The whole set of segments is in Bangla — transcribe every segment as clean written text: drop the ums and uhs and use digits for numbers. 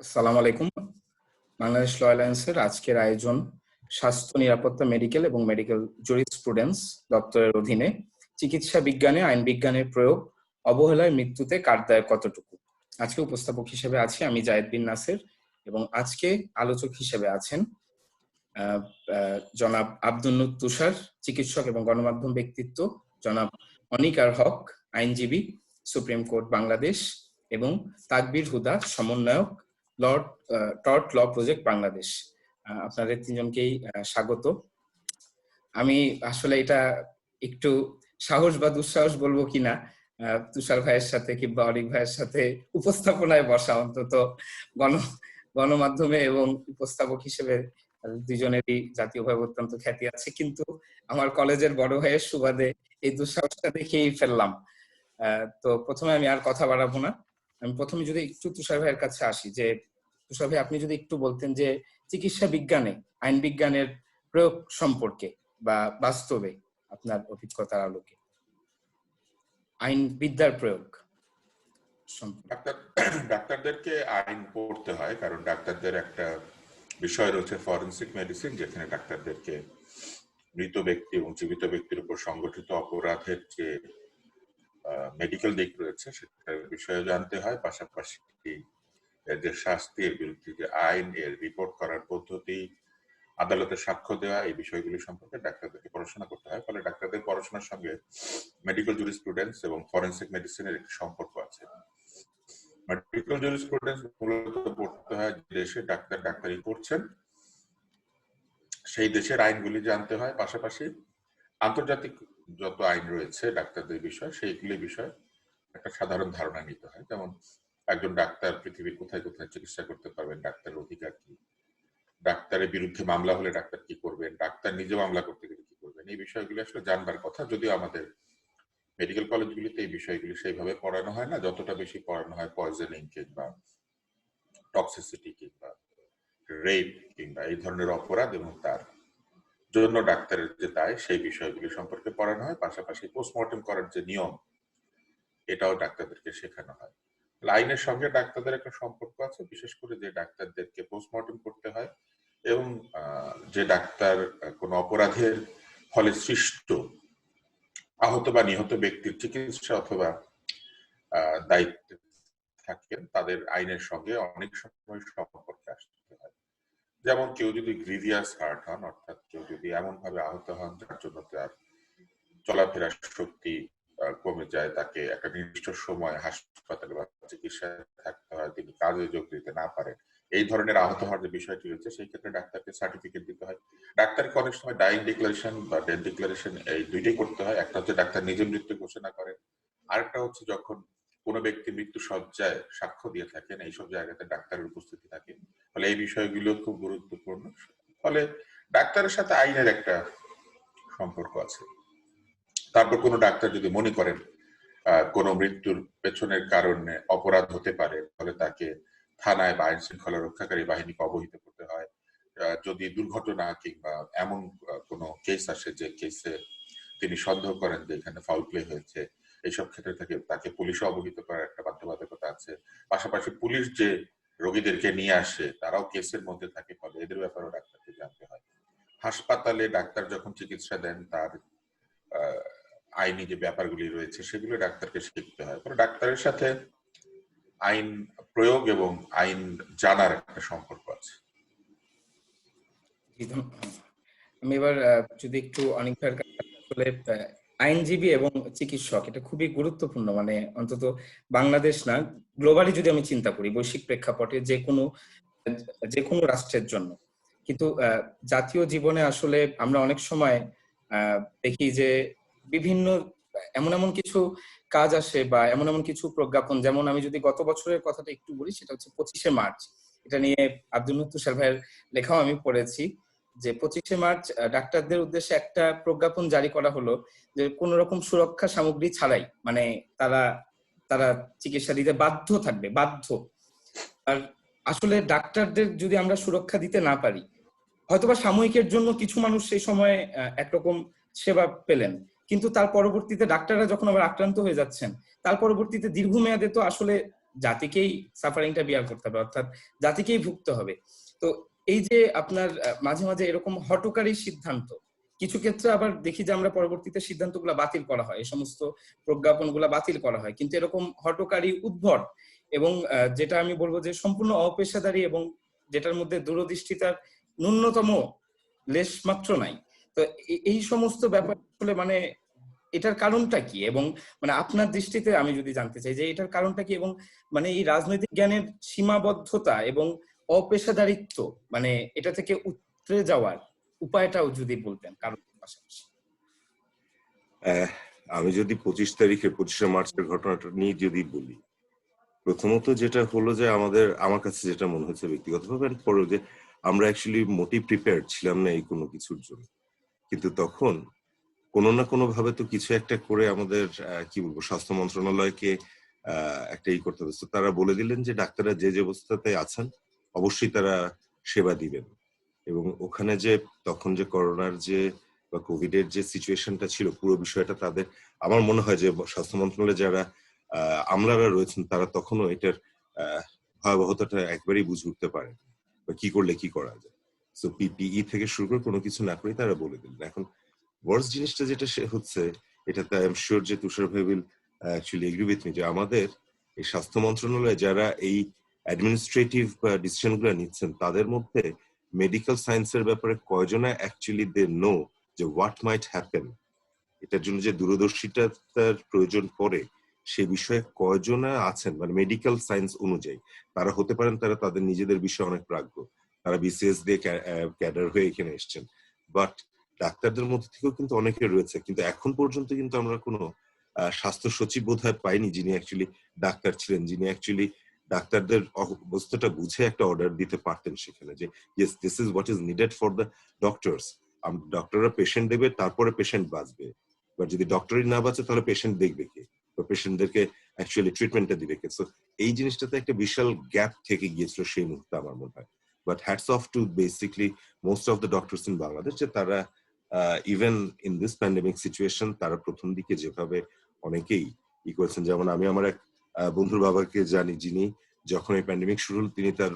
আসসালামু আলাইকুম। বাংলাদেশ ল অ্যালায়েন্সের আজকের আয়োজন স্বাস্থ্য নিরাপত্তা মেডিকেল এবং মেডিকেল জুরিসপ্রুডেন্স দপ্তরের অধীনে চিকিৎসা বিজ্ঞানে আইন বিজ্ঞানের প্রয়োগ অবহেলায় মৃত্যুতে কার দায় কতটুকু। আজকে উপস্থাপক হিসেবে আছি আমি জায়েদ বিন নাসের এবং আজকে আলোচক হিসেবে আছেন জনাব আব্দুন্নুর তুষার, চিকিৎসক এবং গণমাধ্যম ব্যক্তিত্ব, জনাব অনিকার হক, আইনজীবী, সুপ্রিম কোর্ট বাংলাদেশ, এবং তাকবীর হুদা, সমন্বয়ক, টর্ট ল প্রজেক্ট বাংলাদেশ। আপনাদের তিনজনকেই স্বাগত। আমি আসলে এটা একটু সাহস বা দুঃসাহস বলবো কিনা, তুষার ভাইয়ের সাথে কিংবা অনিক ভাইয়ের সাথে উপস্থাপনায় বসা, অন্তত গণমাধ্যমে এবং উপস্থাপক হিসেবে দুজনেরই জাতীয়ভাবে অত্যন্ত খ্যাতি আছে, কিন্তু আমার কলেজের বড় ভাইয়ের সুবাদে এই দুঃসাহসটা দেখেই ফেললাম। তো প্রথমে আমি আর কথা বাড়াবো না, আমি প্রথমে যদি একটু তুষার ভাইয়ের কাছে আসি, যে তুষার ভাই আপনি যদি একটু বলতেন যে চিকিৎসা বিজ্ঞানে আইন বিজ্ঞানের প্রয়োগ সম্পর্কে বা বাস্তবে আপনার অভিজ্ঞতার আলোকে আইন বিদ্যার প্রয়োগ। ডাক্তারদেরকে আইন পড়তে হয়, কারণ ডাক্তারদের একটা বিষয় রয়েছে ফরেনসিক মেডিসিন, যেখানে ডাক্তারদেরকে মৃত ব্যক্তি এবং জীবিত ব্যক্তির উপর সংগঠিত অপরাধের যে মেডিকেল দিক রয়েছে সেটার বিষয়ে জানতে হয়। পাশাপাশি যে শাস্তির বিরুদ্ধে যে আইন, এর রিপোর্ট করার পদ্ধতি, আদালতে সাক্ষ্য দেওয়া, এই বিষয়গুলি সম্পর্কে ডাক্তারদেরকে পড়াশোনা করতে হয়। ফলে ডাক্তারদের পড়াশোনার সঙ্গে মেডিকেল জুরিসপ্রুডেন্স এবং ফরেনসিক মেডিসিনের একটি সম্পর্ক আছে। মেডিকেল জুরিসপ্রুডেন্স মূলত পড়তে হয় যে দেশে ডাক্তার ডাক্তারি করছেন সেই দেশের আইনগুলি জানতে হয়। পাশাপাশি আন্তর্জাতিক যত আইন রয়েছে ডাক্তারদের বিষয়, সেইগুলি বিষয় একটা সাধারণ ধারণা নিতে হয়। যেমন একজন ডাক্তার পৃথিবীর কোথায় কোথায় চিকিৎসা করতে পারবেন, ডাক্তারের অধিকার কি, ডাক্তারের বিরুদ্ধে মামলা হলে ডাক্তার কি করবেন, ডাক্তার নিজে মামলা করতে গেলে কি করবেন, এই বিষয়গুলি আসলে জানবার কথা। যদিও আমাদের মেডিকেল কলেজগুলিতে এই বিষয়গুলি সেইভাবে পড়ানো হয় না, যতটা বেশি পড়ানো হয় পয়জনিং কিংবা টক্সিসিটি কিংবা রেপ কিংবা এই ধরনের অপরাধ এবং তার জন্য ডাক্তারের যে দায়, সেই বিষয়গুলি সম্পর্কে পড়ানো হয়। পাশাপাশি পোস্টমর্টম করার যে নিয়ম, এটাও ডাক্তারদেরকে শেখানো হয়। আইনের সঙ্গে ডাক্তারদের একটা সম্পর্ক আছে, বিশেষ করে যে ডাক্তারদেরকে পোস্টমর্টম করতে হয় এবং যে ডাক্তার কোনো অপরাধের ফলে সৃষ্ট আহত বা নিহত ব্যক্তির চিকিৎসা অথবা দায়িত্বে থাকেন, তাদের আইনের সঙ্গে অনেক সময় সম্পর্কে আসতে হয়। যেমন কেউ যদি গ্রিভিয়াস হার্ট হন, অর্থাৎ কেউ যদি এমন ভাবে আহত হন যার জন্য তার চলাফেরার শক্তি কমে যায়, তাকে একটা নির্দিষ্ট সময় হাসপাতালে বা চিকিৎসায় থাকতে হয়, তিনি কাজে যোগ দিতে না পারেন, এই ধরনের আহত হওয়ার যে বিষয়টি রয়েছে, সেই ক্ষেত্রে ডাক্তারকে সার্টিফিকেট দিতে হয়। ডাক্তারকে অনেক সময় ডাইং ডিক্লারেশন বা ডেথ ডিক্লারেশন, এই দুইটাই করতে হয়। একটা হচ্ছে ডাক্তার নিজে মৃত্যু ঘোষণা করেন, আরেকটা হচ্ছে যখন কোনো ব্যক্তি মৃত্যু সজ্জায় সাক্ষ্য দিয়ে থাকেন, এইসব জায়গাতে ডাক্তারের উপস্থিতি থাকে। ফলে এই বিষয়গুলো খুব গুরুত্বপূর্ণ। ফলে ডাক্তারের সাথে আইনের একটা সম্পর্ক আছে। তারপর কোনো ডাক্তার যদি মনে করেন কোনো মৃত্যুর পেছনের কারণে অপরাধ হতে পারে, তাহলে তাকে থানায় বা আইন শৃঙ্খলা রক্ষাকারী বাহিনীকে অবহিত করতে হয়। যদি দুর্ঘটনা কিংবা এমন কোনো কেস আসে যে কেসে তিনি সন্দেহ করেন যে এখানে ফাউল প্লে হয়েছে, এইসব ক্ষেত্রে তাকে পুলিশে অবহিত করার একটা বাধ্যবাধকতা আছে। পাশাপাশি পুলিশ যে রোগীদেরকে নিয়ে আসে তারাও কেসের মধ্যে থাকে, ফলে এদের ব্যাপারেও ডাক্তারকে জানতে হয়। হাসপাতালে ডাক্তার যখন চিকিৎসা দেন, তার আইনি যে ব্যাপারগুলি রয়েছে সেগুলো ডাক্তারকে শিখতে হয়। ডাক্তারের সাথে আইন প্রয়োগ এবং আইন জানার একটা সম্পর্ক আছে। আমি এবার যদি একটু অনেক আসলে আইনজীবী এবং চিকিৎসক এটা খুবই গুরুত্বপূর্ণ, মানে অন্তত বাংলাদেশ না, গ্লোবালি যদি আমি চিন্তা করি বৈশ্বিক প্রেক্ষাপটে যে কোনো রাষ্ট্রের জন্য, কিন্তু জাতীয় জীবনে আসলে আমরা অনেক সময় দেখি যে বিভিন্ন এমন এমন কিছু কাজ আসে বা এমন এমন কিছু প্রজ্ঞাপন, যেমন আমি যদি গত বছরের কথাটা একটু বলি, সেটা হচ্ছে 25শে মার্চ। এটা নিয়ে আব্দুন্নুর তুষার ভাইয়ের লেখাও আমি পড়েছি যে 25শে মার্চ ডাক্তারদের উদ্দেশ্যে একটা প্রজ্ঞাপন জারি করা হলো যে কোন রকম সুরক্ষা সামগ্রী ছাড়াই, মানে তারা তারা চিকিৎসা দিতে বাধ্য থাকবে, বাধ্য। আর আসলে ডাক্তারদের যদি আমরা সুরক্ষা দিতে না পারি, হয়তোবা সাময়িকের জন্য কিছু মানুষ সেই সময় একরকম সেবা পেলেন, কিন্তু তার পরবর্তীতে ডাক্তাররা যখন আবার আক্রান্ত হয়ে যাচ্ছেন, তার পরবর্তীতে দীর্ঘমেয়াদে তো আসলে জাতিকেই সাফারিংটা বিয়ার করতে হবে, অর্থাৎ জাতিকেই ভুগতে হবে। তো এই যে আপনার মাঝে মাঝে এরকম হঠকারী সিদ্ধান্ত, কিছু ক্ষেত্রে আবার দেখি যে আমরা পরবর্তীতে সিদ্ধান্তগুলো বাতিল করা হয়, এই সমস্ত প্রজ্ঞাপনগুলো বাতিল করা হয়, কিন্তু এরকম হঠকারী, উদ্ভট এবং যেটা আমি বলবো যে সম্পূর্ণ অপেশাদারী এবং যেটার মধ্যে দূরদৃষ্টিতার ন্যূনতম লেশ মাত্র নাই। তো এই সমস্ত ব্যাপার আসলে মানে এটার কারণটা কি, এবং মানে আপনার দৃষ্টিতে আমি যদি জানতে চাই যে এটার কারণটা কি, এবং মানে এই রাজনৈতিক জ্ঞানের সীমাবদ্ধতা এবং অপেশাদারিত্ব, মানে এটা থেকে উতরে যাওয়ার উপায়টাও যদি বলতেন কারণ পাশাপাশি। আমি যদি 25শে মার্চের ঘটনাটা নিয়ে যদি বলি, প্রথমত যেটা হলো যে আমার কাছে যেটা মনে হচ্ছে ব্যক্তিগতভাবে, পরে যে আমরা অ্যাকচুয়ালি মোটেই প্রিপেয়ার্ড ছিলাম না এই কোনো কিছুর জন্য। কিন্তু তখন কোনো না কোনো ভাবে তো কিছু একটা করে আমাদের কি বলবো, স্বাস্থ্য মন্ত্রণালয়কে একটা করতে হবে। তো তারা বলে দিলেন যে ডাক্তাররা যে যে অবস্থাতে আছেন অবশ্যই তারা সেবা দিবেন। এবং ওখানে যে তখন যে করোনার যে বা কোভিড এর যে সিচুয়েশনটা ছিল, পুরো বিষয়টা তাদের, আমার মনে হয় যে স্বাস্থ্য মন্ত্রণালয়ে যারা আমলারা রয়েছেন তারা তখনও এটার ভয়াবহতাটা একবারেই বুঝে উঠতে পারে বা কি করলে কি করা যায়। সো পিপিই থেকে শুরু করে কোনো কিছু না করে তারা বলে দিলেন। এখন ওয়ার্স জিনিসটা যেটা হচ্ছে, এটাতে আই এম শিওর যে তুষার ভাই will actually agree with me, যে আমাদের এই স্বাস্থ্য মন্ত্রণালয়ে যারা এই অ্যাডমিনিস্ট্রেটিভ ডিসিশন গুলো নিচ্ছেন তাদের মধ্যে মেডিকেল সায়েন্সের ব্যাপারে কয়জনা অ্যাকচুয়ালি দে নো যে হোয়াট মাইট হ্যাপেন, এটার জন্য যে দূরদর্শিতার প্রয়োজন পড়ে সে বিষয়ে কয়জনা আছেন, মানে মেডিকেল সায়েন্স অনুযায়ী তারা হতে পারেন, তারা তাদের নিজেদের বিষয়ে অনেক প্রাজ্ঞ, তারা বিসিএস দিয়ে ক্যাডার হয়ে এখানে এসছেন, বাট ডাক্তারদের মধ্যে থেকেও কিন্তু অনেকে রয়েছে, কিন্তু এখন পর্যন্ত কিন্তু আমরা কোনো স্বাস্থ্য সচিব বোধহয় পাইনি যিনি অ্যাকচুয়ালি ডাক্তার ছিলেন, যিনি অ্যাকচুয়ালি ডাক্তারদের অবস্থাটা বুঝে একটা অর্ডার দিতে পারতেন সেখানে, যে yes this is what is needed for the doctors. ডক্টররা পেশেন্ট দেবে, তারপরে পেশেন্ট বাঁচবে, বা যদি ডক্টরই না বাঁচে তাহলে পেশেন্ট দেখবে কে, বা পেশেন্টদেরকে অ্যাকচুয়ালি ট্রিটমেন্টটা দিবে কে। সো এই জিনিসটাতে একটা বিশাল গ্যাপ থেকে গিয়েছিল সেই মুহূর্তে আমার মনে হয়। But hats off to basically most of the doctors in Bangladesh, যে তারা even in this pandemic situation তারা প্রথম দিকে যেভাবে অনেকেই করেছেন, যেমন আমি আমার এক বন্ধুর বাবাকে জানি, যিনি যখন এই প্যান্ডেমিক শুরু হল তিনি তার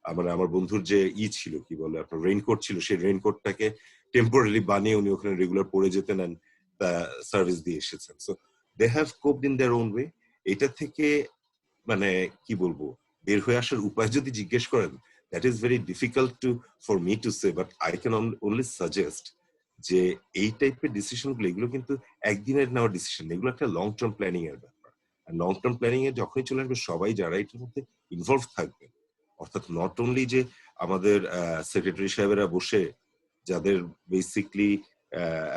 মানে আমার বন্ধুর যে ছিল কি বলে আপনার রেইনকোট ছিল, সেই রেইনকোটটাকে টেম্পোরারি বানিয়ে উনি ওখানে রেগুলার পরে যেতেন এন্ড সার্ভিস দিয়ে এসেছেন। So they have coped in their own way. এটা থেকে মানে কি বলবো, বের হয়ে আসার উপায় যদি জিজ্ঞেস করেন, that is very difficult to for me to say, but I can only suggest যে এই টাইপের ডিসিশন গুলো, এগুলো কিন্তু একদিনের নেওয়া ডিসিশন, এগুলো একটা লং টার্ম প্ল্যানিং এর ব্যাপার। আর লং টার্ম প্ল্যানিং এ যখনই চলে আসবে সবাই যারা এটার মধ্যে ইনভলভ থাকবে, অর্থাৎ নট অনলি যে আমাদের সেক্রেটারি সাহেবেরা বসে, যাদের বেসিকলি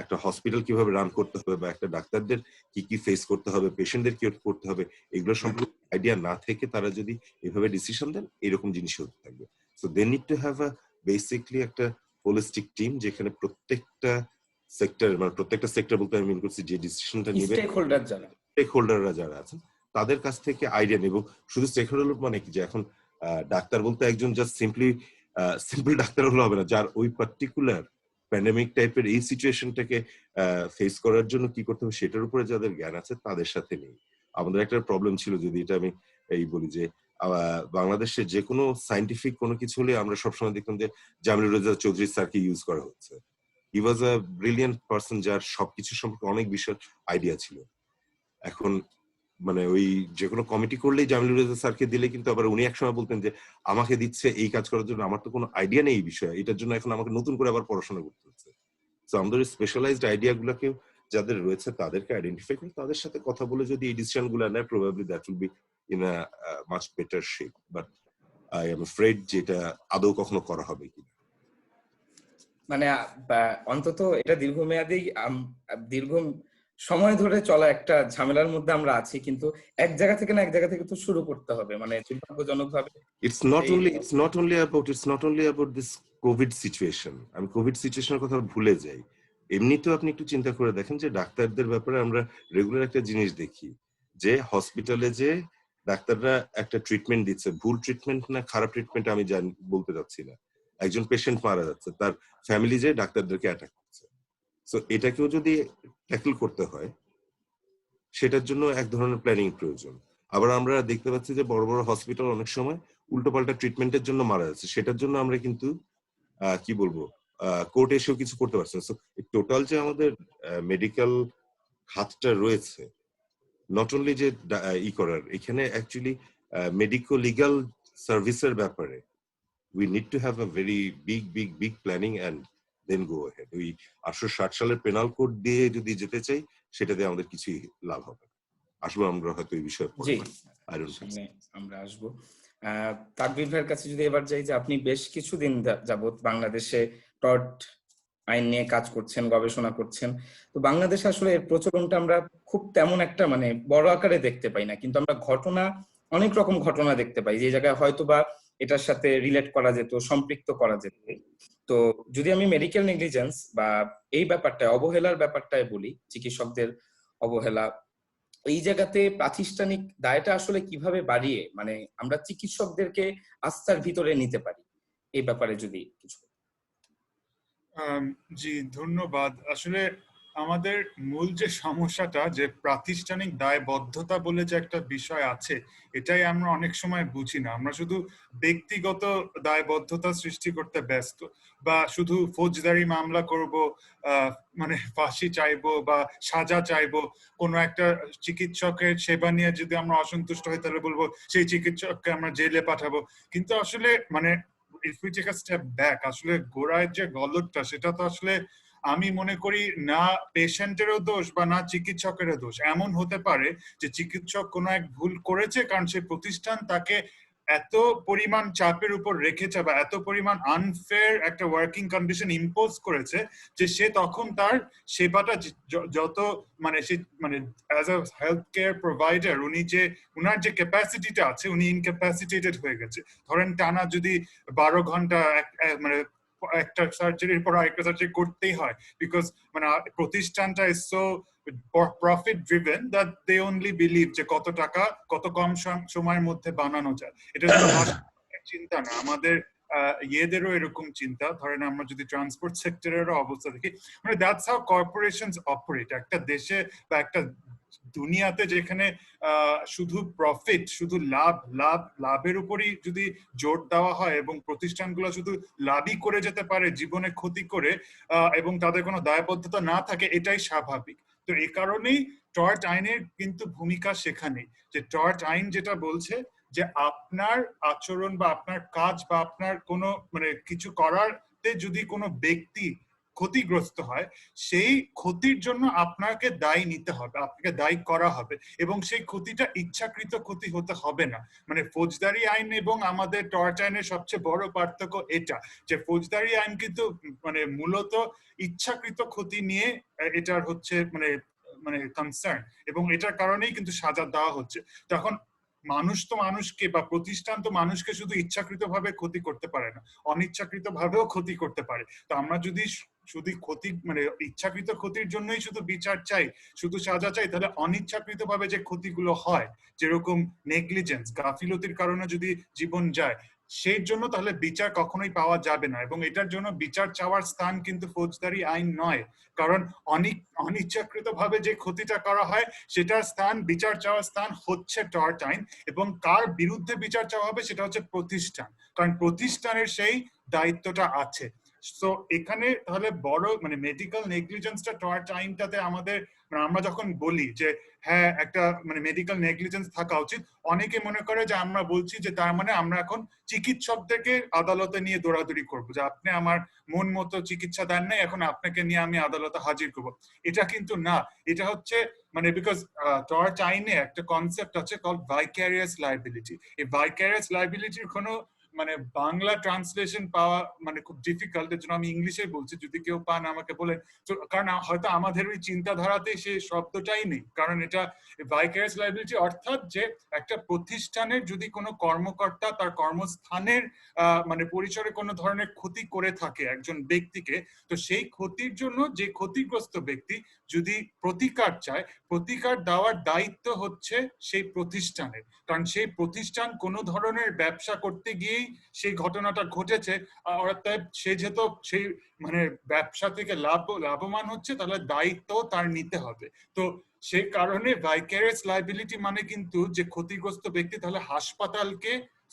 একটা হসপিটাল কিভাবে রান করতে হবে বা একটা ডাক্তারদের কি কি ফেস করতে হবে, পেশেন্টদের কি করতে হবে, এগুলো সম্পর্কে আইডিয়া না থেকে তারা যদি এভাবে ডিসিশন দেন, এরকম জিনিস হতে থাকবে। So they need to have a basically একটা হোলিস্টিক টিম, যেখানে প্রত্যেকটা সেক্টর, মানে প্রত্যেকটা সেক্টর বলতে আমি মিন করছি যে ডিসিশনটা নেবে, স্টেক হোল্ডার যারা, স্টেক হোল্ডাররা যারা আছেন তাদের কাছ থেকে আইডিয়া নেব। শুধু স্টেক হোল্ডার মানে কি, যে এখন ডাক্তার বলতে একজন জাস্ট সিম্পল ডাক্তার হলে হবে না, যার ওই পার্টিকুলার প্যান্ডেমিক টাইপের এই সিচুয়েশনটাকে ফেস করার জন্য কি করতে হবে সেটার উপরে যাদের জ্ঞান আছে তাদের সাথে নেই। আমাদের একটা প্রবলেম ছিল, যদি এটা আমি বলি, যে বাংলাদেশে যে কোনো সায়েন্টিফিক কোনো কিছু হলে আমরা সবসময় দেখতাম যে জামিলুর রেজা চৌধুরী স্যারকে ইউজ করা হচ্ছে। হি ওয়াজ আ ব্রিলিয়ান্ট পার্সন, যার সবকিছু সম্পর্কে অনেক বিষয় আইডিয়া ছিল। এখন মানে ওই যে কোনো কমিটি করলেই জামিলুর রেজা স্যারকে দিলে কিন্তু আবার উনি একসময় বলতেন যে আমাকে দিচ্ছে এই কাজ করার জন্য, আমার তো কোনো আইডিয়া নেই এই বিষয়ে, এটার জন্য এখন আমাকে নতুন করে আবার পড়াশোনা করতে হচ্ছে। তো আমাদের স্পেশালাইজড আইডিয়া গুলোকে যাদের রয়েছে তাদেরকে আইডেন্টিফাই করে তাদের সাথে কথা বলে যদি এই ডিসিশন গুলো নেয়, probably that will be in a much better shape. But I am afraid যে এটা আদৌ কখনো করা হবে কিনা। মানে অন্তত এটা দীর্ঘমেয়াদী দীর্ঘ সময় ধরে চলা একটা ঝামেলার মধ্যে আমরা আছি, কিন্তু এক জায়গা থেকে না এক জায়গা থেকে তো শুরু করতে হবে। মানে দুর্ভাগ্যজনক ভাবে It's not only about this Covid situation. আমি কোভিড সিচুয়েশনের কথা ভুলে যাই, এমনিতেও আপনি একটু চিন্তা করে দেখেন যে ডাক্তারদের ব্যাপারে আমরা রেগুলার একটা জিনিস দেখি, যে হসপিটালে যে ডাক্তাররা একটা ট্রিটমেন্ট দিচ্ছে, ভুল ট্রিটমেন্ট না খারাপ ট্রিটমেন্ট আমি বলতে যাচ্ছি না, একজন পেশেন্ট মারা যাচ্ছে, তার ফ্যামিলি যে ডাক্তারদেরকে অ্যাটাক করছে। সো এটাকেও যদি ট্যাকল করতে হয়, সেটার জন্য এক ধরনের প্ল্যানিং প্রয়োজন। আবার আমরা দেখতে পাচ্ছি যে বড় বড় হসপিটাল অনেক সময় উল্টোপাল্টা ট্রিটমেন্টের জন্য মারা যাচ্ছে, সেটার জন্য আমরা কিন্তু কি বলবো কোর্টে এসেও কিছু করতে পারছি না। টোটাল যে আমাদের মেডিকেল খাতটা রয়েছে, নট অনলি যে করার, এখানে অ্যাকচুয়ালি মেডিকো লিগাল সার্ভিসের ব্যাপারে we need to have a very big planning and then go ahead. ওই 860 সালের পেনাল কোড দিয়ে যদি যেতে চাই, সেটাতে আমাদের কিছুই লাভ হবে না। আসলে আমরা হয়তো এই বিষয়ে জি, পড়বো। সামনে আমরা আসবো। তাকবীর ভাইয়ের কাছে যদি এবার যাই, যে আপনি বেশ কিছুদিন যাবত বাংলাদেশে টর্ট আইন নিয়ে কাজ করছেন, গবেষণা করছেন। তো বাংলাদেশে আসলে এর প্রচলনটা আমরা খুব তেমন একটা মানে বড় আকারে দেখতে পাই না, কিন্তু আমরা ঘটনা, অনেক রকম ঘটনা দেখতে পাই যে জায়গায় হয়তোবা এটার সাথে রিলেট করা যেত, সম্পৃক্ত করা যেত। তো যদি আমি মেডিকেল নেগলিজেন্স বা এই ব্যাপারটায়, অবহেলার ব্যাপারটায় বলি, চিকিৎসকদের অবহেলা, এই জায়গাতে প্রাতিষ্ঠানিক দায়টা আসলে কিভাবে বাড়িয়ে মানে আমরা চিকিৎসকদেরকে আস্থার ভিতরে নিতে পারি, এই ব্যাপারে যদি কিছু। জি, ধন্যবাদ। আসলে আমাদের মূল যে সমস্যাটা, যে প্রাতিষ্ঠানিক দায়বদ্ধতা বলে যে একটা বিষয় আছে, এটাই আমরা অনেক সময় বুঝি না। আমরা শুধু ব্যক্তিগত দায়বদ্ধতা সৃষ্টি করতে ব্যস্ত, বা শুধু ফৌজদারি মামলা করব, মানে ফাঁসি চাইবো বা সাজা চাইবো। কোনো একটা চিকিৎসকের সেবা নিয়ে যদি আমরা অসন্তুষ্ট হই, তাহলে বলবো সেই চিকিৎসককে আমরা জেলে পাঠাবো। কিন্তু আসলে মানে if we take a step back, আসলে গোড়ায় যে গলদটা, সেটা তো আসলে আমি মনে করি না পেশেন্টেরও দোষ বা না চিকিৎসকেরও দোষ। এমন হতে পারে যে চিকিৎসক কোনো এক ভুল করেছে, কারণ সেই প্রতিষ্ঠান তাকে এত পরিমাণ চাপের উপর রেখেছে বা এত পরিমাণ আনফেয়ার একটা ওয়ার্কিং কন্ডিশন ইম্পোজ করেছে, যে সে তখন তার সেবাটা যত মানে সে মানে as a health care provider, উনি যে উনার যে ক্যাপাসিটিটা আছে, উনি ইনক্যাপাসিটেটেড হয়ে গেছে। ধরেন টানা যদি 12 ঘন্টা মানে একটা সার্জারির পর আরেকটা সার্জারি করতেই হয়, বিকজ মানে প্রতিষ্ঠানটা is so profit driven that they only believe যে কত টাকা কত কম সময়ের মধ্যে বানানো যায়। এটা শুধু চিন্তা না, আমাদের ইয়েদেরও এরকম চিন্তা। ধরেন আমরা যদি ট্রান্সপোর্ট সেক্টরেরও অবস্থা দেখি, মানে দ্যাটস হাউ কর্পোরেশনস অপারেট। একটা দেশে বা একটা দুনিয়াতে যেখানে শুধু প্রফিট, শুধু লাভের উপরই যদি জোর দেওয়া হয় এবং প্রতিষ্ঠানগুলো শুধু লাভই করে যেতে পারে জীবনে ক্ষতি করে, এবং তাদের কোনো দায়বদ্ধতা না থাকে, এটাই স্বাভাবিক। তো এই কারণেই টর্ট আইনের কিন্তু ভূমিকা সেখানেই, যে টর্ট আইন যেটা বলছে যে আপনার আচরণ বা আপনার কাজ বা আপনার কোনো মানে কিছু করাতে যদি কোনো ব্যক্তি ক্ষতিগ্রস্ত হয়, সেই ক্ষতির জন্য আপনাকে দায়ী নিতে হবে, আপনাকে দায়ী করা হবে, এবং সেই ক্ষতিটা ইচ্ছাকৃত ক্ষতি হতে হবে না। মানে ফৌজদারি আইন এবং আমাদের টর্ট আইনের সবচেয়ে বড় পার্থক্য এটা, যে ফৌজদারি আইন কিন্তু মানে মূলত ইচ্ছাকৃত ক্ষতি নিয়ে এটার হচ্ছে মানে মানে কনসার্ন, এবং এটার কারণেই কিন্তু সাজা দেওয়া হচ্ছে। তখন মানুষ তো মানুষকে বা প্রতিষ্ঠান তো মানুষকে শুধু ইচ্ছাকৃত ভাবে ক্ষতি করতে পারে না, অনিচ্ছাকৃত ভাবেও ক্ষতি করতে পারে। তো আমরা যদি শুধু ক্ষতি মানে ইচ্ছাকৃত ক্ষতির জন্যই শুধু বিচার চাই, শুধু সাজা চাই, তাহলে অনিচ্ছাকৃত ভাবে যে ক্ষতিগুলো হয়, যেরকম নেগলিজেন্স, গাফিলতির কারণে যদি জীবন যায়, সেই জন্য তাহলে বিচার কখনোই পাওয়া যাবে না। এবং এটার জন্য বিচার চাওয়ার স্থান কিন্তু ফৌজদারি আইন নয়, কারণ অনিচ্ছাকৃত ভাবে যে ক্ষতিটা করা হয়, সেটার স্থান, বিচার চাওয়ার স্থান হচ্ছে টর্ট আইন। এবং কার বিরুদ্ধে বিচার চাওয়া হবে, সেটা হচ্ছে প্রতিষ্ঠান, কারণ প্রতিষ্ঠানের সেই দায়িত্বটা আছে। তো এখানে তাহলে বড় মানে মেডিকেল নেগলিজেন্সটা টর্ট আইনটাতে আমাদের মানে আমরা যখন বলি যে হ্যাঁ একটা মানে মেডিকেল নেগলিজেন্স থাকা উচিত, অনেকে মনে করে যে আমরা বলছি যে তার মানে আমরা এখন চিকিৎসকদেরকে আদালতে নিয়ে দৌড়াদৌড়ি করবো, যে আপনি আমার মন মতো চিকিৎসা দেন নাই, এখন আপনাকে নিয়ে আমি আদালতে হাজির করবো। এটা কিন্তু না, এটা হচ্ছে মানে বিকজ টর্ট আইনে একটা কনসেপ্ট আছে কল ভাইক্যারিয়াস লায়াবিলিটি। এই ভাইক্যারিয়াস লায়াবিলিটির কোনো মানে বাংলা ট্রান্সলেশন পাওয়া মানে খুব ডিফিকাল্ট, এর জন্য আমি ইংলিশে বলছি, যদি কেউ পান আমাকে বলেন। তো কারণ হয়তো আমাদের ওই চিন্তাধারাতে সেই শব্দটাই নেই, কারণ এটা ভাইক্যারিয়াস লায়াবিলিটি অর্থাৎ যে একটা প্রতিষ্ঠানের যদি কোনো কর্মকর্তা তার কর্মস্থানের মানে পরিসরে কোনো ধরনের ক্ষতি করে থাকে একজন ব্যক্তিকে, তো সেই ক্ষতির জন্য যে ক্ষতিগ্রস্ত ব্যক্তি যদি প্রতিকার চায়, প্রতিকার দেওয়ার দায়িত্ব হচ্ছে সেই প্রতিষ্ঠানের, কারণ সেই প্রতিষ্ঠান কোনো ধরনের ব্যবসা করতে গিয়েই সেই ঘটনাটা ঘটেছে, অর্থাৎ সে যেহেতু সেই মানে ব্যবসা থেকে লাভবান হচ্ছে, তাহলে দায়িত্ব তার নিতে হবে। তো সেই কারণে ভাইকারিয়াস লায়াবিলিটি মানে কিন্তু যে ক্ষতিগ্রস্ত ব্যক্তি তাহলে হাসপাতালকে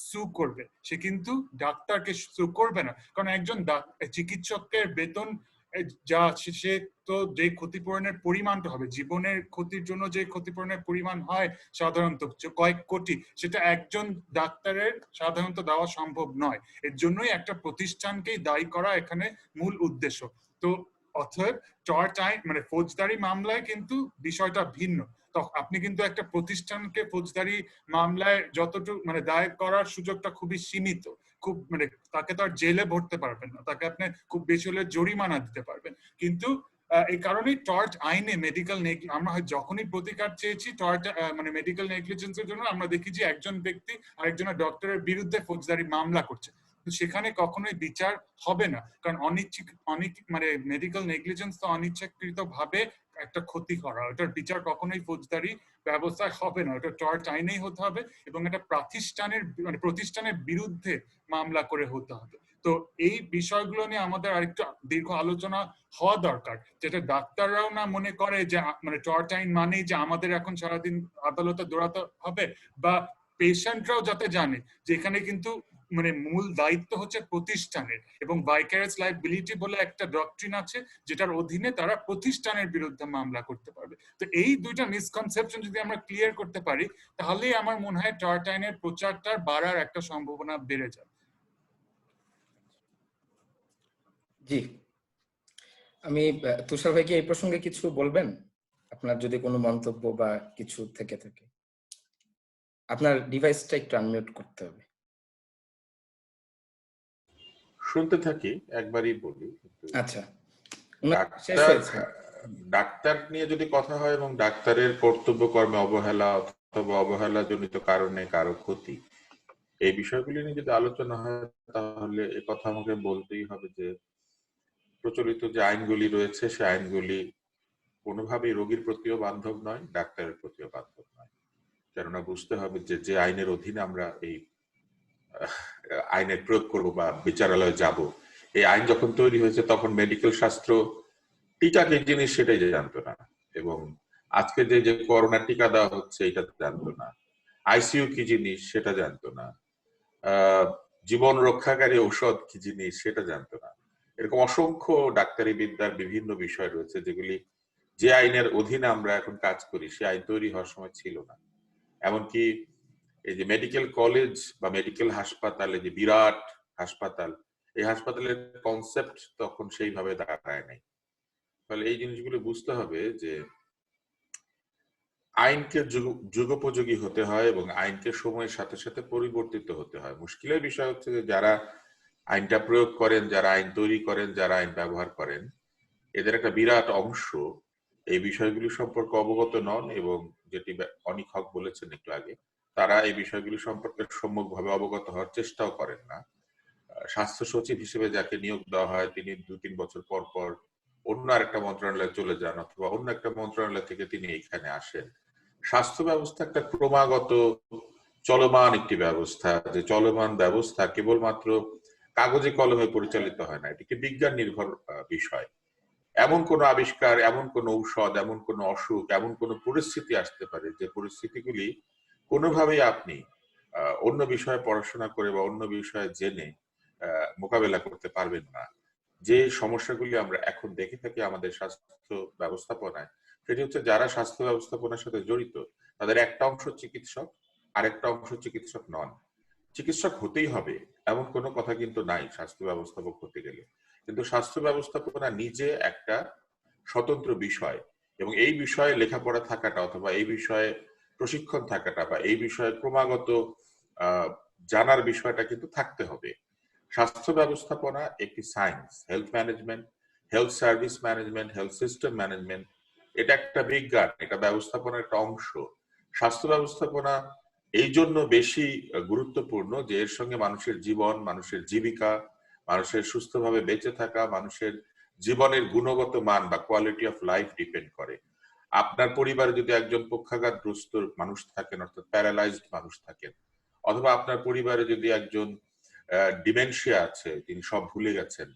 সু করবে, সে কিন্তু ডাক্তারকে সু করবে না। কারণ একজন চিকিৎসকের বেতন যা সে তো যে ক্ষতিপূরণের পরিমাণটা হবে, জীবনের ক্ষতির জন্য যে ক্ষতিপূরণের পরিমাণ হয় সাধারণত কয়েক কোটি, সেটা একজন ডাক্তারের সাধারণত দেওয়া সম্ভব নয়। এর জন্যই একটা প্রতিষ্ঠানকেই দায়ী করা এখানে মূল উদ্দেশ্য। তো অতএব টর্চ আইন মানে ফৌজদারি মামলায় কিন্তু বিষয়টা ভিন্ন। তো আপনি কিন্তু একটা প্রতিষ্ঠানকে ফৌজদারি মামলায় যতটুকু মানে দায়ের করার সুযোগটা খুবই সীমিত, খুব মানে তাকে তো আর জেলে ভরতে পারবেন না, তাকে আপনি খুব বেশি হলে জরিমানা দিতে পারবেন। কিন্তু এই কারণেই টর্চ আইনে মেডিকেল আমরা যখনই প্রতিকার চেয়েছি টর্চ মানে মেডিকেল নেগলিজেন্সের জন্য, আমরা দেখি যে একজন ব্যক্তি আরেকজনের ডক্টরের বিরুদ্ধে ফৌজদারি মামলা করছে, সেখানে কখনোই বিচার হবে না। কারণ অনেক মানে মেডিকেল নেগলিজেন্স তো অনিচ্ছাকৃত ভাবে একটা ক্ষতি করা, ওটার বিচার কখনোই ফৌজদারি ব্যবস্থায় হবে না, ওটা টর্চ আইনেই হতে হবে এবং এটা প্রতিষ্ঠানের বিরুদ্ধে মামলা করে হতে হবে। তো এই বিষয়গুলো নিয়ে আমাদের আরেকটু দীর্ঘ আলোচনা হওয়া দরকার, যেটা ডাক্তাররাও না মনে করে যে মানে টর্চ আইন মানেই যে আমাদের এখন সারাদিন আদালতে দৌড়াতে হবে, বা পেশেন্টরাও যাতে জানে যে এখানে কিন্তু মানে মূল দায়িত্ব হচ্ছে প্রতিষ্ঠানের, এবং ভাইকারিয়াস লায়াবিলিটি বলে একটা ডক্ট্রিন আছে যেটার অধীনে তারা প্রতিষ্ঠানের বিরুদ্ধে মামলা করতে পারবে। তো এই দুইটা মিসকনসেপশন যদি আমরা ক্লিয়ার করতে পারি তাহলেই আমার মনে হয় টর্চ আইনের প্রচারটার বাড়ার একটা সম্ভাবনা বেড়ে যাবে। জি, আমি তুষার ভাই কি এই প্রসঙ্গে কিছু বলবেন? আপনার যদি কোনো মন্তব্য বা কিছু থেকে থাকে, আপনার ডিভাইসটা একটু আনমিউট করতে হবে। শুনতে থাকি, একবারই বলি। আচ্ছা, শেষ ডাক্তার হয়েছে। ডাক্তার নিয়ে যদি কথা হয় এবং ডাক্তারের কর্তব্য কর্মে অবহেলা অথবা অবহেলাজনিত কারণে কারো ক্ষতি, এই বিষয়গুলি নিয়ে যদি আলোচনা হয় তাহলে এ কথা আমাকে বলতেই হবে যে প্রচলিত যে আইনগুলি রয়েছে সে আইনগুলি কোনোভাবেই রোগীর প্রতিও বান্ধব নয়, ডাক্তারের প্রতিও বান্ধব নয়। কেননা বুঝতে হবে যে যে আইনের অধীনে আমরা এই আইনের প্রয়োগ করব বা বিচারালয়ে যাব, এই আইন যখন তৈরি হয়েছে তখন মেডিকেল শাস্ত্র টিকা কি জিনিস সেটাই জানতো না, এবং আজকে যে যে করোনা টিকা দেওয়া হচ্ছে এটা জানতো না, আইসিইউ কি জিনিস সেটা জানতো না, জীবন রক্ষাকারী ঔষধ কি জিনিস সেটা জানতো না। এরকম অসংখ্য ডাক্তারি বিদ্যার বিভিন্ন বিষয় রয়েছে যেগুলি যে আইনের অধীনে আমরা এখন কাজ করি সে আইন তৈরি হওয়ার সময় ছিল না। এমনকি এই যে মেডিকেল কলেজ বা মেডিকেল হাসপাতালে যে বিরাট হাসপাতাল, এই হাসপাতালের কনসেপ্ট তখন সেইভাবে দাঁড়ায় নাই। ফলে এই জিনিসগুলো বুঝতে হবে যে আইনকে যুগোপযোগী হতে হয় এবং আইনকে সময়ের সাথে সাথে পরিবর্তিত হতে হয়। মুশকিলের বিষয় হচ্ছে যে যারা আইনটা প্রয়োগ করেন, যারা আইন তৈরি করেন, যারা আইন ব্যবহার করেন, এদের একটা বিরাট অংশ এই বিষয়গুলি সম্পর্কে অবগত নন, এবং যেটি অনিক হক বলেছেন একটু আগে, তারা এই বিষয়গুলি সম্পর্কে সম্যকভাবে অবগত হওয়ার চেষ্টাও করেন না। স্বাস্থ্য সচিব হিসেবে যাকে নিয়োগ দেওয়া হয় তিনি 2-3 বছর পর পর অন্য আরেকটা মন্ত্রণালয়ে চলে যান অথবা অন্য একটা মন্ত্রণালয় থেকে তিনি এখানে আসেন। স্বাস্থ্য ব্যবস্থা একটা ক্রমাগত চলমান একটি ব্যবস্থা, যে চলমান ব্যবস্থা কেবলমাত্র কাগজে কলমে পরিচালিত হয় না, এটি একটি বিজ্ঞান নির্ভর বিষয়। এমন কোন আবিষ্কার, এমন কোন ঔষধ, এমন কোন অসুখ, এমন কোন পরিস্থিতি আসতে পারে যে পরিস্থিতিগুলি কোনোভাবেই আপনি অন্য বিষয়ে পড়াশোনা করে বা অন্য বিষয়ে জেনে মোকাবেলা করতে পারবেন না। যে সমস্যাগুলি আমরা এখন দেখে থাকি আমাদের স্বাস্থ্য ব্যবস্থাপনায়, সেটি হচ্ছে যারা স্বাস্থ্য ব্যবস্থাপনার সাথে জড়িত তাদের একটা অংশ চিকিৎসক, আরেকটা অংশ চিকিৎসক নন। চিকিৎসক হতেই হবে এমন কোনো কথা কিন্তু নাই স্বাস্থ্য ব্যবস্থাপক হতে গেলে, কিন্তু স্বাস্থ্য ব্যবস্থাপনা নিজে একটা স্বতন্ত্র বিষয়, এবং এই বিষয়ে লেখাপড়া থাকাটা অথবা এই বিষয়ে প্রশিক্ষণ থাকাটা বা এই বিষয়ে ক্রমাগত জানার বিষয়টা কিন্তু থাকতে হবে। স্বাস্থ্য ব্যবস্থাপনা একটি science, health management, health service management, health system management, এটা একটা বিজ্ঞান, এটা ব্যবস্থাপনার একটা অংশ। স্বাস্থ্য ব্যবস্থাপনা এই জন্য বেশি গুরুত্বপূর্ণ যে এর সঙ্গে মানুষের জীবন, মানুষের জীবিকা, মানুষের সুস্থভাবে বেঁচে থাকা, মানুষের জীবনের গুণগত মান বা কোয়ালিটি অফ লাইফ ডিপেন্ড করে। আপনার পরিবারে যদি একজন পক্ষাঘাতগ্রস্ত মানুষ থাকেন, অর্থাৎ প্যারালাইজড মানুষ থাকেন, অথবা আপনার পরিবারে যদি একজন ডিমেনশিয়া আছে, তিনি সব ভুলে গেছেন,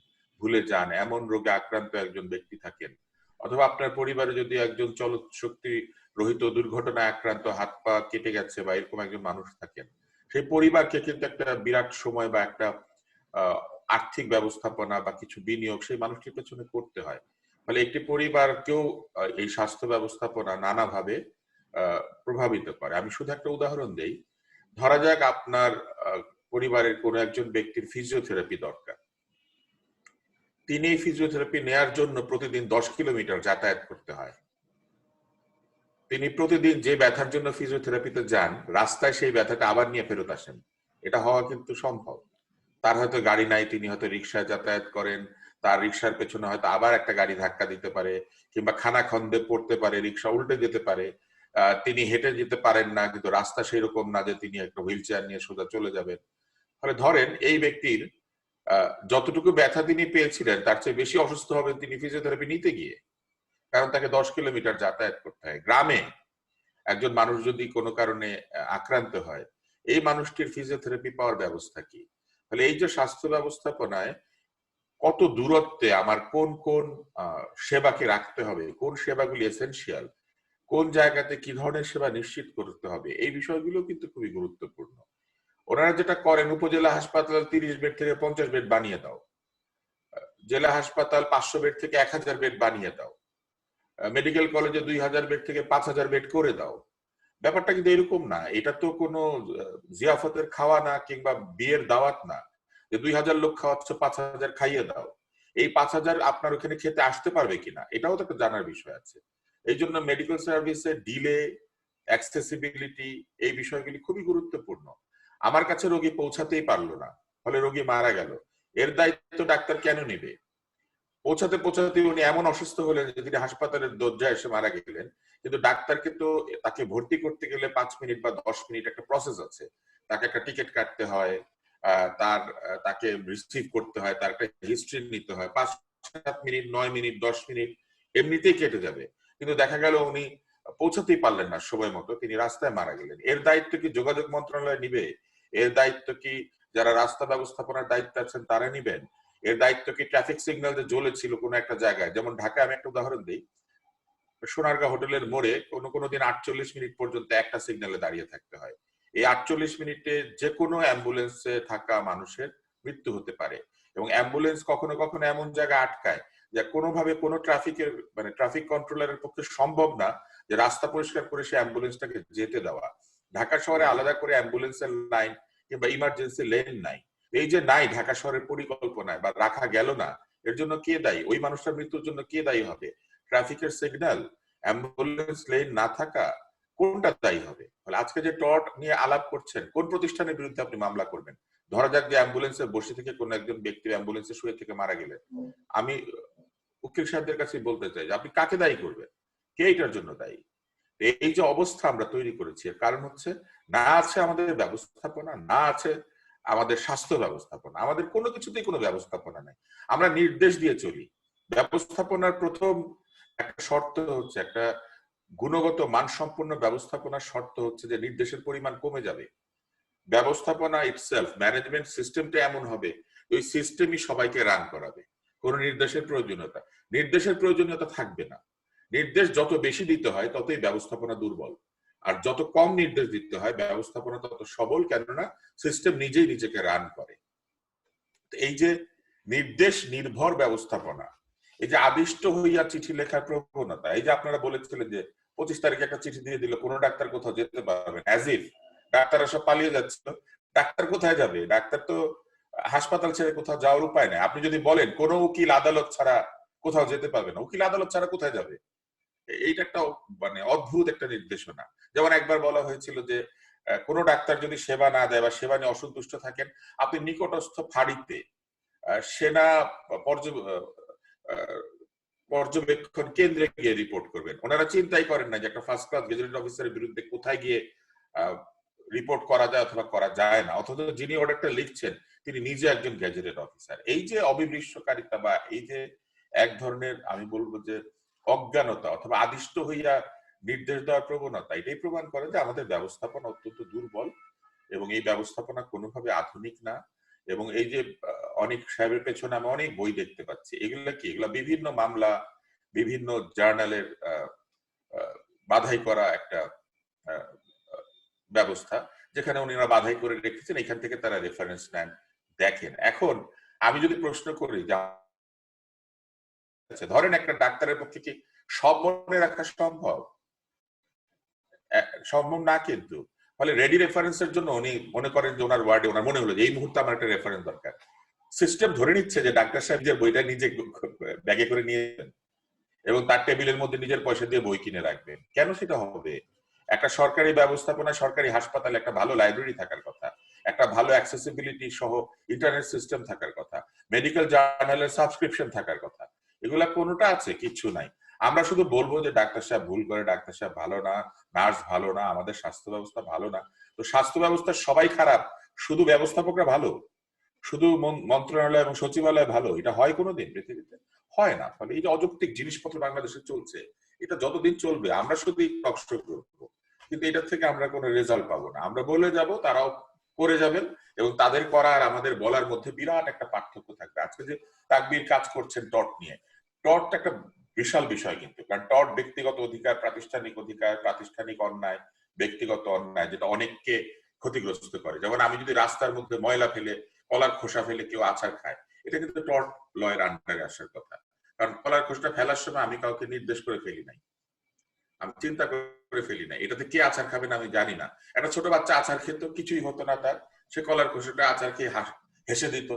ভুলে যান, এমন রোগে আক্রান্ত একজন ব্যক্তি থাকেন, অথবা আপনার পরিবারে যদি একজন চলৎশক্তি রোহিত দুর্ঘটনায় আক্রান্ত, হাত পা কেটে গেছে বা এরকম একজন মানুষ থাকেন, সেই পরিবারকে কিন্তু একটা বিরাট সময় বা একটা আর্থিক ব্যবস্থাপনা বা কিছু বিনিয়োগ সেই মানুষটির পেছনে করতে হয়। ফলে একটি পরিবারকেও এই স্বাস্থ্য ব্যবস্থাপনা নানাভাবে প্রভাবিত করে। আমি শুধু একটা উদাহরণ দেই, ধরা যাক আপনার পরিবারের কোনো একজন ব্যক্তির ফিজিওথেরাপি দরকার, তিনি এই ফিজিওথেরাপি নেয়ার জন্য প্রতিদিন 10 কিলোমিটার যাতায়াত করতে হয়। তিনি প্রতিদিন যে ব্যথার জন্য ফিজিওথেরাপিতে যান, রাস্তায় সেই ব্যথাটা আবার নিয়ে ফেরত আসেন। এটা হওয়া কিন্তু সম্ভব। তার হয়তো গাড়ি নাই, তিনি হয়তো রিক্সায় যাতায়াত করেন, তার রিক্সার পেছনে হয়তো আবার একটা গাড়ি ধাক্কা দিতে পারে, কিংবা খানাখন্দে পড়তে পারে, রিক্সা উল্টে যেতে পারে, তিনি হেঁটে যেতে পারেন না, কিন্তু রাস্তা সেই রকম না যে তিনি একটা হুইল চেয়ার নিয়ে সোজা চলে যাবেন। ফলে ধরেন এই ব্যক্তির যতটুকু ব্যথা তিনি পেয়েছিলেন তার চেয়ে বেশি অসুস্থ হবেন তিনি ফিজিওথেরাপি নিতে গিয়ে, কারণ তাকে 10 কিলোমিটার যাতায়াত করতে হয়। গ্রামে একজন মানুষ যদি কোনো কারণে আক্রান্ত হয়, এই মানুষটির ফিজিওথেরাপি পাওয়ার ব্যবস্থা কি? ফলে এই যে স্বাস্থ্য ব্যবস্থাপনায় কত দূরত্বে আমার কোন কোন সেবাকে রাখতে হবে, কোন সেবাগুলি এসেনশিয়াল, কোন জায়গাতে কি ধরনের সেবা নিশ্চিত করতে হবে, এই বিষয়গুলো কিন্তু খুবই গুরুত্বপূর্ণ। ওনারা যেটা করেন, উপজেলা হাসপাতাল 30 বেড থেকে 50 বেড বানিয়ে দাও, জেলা হাসপাতাল 500 বেড থেকে 1000 বেড বানিয়ে দাও, মেডিকেল কলেজে 2000 বেড থেকে 5000 বেড করে দাও। ব্যাপারটা কিন্তু এরকম না। এটা তো কোনো জিয়াফতের খাওয়া না, কিংবা বিয়ের দাওয়াত না যে 2000 লোক খাওয়াচ্ছ, 5000 খাইয়ে দাও। এই 5000 আপনার ওখানে খেতে আসতে পারবে কিনা, এটাও তো একটা জানার বিষয় আছে। এই জন্য মেডিকেল সার্ভিসে ডিলে, অ্যাক্সেসিবিলিটি, এই বিষয়গুলি খুবই গুরুত্বপূর্ণ। আমার কাছে রোগী পৌঁছাতেই পারলো না, ফলে রোগী মারা গেল, এর দায়িত্ব ডাক্তার কেন নিবে? পৌঁছাতে পৌঁছাতে উনি এমন অসুস্থ হলেন যে তিনি হাসপাতালের দরজায় এসে মারা গেলেন, কিন্তু ডাক্তারকে তো তাকে ভর্তি করতে গেলে 5 মিনিট বা 10 মিনিট একটা প্রসেস আছে। তাকে একটা টিকিট কাটতে হয়, তাকে রিসিভ করতে হয়, তার একটা হিস্ট্রি নিতে হয়। 5-7 মিনিট, 9 মিনিট, 10 মিনিট এমনিতেই কেটে যাবে, কিন্তু দেখা গেল উনি পৌঁছাতেই পারলেন না সময় মতো, তিনি রাস্তায় মারা গেলেন। এর দায়িত্ব কি যোগাযোগ মন্ত্রণালয় নিবে? এর দায়িত্ব কি যারা রাস্তা ব্যবস্থাপনার দায়িত্বে আছেন তারা নিবেন? এর দায়িত্ব কি ট্রাফিক সিগন্যাল যে জ্বলেছিল কোনো একটা জায়গায়, যেমন ঢাকায় আমি একটা উদাহরণ দিই, সোনারগাঁ হোটেলের মোড়ে কোনো দিন 48 মিনিট পর্যন্ত একটা সিগন্যালে দাঁড়িয়ে থাকতে হয়। এই 48 মিনিটে যে কোনো অ্যাম্বুলেন্সে থাকা মানুষের মৃত্যু হতে পারে, এবং অ্যাম্বুলেন্স কখনো কখনো এমন জায়গায় আটকায় যে কোনোভাবে কোনো ট্রাফিক কন্ট্রোলারের পক্ষে সম্ভব না যে রাস্তা পরিষ্কার করে সে অ্যাম্বুলেন্সটাকে যেতে দেওয়া। ঢাকা শহরে আলাদা করে অ্যাম্বুলেন্সের লাইন কিংবা ইমার্জেন্সি লেন নাই। এই যে নাই ঢাকা শহরের পরিকল্পনায় বা রাখা গেল না, এর জন্য কে দায়ী? ওই মানুষটার মৃত্যুর জন্য কে দায়ী হবে? ট্রাফিকের সিগন্যাল, অ্যাম্বুলেন্স লেন না থাকা, কোনটা দায়ী হবে? আজকে যে টর্ট নিয়ে আলাপ করছেন, কোন প্রতিষ্ঠানের বিরুদ্ধে আপনি মামলা করবেন? ধরা যাক যে অ্যাম্বুলেন্সে বসে থেকে কোন একজন ব্যক্তি অ্যাম্বুলেন্সে শুয়ে থেকে মারা গেলেন, আমি উকিল সাহেবদের কাছে বলতে চাই যে আপনি কাকে দায়ী করবেন? কে এটার জন্য দায়ী? এই যে অবস্থা আমরা তৈরি করেছি, এর কারণ হচ্ছে না আছে আমাদের ব্যবস্থাপনা, না আছে আমাদের স্বাস্থ্য ব্যবস্থাপনা। আমাদের কোনো কিছুতেই কোনো ব্যবস্থাপনা নেই, আমরা নির্দেশ দিয়ে চলি। ব্যবস্থাপনার প্রথম একটা শর্ত হচ্ছে, একটা গুণগত মানসম্পন্ন ব্যবস্থাপনার শর্ত হচ্ছে যে নির্দেশের পরিমাণ কমে যাবে। ব্যবস্থাপনা ইটসেলফ, ম্যানেজমেন্ট সিস্টেমটা এমন হবে ওই সিস্টেমই সবাইকে রান করাবে, কোনো নির্দেশের প্রয়োজনীয়তা থাকবে না। নির্দেশ যত বেশি দিতে হয় ততই ব্যবস্থাপনা দুর্বল, আর যত কম নির্দেশ দিতে হয় ব্যবস্থাপনা তত সবল, কেননা সিস্টেম নিজেই নিজেকে রান করে। এই যে নির্দেশ নির্ভর ব্যবস্থাপনা, এই যে আদিষ্ট হইয়া চিঠি লেখার প্রবণতা, এই যে আপনারা বলেছিলেন যে 25 তারিখে একটা চিঠি দিয়ে দিল, কোনো ডাক্তার কোথাও যেতে পারবে না, অ্যাজ ইফ ডাক্তাররা সব পালিয়ে যাচ্ছিল। ডাক্তার কোথায় যাবে? ডাক্তার তো হাসপাতাল ছেড়ে কোথাও যাওয়ার উপায় নেই। আপনি যদি বলেন কোনো উকিল আদালত ছাড়া কোথাও যেতে পারবে না, উকিল আদালত ছাড়া কোথায় যাবে? এইটা একটা অদ্ভুত একটা নির্দেশনা। যেমন একবার বলা হয়েছিল যে কোনো ডাক্তার যদি সেবা না দেয় বা সেবা নিয়ে অসন্তুষ্ট থাকেন, আপনি নিকটস্থ ফাঁড়িতে সেনা পর্যবেক্ষণ কেন্দ্রে গিয়ে রিপোর্ট করবেন। ওনারা চিন্তাই করেন না যে একটা ফার্স্ট ক্লাস গেজেটেড অফিসারের বিরুদ্ধে কোথায় গিয়ে রিপোর্ট করা যায় অথবা করা যায় না, অথচ যিনি অর্ডারটা লিখছেন তিনি নিজে একজন গেজেটেড অফিসার। এই যে অবিমৃষ্যকারিতা বা এই যে এক ধরনের আমি বলবো যে অজ্ঞানতা অথবা আদিষ্ট হইয়া নির্দেশ দেওয়ার প্রবণতা, এটাই প্রমাণ করে যে আমাদের ব্যবস্থাপনা অত্যন্ত দুর্বল এবং এই ব্যবস্থাপনা কোনোভাবে আধুনিক না। এবং এই যে অনেক সাহেবের পেছনে আমি অনেক বই দেখতে পাচ্ছি, এগুলা কি? এগুলা বিভিন্ন মামলা, বিভিন্ন জার্নালের বাধাই করা একটা ব্যবস্থা, যেখানে উনিরা বাধাই করে রেখেছেন, এখান থেকে তারা রেফারেন্স নেন, দেখেন। এখন আমি যদি প্রশ্ন করি, ধরেন একটা ডাক্তারের পক্ষে কি সব মনে রাখা সম্ভব? সম্ভব না, কিন্তু ফলে রেডি রেফারেন্সের জন্য উনি মনে করেন যে ওনার ওয়ার্ডে ওনার মনে হলো যে এই মুহূর্তে আমার একটা রেফারেন্স দরকার, সিস্টেম ধরে নিচ্ছে যে ডাক্তার সাহেব যে বইটা নিজে ব্যাগে করে নিয়ে এবং তার টেবিলের মধ্যে নিজের পয়সা দিয়ে বই কিনে রাখবেন। কেন সেটা হবে? একটা সরকারি ব্যবস্থাপনা, সরকারি হাসপাতালে একটা ভালো লাইব্রেরি থাকার কথা, একটা ভালো অ্যাক্সেসিবিলিটি সহ ইন্টারনেট সিস্টেম থাকার কথা, মেডিকেল জার্নালের সাবস্ক্রিপশন থাকার কথা। এগুলা কোনোটা আছে? কিচ্ছু নাই। আমরা শুধু বলবো যে ডাক্তার সাহেব ভুল করে, ডাক্তার সাহেব ভালো না, নার্স ভালো না, আমাদের স্বাস্থ্য ব্যবস্থা ভালো না। তো স্বাস্থ্য ব্যবস্থা সবাই খারাপ, শুধু ব্যবস্থাপকরা ভালো, শুধু মন্ত্রণালয় এবং সচিবালয় ভালো, এটা হয় কোনোদিন পৃথিবীতে? হয় না। ফলে এই যে অযৌক্তিক জিনিসপত্র বাংলাদেশে চলছে, এটা যতদিন চলবে আমরা শুধু কষ্ট করবো, কিন্তু এটা থেকে আমরা কোনো রেজাল্ট পাবো না। আমরা বলে যাব, তারাও করে যাবেন, এবং তাদের করা আর আমাদের বলার মধ্যে বিরাট একটা পার্থক্য থাকবে। আজকে যে তাকবীর কাজ করছেন টট নিয়ে, টট একটা বিশাল বিষয় কিন্তু, কারণ টট ব্যক্তিগত অধিকার, প্রাতিষ্ঠানিক অধিকার, প্রাতিষ্ঠানিক অন্যায়, ব্যক্তিগত অন্যায়, যেটা অনেককে ক্ষতিগ্রস্ত করে। যেমন আমি যদি রাস্তার মধ্যে ময়লা ফেলে, কলার খোসা ফেলে কেউ আছাড় খায়, এটা কিন্তু টট লয়ের আন্ডারে আসার কথা। কারণ কলার খোসাটা ফেলার সময় আমি কাউকে নির্দেশ করে ফেলি নাই, আমি চিন্তা করে ফেলি নাই, এটাতে কে আচার খাবেন আমি জানি না। একটা ছোট বাচ্চা আচার খেত, কিছুই হতো না তার, সে কলার খোসাটা আচার খেয়ে হেসে দিত,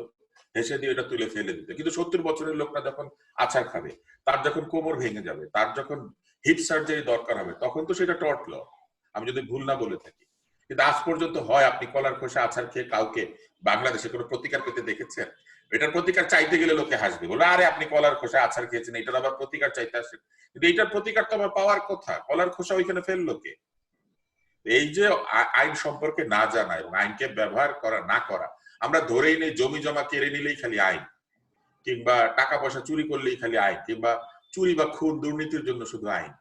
হেসে দিয়ে এটা তুলে ফেলে দিত। কিন্তু 70 বছরের লোকটা যখন আচার খাবে, তার যখন কোমর ভেঙে যাবে, তার যখন হিপ সার্জারি দরকার হবে, তখন তো সেটা টট ল, আমি যদি ভুল না বলে থাকি। কিন্তু আজ পর্যন্ত হয় আপনি কলার খোসা আচার খেয়ে কাউকে বাংলাদেশে কোনো প্রতিকার পেতে দেখেছেন? এটার প্রতিকার চাইতে গেলে লোকে হাসবে, বলে আরে আপনি কলার খোসা আচার খেয়েছেন, এটার আবার প্রতিকার চাইতে আসেন। কিন্তু এইটার প্রতিকার তো আমার পাওয়ার কথা, কলার খোসা ওইখানে ফেললো কে? এই যে আইন সম্পর্কে না জানা এবং আইনকে ব্যবহার করা না করা, আমরা ধরেই নেই জমি জমা কেড়ে নিলেই খালি আইন, কিংবা টাকা পয়সা চুরি করলেই খালি আইন, কিংবা চুরি বা খুন দুর্নীতির জন্য শুধু আইন।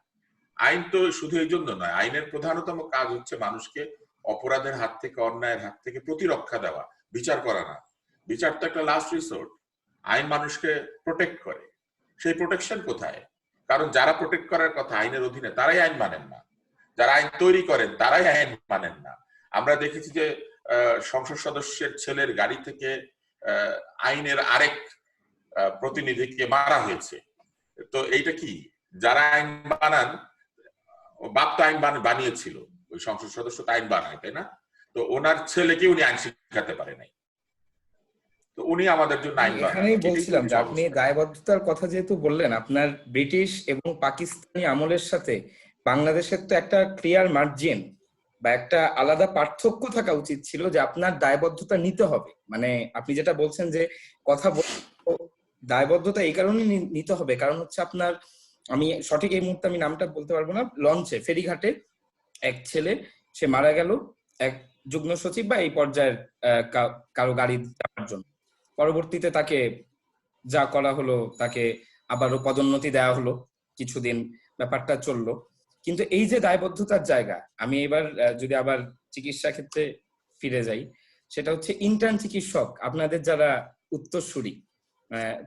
আইন তো শুধু এই জন্য নয়, আইনের প্রধানতম কাজ হচ্ছে মানুষকে অপরাধের হাত থেকে, অন্যায়ের হাত থেকে প্রতিরক্ষা দেওয়া, বিচার করা না। বিচার তো একটা লাস্ট রিসোর্ট। আইন মানুষকে প্রোটেক্ট করে, সেই প্রোটেকশন কোথায়? কারণ যারা প্রোটেক্ট করার কথা আইনের অধীনে, তারাই আইন মানেন না, যারা আইন তৈরি করেন তারাই আইন মানেন না। আমরা দেখেছি যে সংসদ সদস্যের ছেলের গাড়ি থেকে আইনের আরেক প্রতিনিধিকে মারা হয়েছে। তো এইটা কি? যারা আইন বানান, বাপ তো আইন বানিয়েছিল, ওই সংসদ সদস্য তো আইন বানায়, তাই না? তো ওনার ছেলেকে উনি আইন শিখাতে পারে নাই, তো উনি আমাদের জন্য আইন বানান। এখানেই বলছিলাম যে আপনি দায়বদ্ধতার কথা যেহেতু বললেন, আপনার ব্রিটিশ এবং পাকিস্তানি আমলের সাথে বাংলাদেশের তো একটা ক্লিয়ার মার্জিন বা একটা আলাদা পার্থক্য থাকা উচিত ছিল, যে আপনার দায়বদ্ধতা নিতে হবে। মানে আপনি যেটা বলছেন যে কথা দায়বদ্ধতা এই কারণে নিতে হবে, কারণ হচ্ছে আপনার, আমি সঠিক এই মুহূর্তে আমি নামটা বলতে পারবো না, লঞ্চে ফেরিঘাটে এক ছেলে, সে মারা গেল এক যুগ্ম সচিব বা এই পর্যায়ের কারো গাড়ি চাপার জন্য। পরবর্তীতে তাকে যা করা হলো, তাকে আবারও পদোন্নতি দেওয়া হলো, কিছুদিন ব্যাপারটা চললো। কিন্তু এই যে দায়বদ্ধতার জায়গা, আমি এবার যদি আবার চিকিৎসা ক্ষেত্রে ফিরে যাই, সেটা হচ্ছে ইন্টার্ন চিকিৎসক, আপনাদের যারা উত্তরসূরি,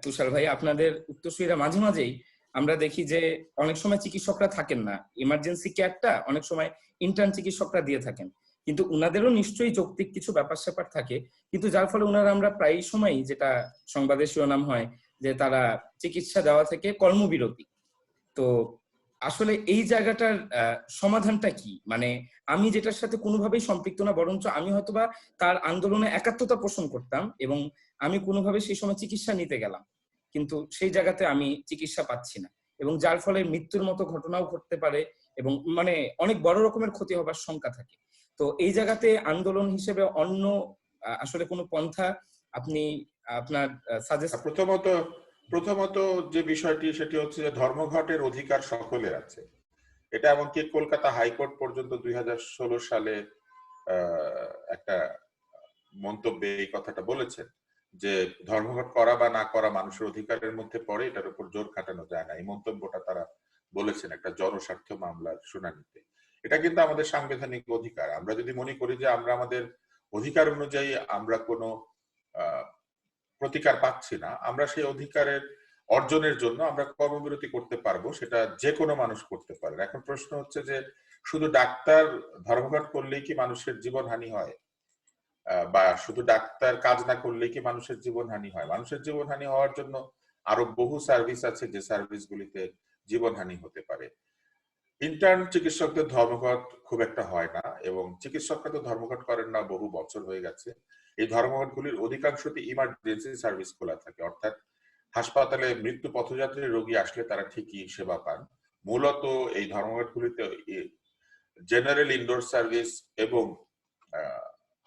তুষার ভাই, আপনাদের উত্তরসূরিরা মাঝে মাঝেই আমরা দেখি যে অনেক সময় চিকিৎসকরা থাকেন না, ইমার্জেন্সি কেয়ারটা অনেক সময় ইন্টার্ন চিকিৎসকরা দিয়ে থাকেন, কিন্তু উনাদেরও নিশ্চয়ই যৌক্তিক কিছু ব্যাপার স্যাপার থাকে, কিন্তু যার ফলে উনারা, আমরা প্রায় সময়ই যেটা সংবাদে শিরোনাম হয় যে তারা চিকিৎসা দেওয়া থেকে কর্মবিরতি। তো আসলে এই জায়গাটার সমাধানটা কি? মানে আমি যেটার সাথে কোনোভাবেই সম্পৃক্ত না, বরঞ্চ আমি হয়তোবা তার আন্দোলনে একাত্মতা পোষণ করতাম এবং আমি কোনোভাবে সেই সময় চিকিৎসা নিতে গেলাম, কিন্তু সেই জায়গাতে আমি চিকিৎসা পাচ্ছি না, এবং যার ফলে মৃত্যুর মতো ঘটনাও ঘটতে পারে এবং মানে অনেক বড় রকমের ক্ষতি হবার শঙ্কা থাকে। তো এই জায়গাতে আন্দোলন হিসেবে অন্য আসলে কোনো পন্থা আপনি আপনার সাজেস্ট? প্রথমত যে বিষয়টি, সেটি হচ্ছে যে ধর্মঘটের অধিকার সকলের আছে। এটা এমনকি কলকাতা হাইকোর্ট পর্যন্ত 2016 সালে একটা মন্তব্যে এই কথাটা বলেছেন যে ধর্মঘট করা বা না করা মানুষের অধিকারের মধ্যে পড়ে, এটার উপর জোর খাটানো যায় না। এই মন্তব্যটা তারা বলেছেন একটা জনস্বার্থ মামলার শুনানিতে। এটা কিন্তু আমাদের সাংবিধানিক অধিকার। আমরা যদি মনে করি যে আমরা আমাদের অধিকার অনুযায়ী আমরা কোনো প্রতিকার পাচ্ছি না, আমরা সেই অধিকারের অর্জনের জন্য আমরা কর্মবিরতি করতে পারবো, সেটা যে কোনো মানুষ করতে পারে। এখন প্রশ্ন হচ্ছে যে শুধু ডাক্তার ধর্মঘট করলেই কি মানুষের জীবনহানি হয়, বা শুধু ডাক্তার কাজ না করলেই কি মানুষের জীবনহানি হয়? মানুষের জীবনহানি হওয়ার জন্য আরো বহু সার্ভিস আছে, যে সার্ভিসগুলিতে জীবনহানি হতে পারে। ইন্টার্ন চিকিৎসকদের ধর্মঘট খুব একটা হয় না, এবং চিকিৎসকরা তো ধর্মঘট করেন না, বহু বছর হয়ে গেছে। এই ধর্মঘটগুলির অধিকাংশটি ইমার্জেন্সি সার্ভিস খোলা থাকে, অর্থাৎ হাসপাতালে মৃত্যু পথযাত্রী রোগী আসলে তারা ঠিকই সেবা পান। মূলত এই ধর্মঘটগুলিতে জেনারেল ইনডোর সার্ভিস এবং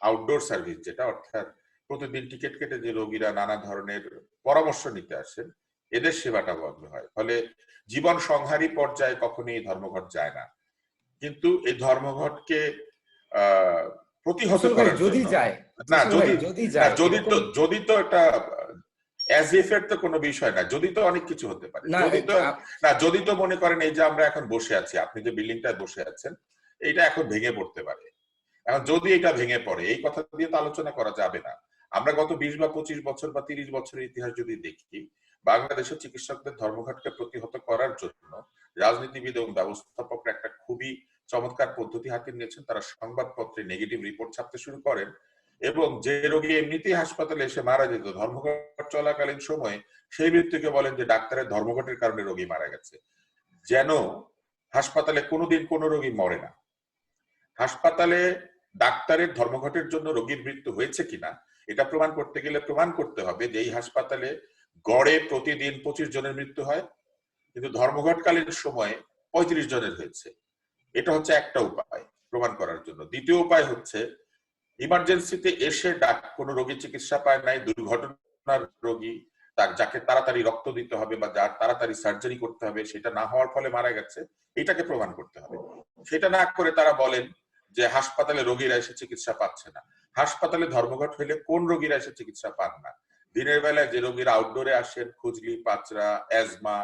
আউটডোর সার্ভিস, যেটা অর্থাৎ প্রতিদিন টিকিট কেটে যে রোগীরা নানা ধরনের পরামর্শ নিতে আসেন, এদের সেবাটা বন্ধ হয়। ফলে জীবন সংহারী পর্যায়ে কখনোই এই ধর্মঘট যায় না। কিন্তু এই ধর্মঘটকে প্রতিহত করার যদি জন্য যায়, না, যদি তো এটা অ্যাজ ইফ এর তো কোনো বিষয় না, যদি তো অনেক কিছু হতে পারে। যদি তো মনে করেন এই যে আমরা এখন বসে আছি, আপনি যে বিল্ডিংটায় বসে আছেন, এইটা এখন ভেঙে পড়তে পারে। এখন যদি এটা ভেঙে পড়ে, এই কথা দিয়ে তো আলোচনা করা যাবে না। আমরা গত 20 বা 25 বছর বা 30 বছরের ইতিহাস যদি দেখি, বাংলাদেশের চিকিৎসকদের ধর্মঘটকে প্রতিহত করার জন্য রাজনীতিবিদ এবং ব্যবস্থাপকরা একটা খুবই চমৎকার পদ্ধতি হাতে নিয়েছেন। তারা সংবাদপত্রে নেগেটিভ রিপোর্ট ছাপতে শুরু করেন, এবং যে রোগী এমনিতেই হাসপাতালে এসে মারা যেত ধর্মঘট চলাকালীন সময়ে, সেই ব্যক্তিকে বলেন যে ডাক্তারের ধর্মঘটের কারণে রোগী মারা গেছে। যেন হাসপাতালে কোনোদিন কোনো রোগী মরে না। হাসপাতালে ডাক্তারের ধর্মঘটের জন্য রোগীর মৃত্যু হয়েছে কিনা এটা প্রমাণ করতে গেলে প্রমাণ করতে হবে যে এই হাসপাতালে গড়ে প্রতিদিন 25 জনের মৃত্যু হয়, কিন্তু ধর্মঘটকালীন সময়ে 35 জনের হয়েছে। এটা হচ্ছে একটা উপায় প্রমাণ করার জন্য। দ্বিতীয় উপায় হচ্ছে ইমার্জেন্সিতে এসে কোনো রোগী চিকিৎসা পায় নাই, দুর্ঘটনার রোগী, যাকে তাড়াতাড়ি রক্ত দিতে হবে বা যার তাড়াতাড়ি সার্জারি করতে হবে, সেটা না হওয়ার ফলে মারা গেছে, এটাকে প্রমাণ করতে হবে। সেটা না করে তারা বলেন যে হাসপাতালে রোগীরা এসে চিকিৎসা পাচ্ছে না। হাসপাতালে ধর্মঘট হইলে কোন রোগীরা এসে চিকিৎসা পান না? দিনের বেলায় যে রোগীরা আউটডোরে আসেন, খুজলি, পাচরা, অ্যাজমা,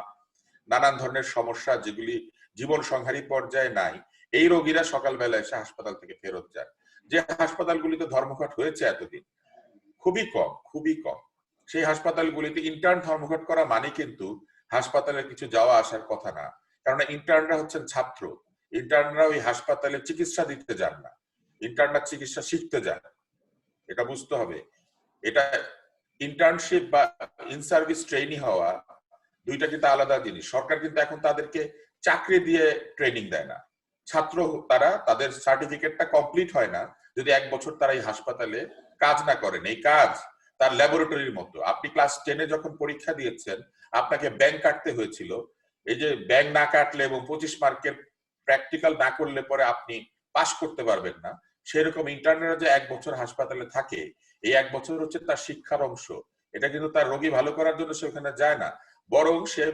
নানান ধরনের সমস্যা যেগুলি জীবন সংহারী পর্যায়ে নাই, এই রোগীরা সকালবেলা এসে হাসপাতাল থেকে ফেরত যায়। যে হাসপাতালগুলিতে ধর্মঘট হয়েছে এতদিন, খুবই কম, খুবই কম। সেই হাসপাতালগুলিতে ইন্টার্ন ধর্মঘট করা মানে কিন্তু হাসপাতালে কিছু যাওয়া আসার কথা না, কারণ ইন্টার্নরা হচ্ছেন ছাত্র। ইন্টার্নরা ওই হাসপাতালে চিকিৎসা দিতে যান না, ইন্টার্নরা চিকিৎসা শিখতে যান। এটা বুঝতে হবে। এটা ইন্টার্নশিপ বা ইন সার্ভিস ট্রেনিং হওয়া দুইটা কিন্তু আলাদা জিনিস। সরকার কিন্তু এখন তাদেরকে চাকরি দিয়ে ট্রেনিং দেয় না। ছাত্র তারা, তাদের সার্টিফিকেটটা কমপ্লিট হয় না যদি 1 বছর তারা এই হাসপাতালে কাজ না করেন। এই কাজ তার ল্যাবরেটরির মতো। আপনি ক্লাস 10-এ যখন পরীক্ষা দিয়েছেন, আপনাকে ব্যাংক কাটতে হয়েছিল। এই যে ব্যাংক না কাটলে এবং 25 মার্কের প্র্যাকটিক্যাল না করলে পরে আপনি পাস করতে পারবেন না, সেরকম ইন্টার্নেরা যে 1 বছর হাসপাতালে থাকে, এই 1 বছর হচ্ছে তার শিক্ষার অংশ। এটা কিন্তু তার রোগী ভালো করার জন্য সে ওখানে যায় না, বরং সে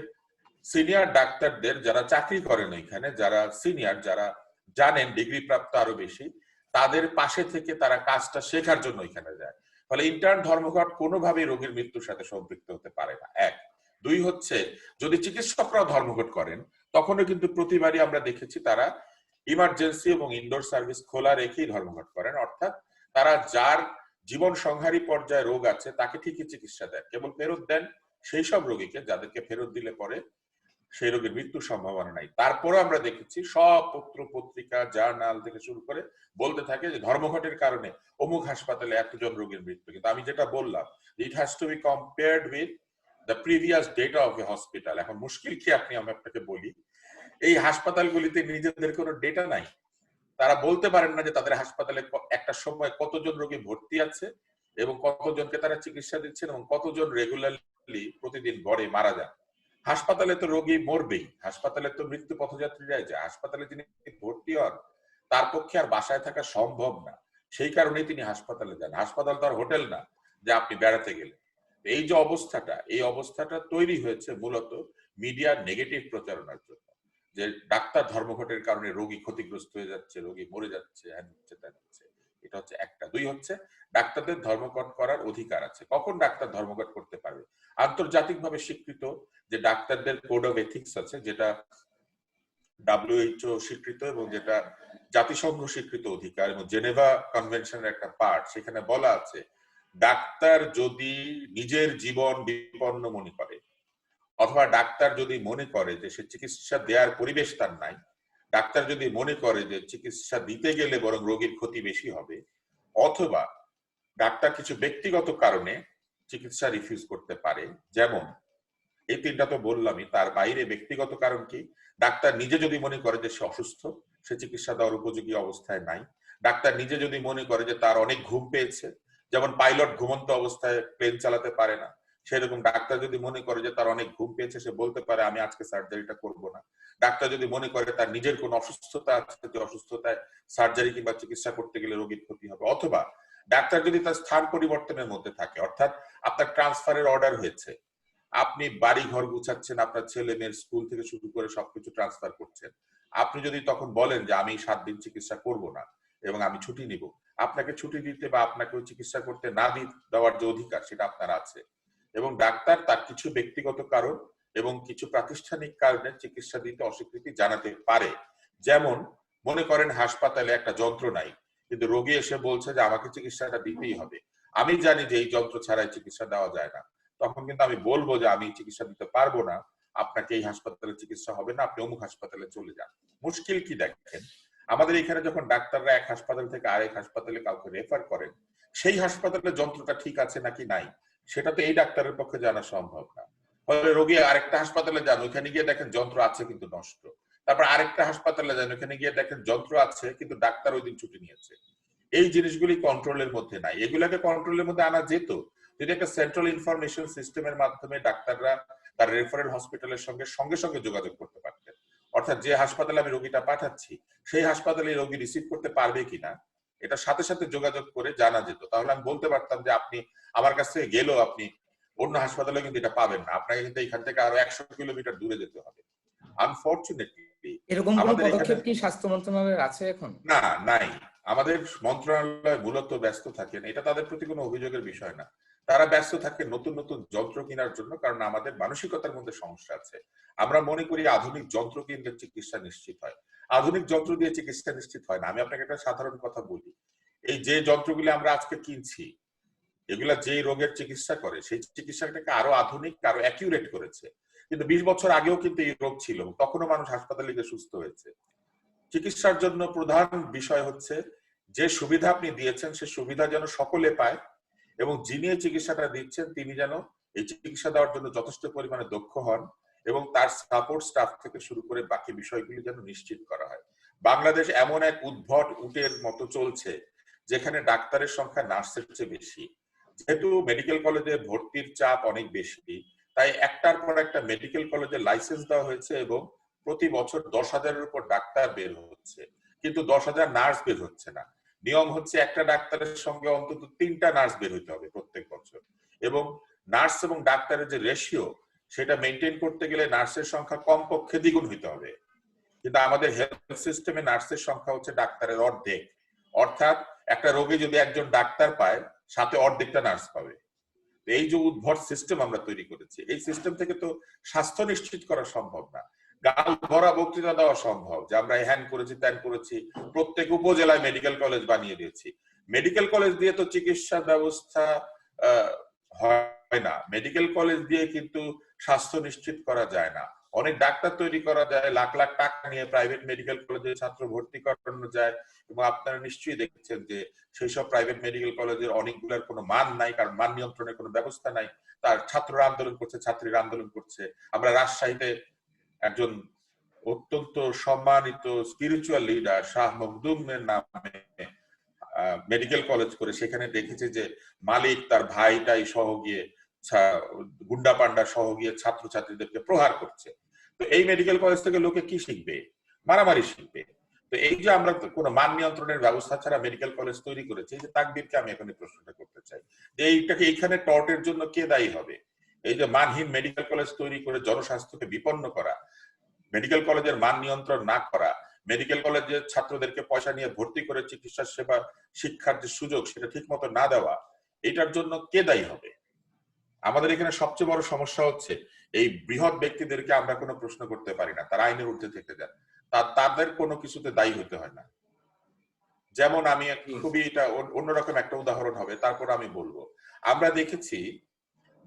সিনিয়র ডাক্তারদের যারা চাকরি করেন ওইখানে, যারা সিনিয়র, যারা জানেন ডিগ্রি প্রাপ্ত আরো বেশি, তাদের পাশে থেকে তারা কাজটা শেখার জন্য ওইখানে যায়। ফলে ইন্টার্ন ধর্মঘট কোনোভাবেই রোগীর মৃত্যুর সাথে সম্পৃক্ত হতে পারে না। 1। 2 হচ্ছে যদি চিকিৎসকরাও ধর্মঘট করেন, তখনও কিন্তু প্রতিবারই আমরা দেখেছি তারা ইমার্জেন্সি এবং ইনডোর সার্ভিস খোলা রেখেই ধর্মঘট করেন। অর্থাৎ তারা যার জীবন সংহারী পর্যায়ে রোগ আছে তাকে ঠিকই চিকিৎসা দেন, কেবল ফেরত দেন সেই সব রোগীকে যাদেরকে ফেরত দিলে পরে সেই রোগের মৃত্যুর সম্ভাবনা নাই। তারপরে আমরা দেখেছি সব পত্র পত্রিকা, জার্নাল থেকে শুরু করে বলতে থাকে যে ধর্মঘটের কারণে অমুক হাসপাতালে এতজন রোগীর মৃত্যু। কিন্তু আমি যেটা বললাম, it has to B compared with the previous data of a hospital. এখন মুশকিল কি, আমি আপনাকে বলি, এই হাসপাতালগুলিতে নিজেদের কোনো ডেটা নাই। তারা বলতে পারেন না যে তাদের হাসপাতালে একটা সময় কতজন রোগী ভর্তি আছে এবং কতজনকে তারা চিকিৎসা দিচ্ছেন এবং কতজন রেগুলারলি প্রতিদিন গড়ে মারা যান। হাসপাতালে তো রোগী মরবেই, হাসপাতালে তো মৃত্যু পথযাত্রীরাই যায়। হাসপাতালে যিনি ভর্তি হন তার পক্ষে আর বাসায় থাকা সম্ভব না, সেই কারণেই তিনি হাসপাতালে যান। হাসপাতাল তো আর হোটেল না যে আপনি বেড়াতে গেলেন। এই যে অবস্থাটা, এই অবস্থাটা তৈরি হয়েছে মূলত মিডিয়ার নেগেটিভ প্রচারণার জন্য, যে ডাক্তার ধর্মঘটের কারণে রোগী ক্ষতিগ্রস্ত হয়ে যাচ্ছে, রোগী মরে যাচ্ছে, হ্যান হচ্ছে ত্যান হচ্ছে। এটা হচ্ছে একটা। 2 হচ্ছে ডাক্তারদের ধর্মঘট করার অধিকার আছে। কখন ডাক্তার ধর্মঘট করতে পারবে? আন্তর্জাতিকভাবে স্বীকৃত যে ডাক্তারদের কোড অফ এথিক্স আছে, যেটা WHO স্বীকৃত এবং যেটা জাতিসংঘ স্বীকৃত অধিকার এবং জেনেভা কনভেনশনের একটা পার্ট, সেখানে বলা আছে ডাক্তার যদি নিজের জীবন বিপন্ন মনে করে অথবা ডাক্তার যদি মনে করে যে সে চিকিৎসা দেওয়ার পরিবেশ তার নাই, ডাক্তার যদি মনে করে যে চিকিৎসা দিতে গেলে বরং রোগীর ক্ষতি বেশি হবে, অথবা ডাক্তার কিছু ব্যক্তিগত কারণে চিকিৎসা রিফিউজ করতে পারে, যেমন এই তিনটা তো বললামই, তার বাইরে ব্যক্তিগত কারণ কি, ডাক্তার নিজে যদি মনে করে যে সে অসুস্থ, সে চিকিৎসা দেওয়ার উপযোগী অবস্থায় নাই, ডাক্তার নিজে যদি মনে করে যে তার অনেক ঘুম পেয়েছে, যেমন পাইলট ঘুমন্ত অবস্থায় প্লেন চালাতে পারে না, সেরকম ডাক্তার যদি মনে করে যে তার অনেক ঘুম পেয়েছে, সে বলতে পারে আমি আজকে সার্জারিটা করব না। ডাক্তার যদি মনে করে তার নিজের কোনো অসুস্থতা আছে, যে অসুস্থতায় সার্জারি কিংবা চিকিৎসা করতে গেলে রোগীর ক্ষতি হবে, অথবা ডাক্তার যদি তার স্থান পরিবর্তনের মধ্যে থাকে, অর্থাৎ আপনার ট্রান্সফারের অর্ডার হয়েছে, আপনি বাড়ি ঘর গুছাচ্ছেন, আপনার ছেলে মেয়ের স্কুল থেকে শুরু করে সবকিছু ট্রান্সফার করছেন, আপনি যদি তখন বলেন যে আমি 7 দিন চিকিৎসা করব না এবং আমি ছুটি নিব, আপনাকে ছুটি দিতে বা আপনাকে চিকিৎসা করতে না দেওয়ার যে অধিকার সেটা আপনার আছে। এবং ডাক্তার তার কিছু ব্যক্তিগত কারণ এবং কিছু প্রাতিষ্ঠানিক কারণে চিকিৎসা দিতে অস্বীকৃতি জানাতে পারে। যেমন মনে করেন হাসপাতালে একটা যন্ত্র নাই, কিন্তু রোগী এসে বলছে যে আমাকে চিকিৎসাটা দিতেই হবে, আমি জানি যে এই যন্ত্র ছাড়াই চিকিৎসা দেওয়া যায় না, তখন কিন্তু আমি বলবো যে আমি চিকিৎসা দিতে পারবো না, আপনাকে এই হাসপাতালে চিকিৎসা হবে না, আপনি অমুক হাসপাতালে চলে যান। মুশকিল কি দেখেন, আমাদের এখানে যখন ডাক্তাররা এক হাসপাতাল থেকে আরেক হাসপাতালে কাউকে রেফার করেন, সেই হাসপাতালে যন্ত্রটা ঠিক আছে নাকি নাই সেটা তো এই ডাক্তারের পক্ষে জানা সম্ভব না। ফলে রোগী আরেকটা হাসপাতালে যান, ওইখানে গিয়ে দেখেন যন্ত্র আছে কিন্তু নষ্ট, তারপর আরেকটা হাসপাতালে যান, ওখানে গিয়ে দেখেন যন্ত্র আছে কিন্তু ডাক্তার ওই দিন ছুটি নিয়েছে। এই জিনিসগুলি কন্ট্রোলের মধ্যে নাই। এগুলাকে কন্ট্রোলের মধ্যে আনা যেত যদি একটা সেন্ট্রাল ইনফরমেশন সিস্টেমের মাধ্যমে ডাক্তাররা তার রেফারেল হসপিটালের সঙ্গে সঙ্গে সঙ্গে যোগাযোগ করতে পারতেন। অর্থাৎ যে হাসপাতালে আমি রোগীটা পাঠাচ্ছি সেই হাসপাতালে রোগী রিসিভ করতে পারবে কিনা এটা সাথে সাথে যোগাযোগ করে জানা যেত। তাহলে আমি বলতে পারতাম যে আপনি আমার কাছ থেকে গেলেও আপনি অন্য হাসপাতালে কিন্তু এটা পাবেন না, আপনাকে কিন্তু এখান থেকে আরো 100 কিলোমিটার দূরে যেতে হবে। আনফরচুনেটলি এরকম কোনো আমাদের পদক্ষেপ এখানে কি স্বাস্থ্য মন্ত্রণালয়ের আছে এখন? না, নাই। আমাদের মন্ত্রণালয় মূলত ব্যস্ত থাকেন, এটা তাদের প্রতি কোনো অভিযোগের বিষয় না। তারা ব্যস্ত থাকে নতুন নতুন যন্ত্র কেনার জন্য, কারণ আমাদের মানসিকতার মধ্যে সমস্যা আছে। আমরা মনে করি আধুনিক যন্ত্র কিনলে চিকিৎসা নিশ্চিত হয়। আধুনিক যন্ত্র দিয়ে চিকিৎসা নিশ্চিত হয় না। আমি আপনাকে একটা সাধারণ কথা বলি, এই যে যন্ত্রগুলি আমরা আজকে কিনছি, এগুলা যে রোগের চিকিৎসা করে সেই চিকিৎসাটাকে আরো আধুনিক, আরো অ্যাকিউরেট করেছে। কিন্তু 20 বছর আগেও কিন্তু এই রোগ ছিল, তখনও মানুষ হাসপাতালে গিয়ে সুস্থ হয়েছে। চিকিৎসার জন্য প্রধান বিষয় হচ্ছে যে সুবিধা আপনি দিয়েছেন সে সুবিধা যেন সকলে পায়, এবং যিনি এই চিকিৎসাটা দিচ্ছেন তিনি যেন এই চিকিৎসা দেওয়ার জন্য যথেষ্ট পরিমাণে দক্ষ হন, এবং তার সাপোর্ট স্টাফ থেকে শুরু করে বাকি বিষয়গুলি যেন নিশ্চিত করা হয়। বাংলাদেশ এমন এক উদ্ভট উটের মতো চলছে যেখানে ডাক্তারের সংখ্যা নার্সের চেয়ে বেশি। যেহেতু মেডিকেল কলেজে ভর্তির চাপ অনেক বেশি, তাই একটার পর একটা মেডিকেল কলেজে লাইসেন্স দেওয়া হয়েছে এবং প্রতি বছর 10,000-এর উপর ডাক্তার বের হচ্ছে, কিন্তু 10,000 নার্স বের হচ্ছে না। নিয়ম হচ্ছে একটা ডাক্তারের সঙ্গে অন্তত 3টা নার্স বের হইতে হবে প্রত্যেক বছর, এবং নার্স এবং ডাক্তারের যে রেশিও সেটা মেনটেন করতে গেলে নার্সের সংখ্যা কমপক্ষে দ্বিগুণ হইতে হবে। কিন্তু আমাদের হেলথ সিস্টেমে নার্সের সংখ্যা হচ্ছে ডাক্তারের অর্ধেক। অর্থাৎ একটা রোগী যদি একজন ডাক্তার পায়, সাথে অর্ধেকটা নার্স পাবে। এই যে উদ্ভট সিস্টেম আমরা তৈরি করেছি, এই সিস্টেম থেকে তো স্বাস্থ্য নিশ্চিত করা সম্ভব না। গাল ভরা বক্তৃতা দেওয়া সম্ভব যে আমরা হ্যান করেছি ত্যান করেছি, প্রত্যেক উপজেলায় মেডিকেল কলেজ বানিয়ে দিয়েছি। মেডিকেল কলেজ দিয়ে তো চিকিৎসা ব্যবস্থা হয় না, মেডিকেল কলেজ দিয়ে কিন্তু স্বাস্থ্য নিশ্চিত করা যায় না। অনেক ডাক্তার তৈরি করা যায়, লাখ লাখ টাকা নিয়ে প্রাইভেট মেডিকেল কলেজে ছাত্র ভর্তি করানো যায়, এবং আপনারা নিশ্চয়ই দেখেছেন যে সেই সব প্রাইভেট মেডিকেল কলেজের অনেকগুলোর কোনো মান নাই, কারণ মান নিয়ন্ত্রণের কোনো ব্যবস্থা নাই। তার ছাত্ররা আন্দোলন করছে, ছাত্রীরা আন্দোলন করছে। আমরা রাজশাহীতে একজন অত্যন্ত সম্মানিত স্পিরিচুয়াল লিডার শাহ মখদুমের নামে মেডিকেল কলেজ করে, সেখানে দেখেছে যে মালিক তার ভাইটাই সহ গিয়ে গুন্ডা পান্ডা সহ গিয়ে ছাত্রছাত্রীদেরকে প্রহার করছে। তো এই মেডিকেল কলেজ থেকে লোকে কি শিখবে? মারামারি শিখবে। তো এই যে আমরা কোনো মান নিয়ন্ত্রণের ব্যবস্থা ছাড়া মেডিকেল কলেজ তৈরি করেছি, এই যে তাকবীরকে আমি এখন প্রশ্নটা করতে চাই যে এইটাকে এইখানে টর্টের জন্য কে দায়ী হবে? এই যে মানহীন মেডিকেল কলেজ তৈরি করে জনস্বাস্থ্যকে বিপন্ন করা, মেডিকেল কলেজের মান নিয়ন্ত্রণ না করা, মেডিকেল কলেজের ছাত্রদেরকে পয়সা নিয়ে ভর্তি করে চিকিৎসা সেবা শিক্ষার যে সুযোগ সেটা ঠিক মতো না দেওয়া, এটার জন্য কে দায়ী হবে? আমাদের এখানে সবচেয়ে বড় সমস্যা হচ্ছে এই বৃহৎ ব্যক্তিদেরকে আমরা কোনো প্রশ্ন করতে পারি না, তারা আইনের ঊর্ধ্বে থেকে যান, তাদের কোনো কিছুতে দায়ী হতে হয় না। যেমন আমি খুবই এটা অন্যরকম একটা উদাহরণ হবে, তারপর আমি বলবো। আমরা দেখেছি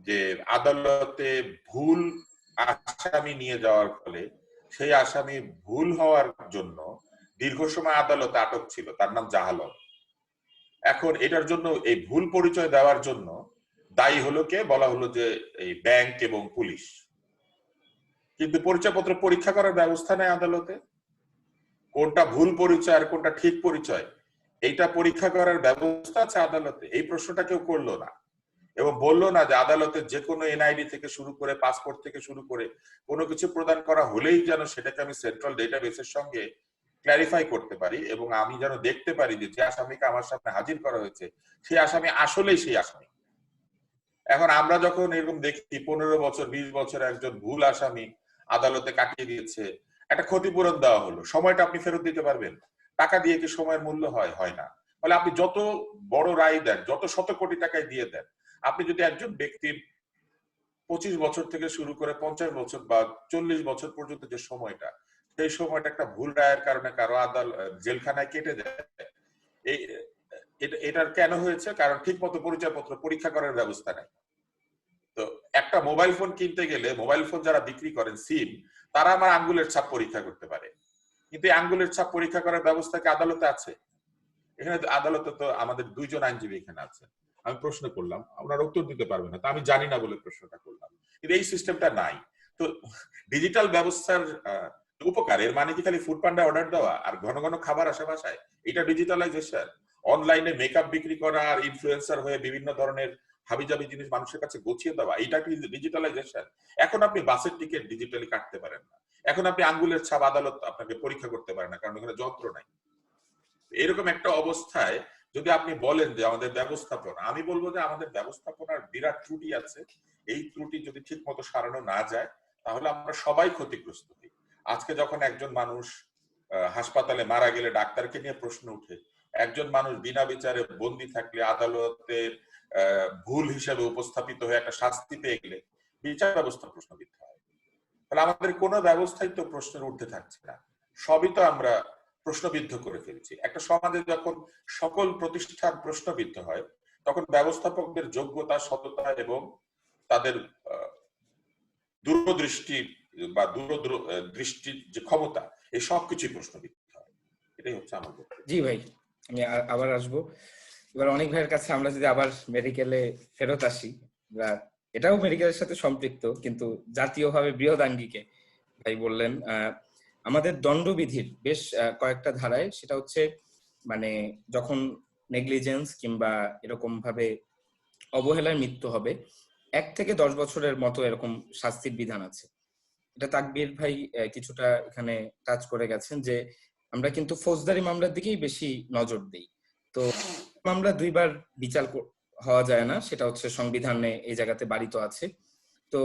যে আদালতে ভুল আসামি নিয়ে যাওয়ার ফলে সেই আসামি ভুল হওয়ার জন্য দীর্ঘ সময় আদালতে আটক ছিল, তার নাম জাহালম। এখন এটার জন্য এই ভুল পরিচয় দেওয়ার জন্য দায়ী হলো কে, বলা হলো যে এই ব্যাংক এবং পুলিশ। কিন্তু পরিচয়পত্র পরীক্ষা করার ব্যবস্থা নেই আদালতে, কোনটা ভুল পরিচয় আর কোনটা ঠিক পরিচয় এইটা পরীক্ষা করার ব্যবস্থা আছে আদালতে? এই প্রশ্নটা কেউ করলো না, এবং বললো না যে আদালতে যে কোনো এনআইডি থেকে শুরু করে পাসপোর্ট থেকে শুরু করে কোনো কিছু প্রদান করা হলেই যেন সেটাকে আমি সেন্ট্রাল ডেটাবেসের সঙ্গে ক্ল্যারিফাই করতে পারি, এবং আমি যেন দেখতে পারি যে যে আসামিকে আমার সামনে হাজির করা হয়েছে সেই আসামি আসলেই সেই আসামি। এখন আমরা যখন এরকম দেখি 15 বছর 20 বছর একজন ভুল আসামি আদালতে কাটিয়ে দিয়েছে, একটা ক্ষতিপূরণ দেওয়া হলো, সময়টা আপনি ফেরত দিতে পারবেন? টাকা দিয়ে কি সময়ের মূল্য হয়? হয় না। ফলে আপনি যত বড় রায় দেন, যত শত কোটি টাকায় দিয়ে দেন, আপনি যদি একজন ব্যক্তির 25 বছর থেকে শুরু করে 50 বছর বা 40 বছর পর্যন্ত যে সময়টা, সেই সময়টা একটা ভুল রায়ের কারণে কারো জেলখানায় কেটে যায়, এই এটার কেন হয়েছে? কারণ ঠিক মতো পরিচয়পত্র পরীক্ষা করার ব্যবস্থা নেই। তো একটা মোবাইল ফোন কিনতে গেলে মোবাইল ফোন যারা বিক্রি করেন সিম, তারা আমার আঙ্গুলের ছাপ পরীক্ষা করতে পারে, কিন্তু এই আঙ্গুলের ছাপ পরীক্ষা করার ব্যবস্থা কি আদালতে আছে? এখানে আদালতে তো আমাদের 2 জন আইনজীবী এখানে আছেন, আমি প্রশ্ন করলাম, আপনারা উত্তর দিতে পারবেন না, তা আমি জানি না বলে প্রশ্নটা করলাম, কিন্তু এই সিস্টেমটা নাই। তো ডিজিটাল ব্যবস্থার উপকার, এর মানে কি খালি ফুড পান্ডা অর্ডার দেওয়া আর ঘন ঘন খাবার আসা বাসায়? এটা ডিজিটালাইজেশন? অনলাইনে মেকআপ বিক্রি করা আর ইনফ্লুয়েন্সার হয়ে বিভিন্ন ধরনের হাবিজাবি জিনিস মানুষের কাছে গছিয়ে দেওয়া, এটা কি ডিজিটালাইজেশন? এখন আপনি বাসের টিকিট ডিজিটালি কাটতে পারেন না, এখন আপনি আঙ্গুলের ছাপ আদালত আপনাকে পরীক্ষা করতে পারে না, কারণ এখানে যন্ত্র নাই। এরকম একটা অবস্থায় যদি আপনি বলেন যে আমাদের ব্যবস্থাপনা, আমি বলবো যে আমাদের ব্যবস্থাপনার বিরাট ত্রুটি আছে। এই ত্রুটি যদি ঠিক মতো সারানো না যায় তাহলে আমরা সবাই ক্ষতিগ্রস্ত হই। আজকে যখন একজন মানুষ হাসপাতালে মারা গেলে ডাক্তারকে নিয়ে প্রশ্ন উঠে, একজন মানুষ বিনা বিচারে বন্দী থাকলে আদালতের ভুল হিসেবে উপস্থাপিত হয়ে একটা শাস্তি পেয়ে গেলে বিচার ব্যবস্থা প্রশ্নবিদ্ধ হয়। তাহলে আমাদের কোনো ব্যবস্থাই তো প্রশ্নের ঊর্ধ্বে থাকছে না, সবই তো আমরা প্রশ্নবিদ্ধ করে ফেলছি। একটা সমাজে যখন সকল প্রতিষ্ঠান প্রশ্নবিদ্ধ হয় তখন ব্যবস্থাপকদের যোগ্যতা, সততা এবং তাদের দূরদৃষ্টি বা দূরদৃষ্টির যে ক্ষমতা, এই সবকিছুই প্রশ্নবিদ্ধ হয়। এটাই হচ্ছে আমার বক্তব্য। জি ভাই, আমি আবার আসবো। এবার অনেক ভাইয়ের কাছে আমরা যদি আবার মেডিকেলে ফেরত আসি, এটাও মেডিকেলের সাথে সম্পৃক্ত কিন্তু জাতীয়ভাবে বৃহদাঙ্গিকে ভাই বললেন, আমাদের দণ্ডবিধির বেশ কয়েকটা ধারায়, সেটা হচ্ছে মানে যখন নেগলিজেন্স কিংবা এরকম ভাবে অবহেলায় মৃত্যু হবে 1 থেকে 10 বছরের মতো এরকম শাস্তির বিধান আছে। এটা তাকবীর ভাই কিছুটা এখানে টাচ করে গেছেন যে আমরা কিন্তু ফৌজদারি মামলার দিকেই বেশি নজর দিই। তো মামলা 2 বার বিচার হওয়া যায় না, সেটা হচ্ছে সংবিধানে এই জায়গাতে বাড়িত আছে। তো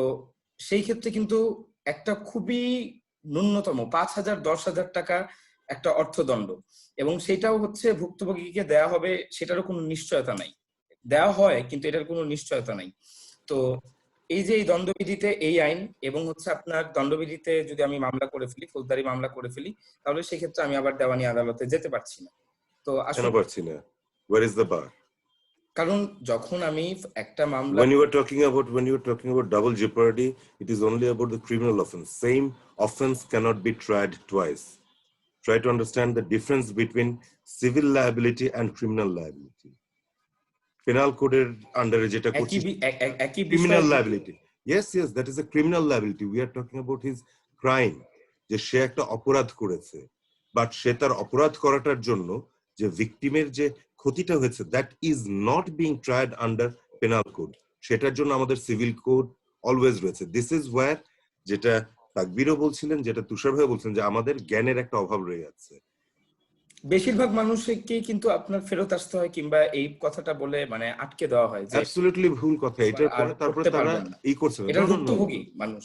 সেই ক্ষেত্রে কিন্তু একটা খুবই ন্যূনতম 5,000 10,000 টাকা একটা অর্থদণ্ড, এবং সেটাও হচ্ছে ভুক্তভোগীকে দেয়া হবে সেটারও কোনো নিশ্চয়তা নাই। দেওয়া হয় কিন্তু এটার কোনো নিশ্চয়তা নাই। তো এই যে এই দণ্ডবিধিতে এই আইন, এবং হচ্ছে আপনার দণ্ডবিধিতে যদি আমি মামলা করে ফেলি, ফৌজদারি মামলা করে ফেলি, তাহলে সেক্ষেত্রে আমি আবার দেওয়ানি আদালতে যেতে পারছি না। তো আসলে পারছি না, where is the bar? কারণ যখন আমি একটা মামলা, when you were talking about double jeopardy, it is only about the criminal offense. Same offense cannot be tried twice. Try to understand the difference between civil liability and criminal liability. Penal code under jeta একই criminal liability. Yes, that is a criminal liability. We are talking about his crime, যে সে একটা অপরাধ করেছে, বাট সে তার অপরাধ করাটার জন্য যে ভিকটিমের যে ক্ষতিটা হয়েছে, that is not being tried under penal code. সেটার জন্য আমাদের সিভিল কোড অলওয়েজ রয়েছে। দিস ইজ ওয়্যার, যেটা তাকবীরও বলছিলেন, যেটা তুষার ভাই বলছিলেন, যে আমাদের জ্ঞানের একটা অভাব রয়ে যাচ্ছে। বেশিরভাগ মানুষকে কিন্তু আপনার ফেরত আসতে হয় কিংবা এই কথাটা বলে মানে আটকে দেওয়া হয় যে অ্যাবসলিউটলি ভুল কথা। এটার পরে তারপরে তারা এই করছে, এটা ভুক্তভোগী মানুষ।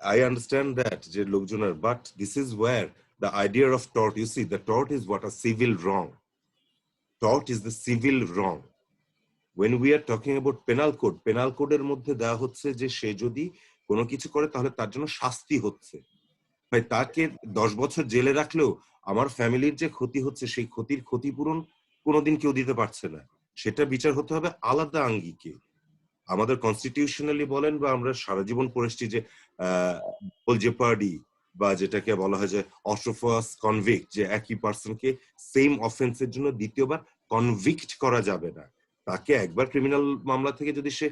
I understand that যে লোকজনের, but this is where the idea of tort, you see, the tort is what a civil wrong. Tort is the civil wrong. When we are talking about penal code এর মধ্যে দেওয়া হচ্ছে যে সে যদি কোনো কিছু করে তাহলে তার জন্য শাস্তি হচ্ছে। ভাই, তাকে 10 বছর জেলে রাখলেও আমার ফ্যামিলির যে ক্ষতি হচ্ছে সেই ক্ষতির ক্ষতিপূরণ কোনোদিন কেউ দিতে পারছে না। সেটা বিচার হতে হবে আলাদা আঙ্গিকে। আমাদের কনস্টিটিউশনালি বলেন বা আমরা সারা জীবন পড়েছি যে জেপার্ডি বা যেটাকে বলা হয় যে অস্ট্রোফাস কনভিক্ট, যে একই পার্সনকে সেম অফেন্সের জন্য দ্বিতীয়বার কনভিক্ট করা যাবে না। তাকে একবার ক্রিমিনাল মামলা থেকে যদি সে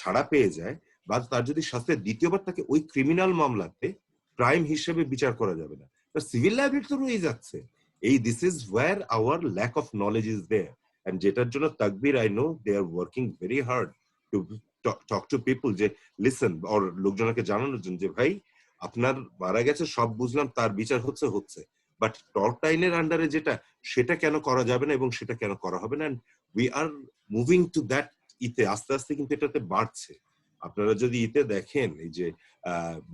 ছাড়া পেয়ে যায় বা তার যদি শাস্তি, দ্বিতীয়বার তাকে ওই ক্রিমিনাল মামলাতে ক্রাইম হিসেবে বিচার করা যাবে না, তার সিভিল লায়াবিলিটি তো রয়ে যাচ্ছে। এই this is where our lack of knowledge is there, and যেটার জন্য Takbir I know they are working very hard to talk to people, যে লিসেন, অর লোকজনকে জানানোর জন্য যে ভাই আপনার মারা গেছে সব বুঝলাম, তার বিচার হচ্ছে, বাট টর্ট আইনের আন্ডারে যেটা, সেটা কেন করা যাবে না এবং সেটা কেন করা হবে না। We are moving to that ইতে আস্তে আস্তে কিন্তু এটাতে বাড়ছে। আপনারা যদি ইতে দেখেন, এই যে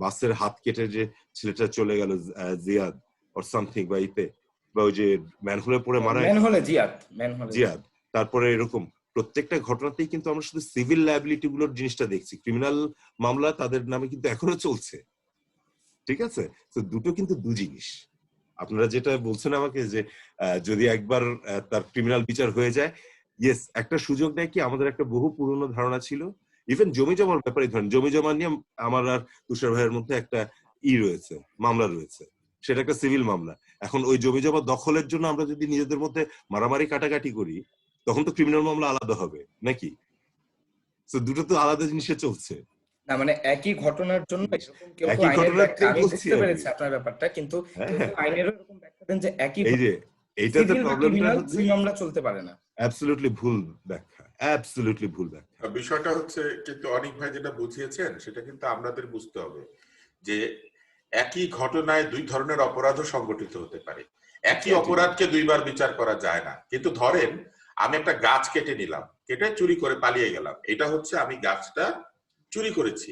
বাসের হাত কেটে যে ছেলেটা চলে গেল জিয়াদ অর সামথিং, বা ইতে, বা ওই যে ম্যানহোলে পড়ে মারা জিয়াদ, তারপরে এরকম প্রত্যেকটা ঘটনাতেই কিন্তু আমরা শুধু সিভিল লায়াবিলিটি গুলোর জিনিসটা দেখছি, ক্রিমিনাল মামলা তাদের নামে কিন্তু এখনো চলছে। ঠিক আছে, তো দুটো কিন্তু দু জিনিস। আপনারা যেটা বলছেন আমাকে যে যদি একবার তার ক্রিমিনাল বিচার হয়ে যায়, ইয়েস, একটা সুযোগ নেয় কি, আমাদের একটা বহু পুরনো ধারণা ছিল, ইভেন জমি জমার ব্যাপারে ধরেন, জমি জমা নিয়ে আমার আর তুষার ভাইয়ের মধ্যে একটা রয়েছে, মামলা রয়েছে, সেটা একটা সিভিল মামলা। এখন ওই জমি জমা দখলের জন্য আমরা যদি নিজেদের মধ্যে মারামারি কাটাকাটি করি, তখন তো ক্রিমিনাল মামলা আলাদা হবে নাকি? তো দুটো তো আলাদা জিনিসে চলছে না, মানে একই ঘটনার জন্য কেউ একই আইনের ঘটনার ব্যাখ্যা, আমি বলছি বুঝতে আমি। পেরেছি আপনার ব্যাপারটা, কিন্তু আইনেরও এরকম ব্যাখ্যা দেন যে একই এই যে এইটাতে প্রবলেমটা হচ্ছে দুই মামলা চলতে পারে না। অ্যাবসলিউটলি ভুল ব্যাখ্যা, অ্যাবসলিউটলি ভুল ব্যাখ্যা। বিষয়টা হচ্ছে কিন্তু অনেক ভাই যেটা বুঝিয়েছেন সেটা কিন্তু আমাদের বুঝতে হবে যে একই ঘটনায় দুই ধরনের অপরাধও সংগঠিত হতে পারে। একই অপরাধকে দুইবার বিচার করা যায় না। কিন্তু ধরেন আমি একটা গাছ কেটে নিলাম, কেটে চুরি করে পালিয়ে গেলাম, এটা হচ্ছে আমি গাছটা চুরি করেছি,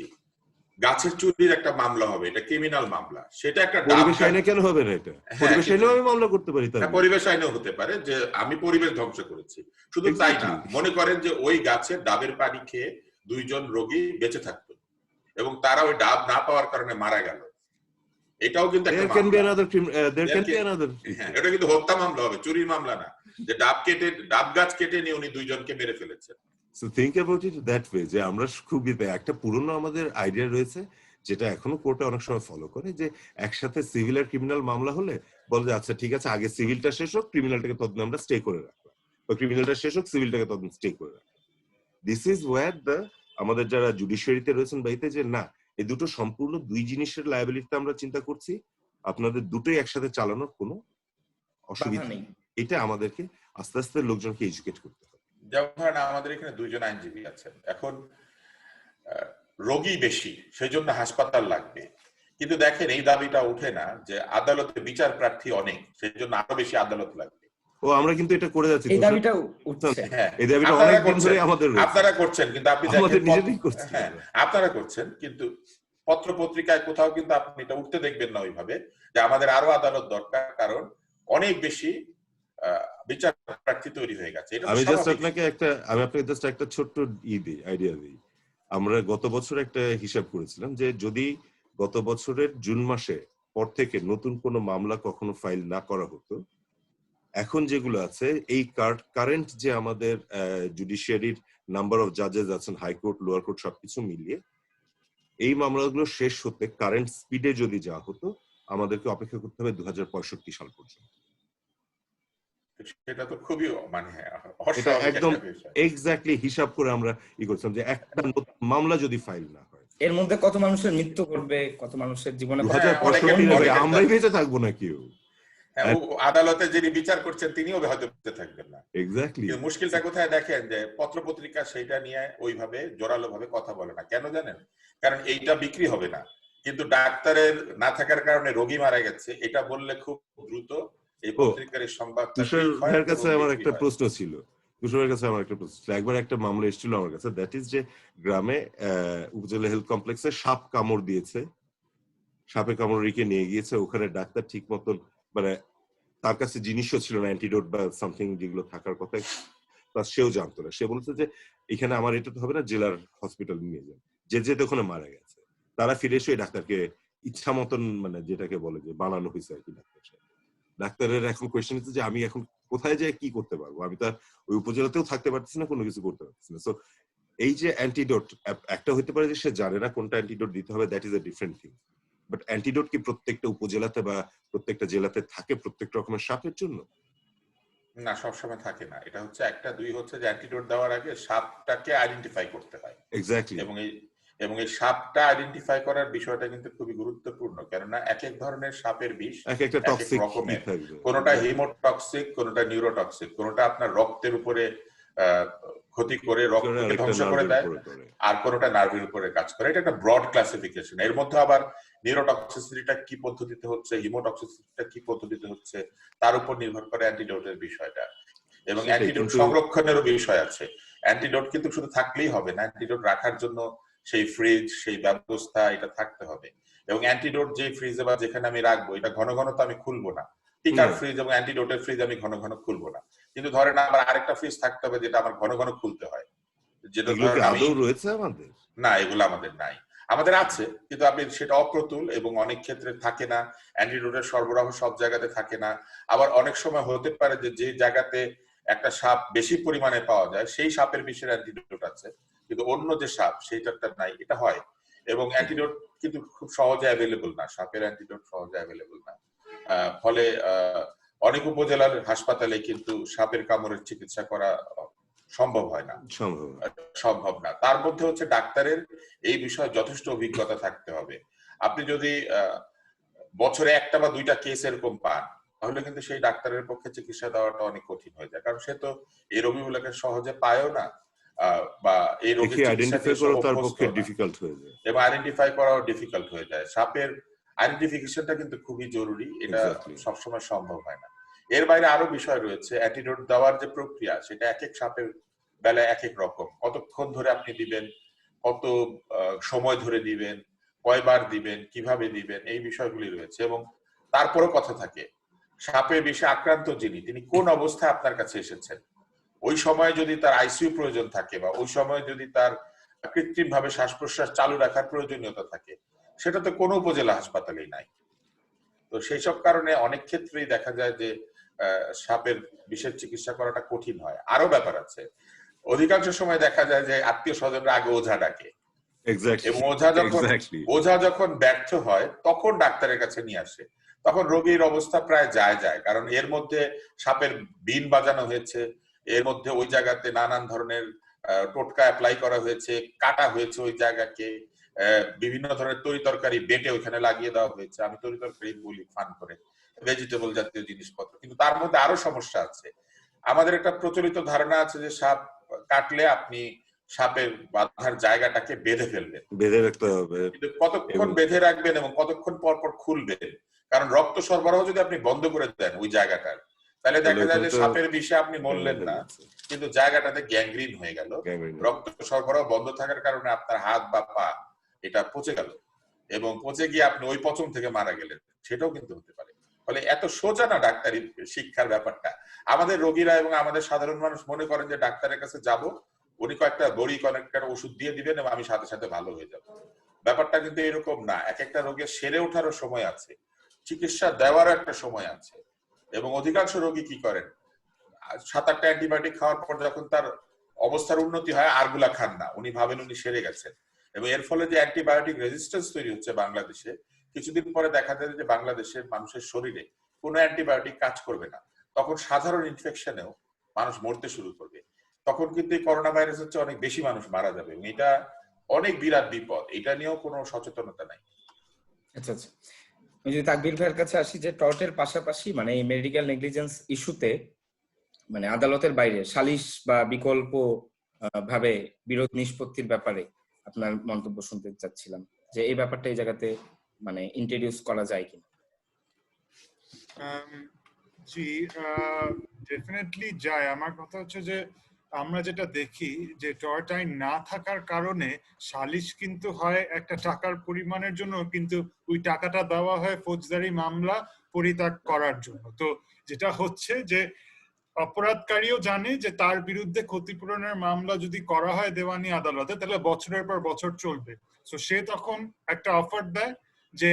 গাছের চুরির একটা মামলা হবে, এটা ক্রিমিনাল মামলা। সেটা একটা পরিবেশ আইনে কেন হবে না? এটা পরিবেশ আইনেও আমি মামলা করতে পারি। হ্যাঁ, পরিবেশ আইনেও হতে পারে যে আমি পরিবেশ ধ্বংস করেছি। শুধু তাই না, মনে করেন যে ওই গাছের ডাবের পানি খেয়ে দুইজন রোগী বেঁচে থাকতো এবং তারা ওই ডাব না পাওয়ার কারণে মারা গেল, এটাও কিন্তু একটা মামলা। এটা কিন্তু হত্যা মামলা হবে, চুরির মামলা না, যে ডাব গাছ কেটে নিয়ে উনি দুইজনকে মেরে ফেলেছেন। So think about it that way, যে আমরা খুবই একটা পুরনো আমাদের আইডিয়া রয়েছে যেটা এখনো কোর্টে অনেক সময় ফলো করে, যে একসাথে সিভিল আর ক্রিমিনাল মামলা হলে বলে যে আচ্ছা ঠিক আছে, আগে সিভিলটা শেষ হোক, ক্রিমিনালটাকে তদন্ত আমরা স্টে করে রাখলাম, বা ক্রিমিনালটা শেষ হোক, সিভিলটাকে তদন্ত স্টে করে রাখলাম। দিস ইজ ওয়্যার দ্য আমাদের যারা জুডিশিয়ারিতে রয়েছেন বাইতে, যে না, এই দুটো সম্পূর্ণ দুই জিনিসের লায়াবিলিটি আমরা চিন্তা করছি, আপনাদের দুটোই একসাথে চালানোর কোনো অসুবিধা নেই। এটা আমাদেরকে আস্তে আস্তে লোকজনকে এডুকেট করতে হবে। যেমন ধরেন আমাদের এখানে দুইজন আইনজীবী আছেন, এখন রোগী বেশি, সেই জন্য হাসপাতাল লাগবে, কিন্তু দেখেন এই দাবিটা উঠে না যে আদালতে বিচার প্রার্থী অনেক, সেই জন্য আরো বেশি আদালত লাগবে। ও আমরা কিন্তু এটা করে যাচ্ছি, এই দাবিটা উঠছে। হ্যাঁ, এই দাবিটা অনেক দিন ধরে আমাদের রয়েছে, আপনারা করছেন, কিন্তু আপনি আমাদের নিজেরাই করছি। হ্যাঁ, আপনারা করছেন, কিন্তু পত্র পত্রিকায় কোথাও কিন্তু আপনি এটা উঠতে দেখবেন না ওইভাবে, যে আমাদের আরো আদালত দরকার, কারণ অনেক বেশি বিচার প্রার্থী তৈরি হয়ে গেছে। আমি আপনাকে জাস্ট একটা ছোট্ট আইডিয়া দিই। আমরা গত বছর একটা হিসাব করেছিলাম যে যদি গত বছরের জুন মাসে পর থেকে নতুন কোনো মামলা কখনো ফাইল না করা হতো, এখন যেগুলো আছে এই কারেন্ট যে আমাদের জুডিশিয়ারির নাম্বার অফ জাজেস আছেন, হাইকোর্ট, লোয়ার কোর্ট সবকিছু মিলিয়ে এই মামলাগুলো শেষ হতে কারেন্ট স্পিডে যদি যাওয়া হতো, আমাদেরকে অপেক্ষা করতে হবে 2065 সাল পর্যন্ত। সেটা তো খুবই মানে এটা একদম এক্স্যাক্টলি হিসাব করে আমরা করছিলাম যে একটা মামলা যদি ফাইল না হয়, এর মধ্যে কত মানুষের মৃত্যু ঘটবে, কত মানুষের জীবনে 2065 আমরাই বেঁচে থাকবো না কেউ। আদালতে যিনি বিচার করছেন তিনিও হয়তো বেঁচে থাকবেন না। এক্স্যাক্টলি। মুশকিলটা কোথায় দেখেন, যে পত্র পত্রিকা সেইটা নিয়ে ওইভাবে জোরালো ভাবে কথা বলে না। কেন জানেন? কারণ এইটা বিক্রি হবে না, কিন্তু ডাক্তারের না থাকার কারণে রোগী মারা গেছে এটা বললে খুব দ্রুত এই পত্রিকার সংবাদ। তুষার ভাইয়ের কাছে আমার একটা প্রশ্ন ছিল, একবার একটা মামলা এসেছিল আমার কাছে, দ্যাট ইজ যে গ্রামে উপজেলা হেলথ কমপ্লেক্সে সাপ কামড় দিয়েছে, সাপে কামড় রেখে নিয়ে গিয়েছে, ওখানে ডাক্তার ঠিক মতন মানে তার কাছে জিনিসও ছিল না, অ্যান্টিডোট বা সামথিং যেগুলো থাকার কথা, প্লাস সেও জানতো না। সে বলছে যে এখানে আমার এটা তো হবে না, জেলার হসপিটাল নিয়ে যান, যেতে ওখানে মারা গেছে। তারা ফিরে এসে ডাক্তারকে ইচ্ছা মতন মানে যেটাকে বলে যে বানানো হয়েছে আর কি। ডাক্তারের এখন কোয়েশ্চেন হচ্ছে যে আমি এখন কোথায় যাই কি করতে পারবো, আমি তার ওই উপজেলাতেও থাকতে পারতেছি না, কোনো কিছু করতে পারতেছি না। সো এই যে অ্যান্টিডোট, একটা হতে পারে যে সে জানে না কোনটা অ্যান্টিডোট দিতে হবে, that is a different thing, but antidote কি প্রত্যেকটা উপজেলাতে বা প্রত্যেকটা জেলাতে থাকে প্রত্যেক রকমের সাপের জন্য? না, সবসময় থাকে না। এটা হচ্ছে একটা, দুই হচ্ছে যে অ্যান্টিডোট দেওয়ার আগে সাপটাকে আইডেন্টিফাই করতে হয়, এক্স্যাক্টলি। এবং এই সাপটা আইডেন্টিফাই করার বিষয়টা কিন্তু খুবই গুরুত্বপূর্ণ, কেননা এক এক ধরনের সাপের বিষ এক একটা এক এক টক্সিক রকমের। থাকবে। কোনোটা হিমোটক্সিক, কোনোটা নিউরোটক্সিক, কোনোটা আপনার রক্তের উপরে ক্ষতি করে, রক্তকে আরেকটা ধ্বংস করে নার্ভের দেয়, উপরে করে। আর কোনোটা নার্ভের উপরে কাজ করে। এটা একটা ব্রড ক্লাসিফিকেশন। এর মধ্যে আবার নিউরোটক্সিসিটিটা কি পদ্ধতিতে হচ্ছে, হিমোটক্সিসিটিটা কি পদ্ধতিতে হচ্ছে, তার উপর নির্ভর করে অ্যান্টিডোটের বিষয়টা। এবং সেটাই, অ্যান্টিডোট কিন্তু সংরক্ষণেরও বিষয় আছে। অ্যান্টিডোট কিন্তু শুধু থাকলেই হবে না, অ্যান্টিডোট রাখার জন্য সেই ফ্রিজ, সেই ব্যবস্থা এটা থাকতে হবে। এবং অ্যান্টিডোট যে ফ্রিজে বা যেখানে আমি রাখবো, এটা ঘন ঘন তো আমি খুলবো না। টিকার ফ্রিজ এবং অ্যান্টিডোটের ফ্রিজ আমি ঘন ঘন খুলবো না, কিন্তু ধরেন আমার আরেকটা ফ্রিজ থাকতে হবে যেটা আমার ঘন ঘন খুলতে হয়, যেটা এগুলো কি ধরেন আমি, আদৌ রয়েছে আমাদের? না এগুলো আমাদের নাই। আমাদের আছে, কিন্তু আপনি সেটা অপ্রতুল এবং অনেক ক্ষেত্রে থাকে না। অ্যান্টিডোটের সরবরাহ সব জায়গাতে থাকে না। আবার অনেক সময় হতে পারে যে যে জায়গাতে একটা সাপ বেশি পরিমাণে পাওয়া যায় সেই সাপের বিষের অ্যান্টিডোট আছে, কিন্তু অন্য যে সাপ সেইটারটা নাই, এটা হয়। এবং অ্যান্টিডোট কিন্তু খুব সহজে অ্যাভেলেবল না, সাপের অ্যান্টিডোট সহজে অ্যাভেলেবল না। ফলে অনেক উপজেলার হাসপাতালে কিন্তু সাপের কামড়ের চিকিৎসা করা সম্ভব হয় না, সম্ভব না। তার মধ্যে হচ্ছে ডাক্তারের এই বিষয়ে যথেষ্ট অভিজ্ঞতা থাকতে হবে। আপনি যদি বছরে একটা বা দুইটা কেস এরকম পান, তাহলে কিন্তু সেই ডাক্তারের পক্ষে চিকিৎসা দেওয়াটা অনেক কঠিন হয়ে যায়, কারণ সে তো এই রোগীগুলোকে সহজে পায়ও না, বা এই রোগীর চিকিৎসা তার পক্ষে ডিফিকাল্ট হয়ে যায়, এবং আইডেন্টিফাই করাও ডিফিকাল্ট হয়ে যায়। সাপের আইডেন্টিফিকেশনটা কিন্তু খুবই জরুরি, এটা সবসময় সম্ভব হয় না। এর বাইরে আরো বিষয় রয়েছে। অ্যান্টিডোট দেওয়ার যে প্রক্রিয়া, সেটা এক এক সাপের বেলায় এক এক রকম। কতক্ষণ ধরে আপনি দিবেন, কত সময় ধরে দিবেন, কয়বার দিবেন, কিভাবে দিবেন, এই বিষয়গুলি রয়েছে। এবং তারপরেও কথা থাকে, সাপে বিষে আক্রান্ত যিনি, তিনি কোন অবস্থায় আপনার কাছে এসেছেন। ওই সময় যদি তার আইসিইউ প্রয়োজন থাকে, বা ওই সময় যদি তার কৃত্রিম ভাবে শ্বাস প্রশ্বাস চালু রাখার প্রয়োজনীয়তা থাকে, সেটা তো কোনো উপজেলা হাসপাতালেই নাই। তো সেই সব কারণে অনেক ক্ষেত্রেই দেখা যায় যে সাপের বিষের চিকিৎসা করাটা কঠিন হয়। আরো ব্যাপার আছে, অধিকাংশ সময় দেখা যায় যে আত্মীয় স্বজনরা আগে ওঝা ডাকে, এবং ওঝা যখন ব্যর্থ হয় তখন ডাক্তারের কাছে নিয়ে আসে। তখন রোগীর অবস্থা প্রায় যায়, কারণ এর মধ্যে সাপের বিন বাজানো হয়েছে, এর মধ্যে ওই জায়গাতে নানান ধরনের টোটকা অ্যাপ্লাই করা হয়েছে, কাটা হয়েছে ওই জায়গাকে, বিভিন্ন ধরনের তরি তরকারি বেটে ওইখানে লাগিয়ে দেওয়া হয়েছে। আমি তরি তরকারি বলি ফান করে, ভেজিটেবল জাতীয় জিনিসপত্র, কিন্তু তার মধ্যে আরো সমস্যা আছে। আমাদের একটা প্রচলিত ধারণা আছে যে সাপ কাটলে আপনি সাপের বাঁধার জায়গাটাকে বেঁধে ফেলবেন, বেঁধে রাখতে হবে, কিন্তু কতক্ষণ বেঁধে রাখবেন এবং কতক্ষণ পর পর খুলবেন, কারণ রক্ত সরবরাহ যদি আপনি বন্ধ করে দেন ওই জায়গাটার, তাহলে দেখা যায় যে সাপের বিষে আপনি মরলেন না, কিন্তু জায়গাটাতে গ্যাংগ্রিন হয়ে গেল। রক্ত সরবরাহ বন্ধ থাকার কারণে আপনার হাত বা পা এটা পচে গেল, এবং পচে গিয়ে আপনি ওই পচন থেকে মারা গেলেন, সেটাও কিন্তু হতে পারে। ফলে এত সোজা না ডাক্তারি শিক্ষার ব্যাপারটা। আমাদের রোগীরা এবং আমাদের সাধারণ মানুষ মনে করেন যে ডাক্তারের কাছে যাব, উনি কয়েকটা বড়ি, কয়েকটা ওষুধ দিয়ে দিবেন এবং আমি সাথে সাথে ভালো হয়ে যাব। ব্যাপারটা কিন্তু এরকম না। এক একটা রোগের সেরে ওঠারও সময় আছে, চিকিৎসা দেওয়ারও একটা সময় আছে। এবং অধিকাংশ রোগী কি করেন, 7-8টা অ্যান্টিবায়োটিক খাওয়ার পর যখন তার অবস্থার উন্নতি হয় আরগুলা খান না, উনি ভাবেন উনি সেরে গেছেন। এবং এর ফলে যে অ্যান্টিবায়োটিক রেজিস্ট্যান্স তৈরি হচ্ছে বাংলাদেশে, কিছুদিন পরে দেখা যায় যে বাংলাদেশের মানুষের শরীরে কোনো অ্যান্টিবায়োটিক কাজ করবে না, তখন সাধারণ ইনফেকশনেও মানুষ মরতে শুরু করবে। তখন কিন্তু এই করোনা ভাইরাস হচ্ছে অনেক বেশি মানুষ মারা যাবে, এবং এটা অনেক বিরাট বিপদ, এটা নিয়েও কোনো সচেতনতা নাই। আচ্ছা আচ্ছা, আমি যদি তাকবীর ভাইয়ের কাছে আসি, যে টর্টের পাশাপাশি মানে এই মেডিকেল নেগলিজেন্স ইস্যুতে মানে আদালতের বাইরে সালিশ বা বিকল্প ভাবে বিরোধ নিষ্পত্তির ব্যাপারে আপনার মন্তব্য শুনতে চাচ্ছিলাম, যে এই ব্যাপারটা এই জায়গাতে মানে ইন্ট্রোডিউস করা যায় কিনা। জি, ডেফিনেটলি যায়। আমার কথা হচ্ছে যে আমরা যেটা দেখি যে টর্ট আইন না থাকার কারণে সালিশ কিন্তু হয় একটা টাকার পরিমাণের জন্য, কিন্তু ওই টাকাটা দেওয়া হয় ফৌজদারি মামলা পরিত্যাগ করার জন্য। তো যেটা হচ্ছে যে অপরাধকারীও জানে যে তার বিরুদ্ধে ক্ষতিপূরণের মামলা যদি করা হয় দেওয়ানি আদালতে, তাহলে বছরের পর বছর চলবে। তো সে তখন একটা অফার দেয় যে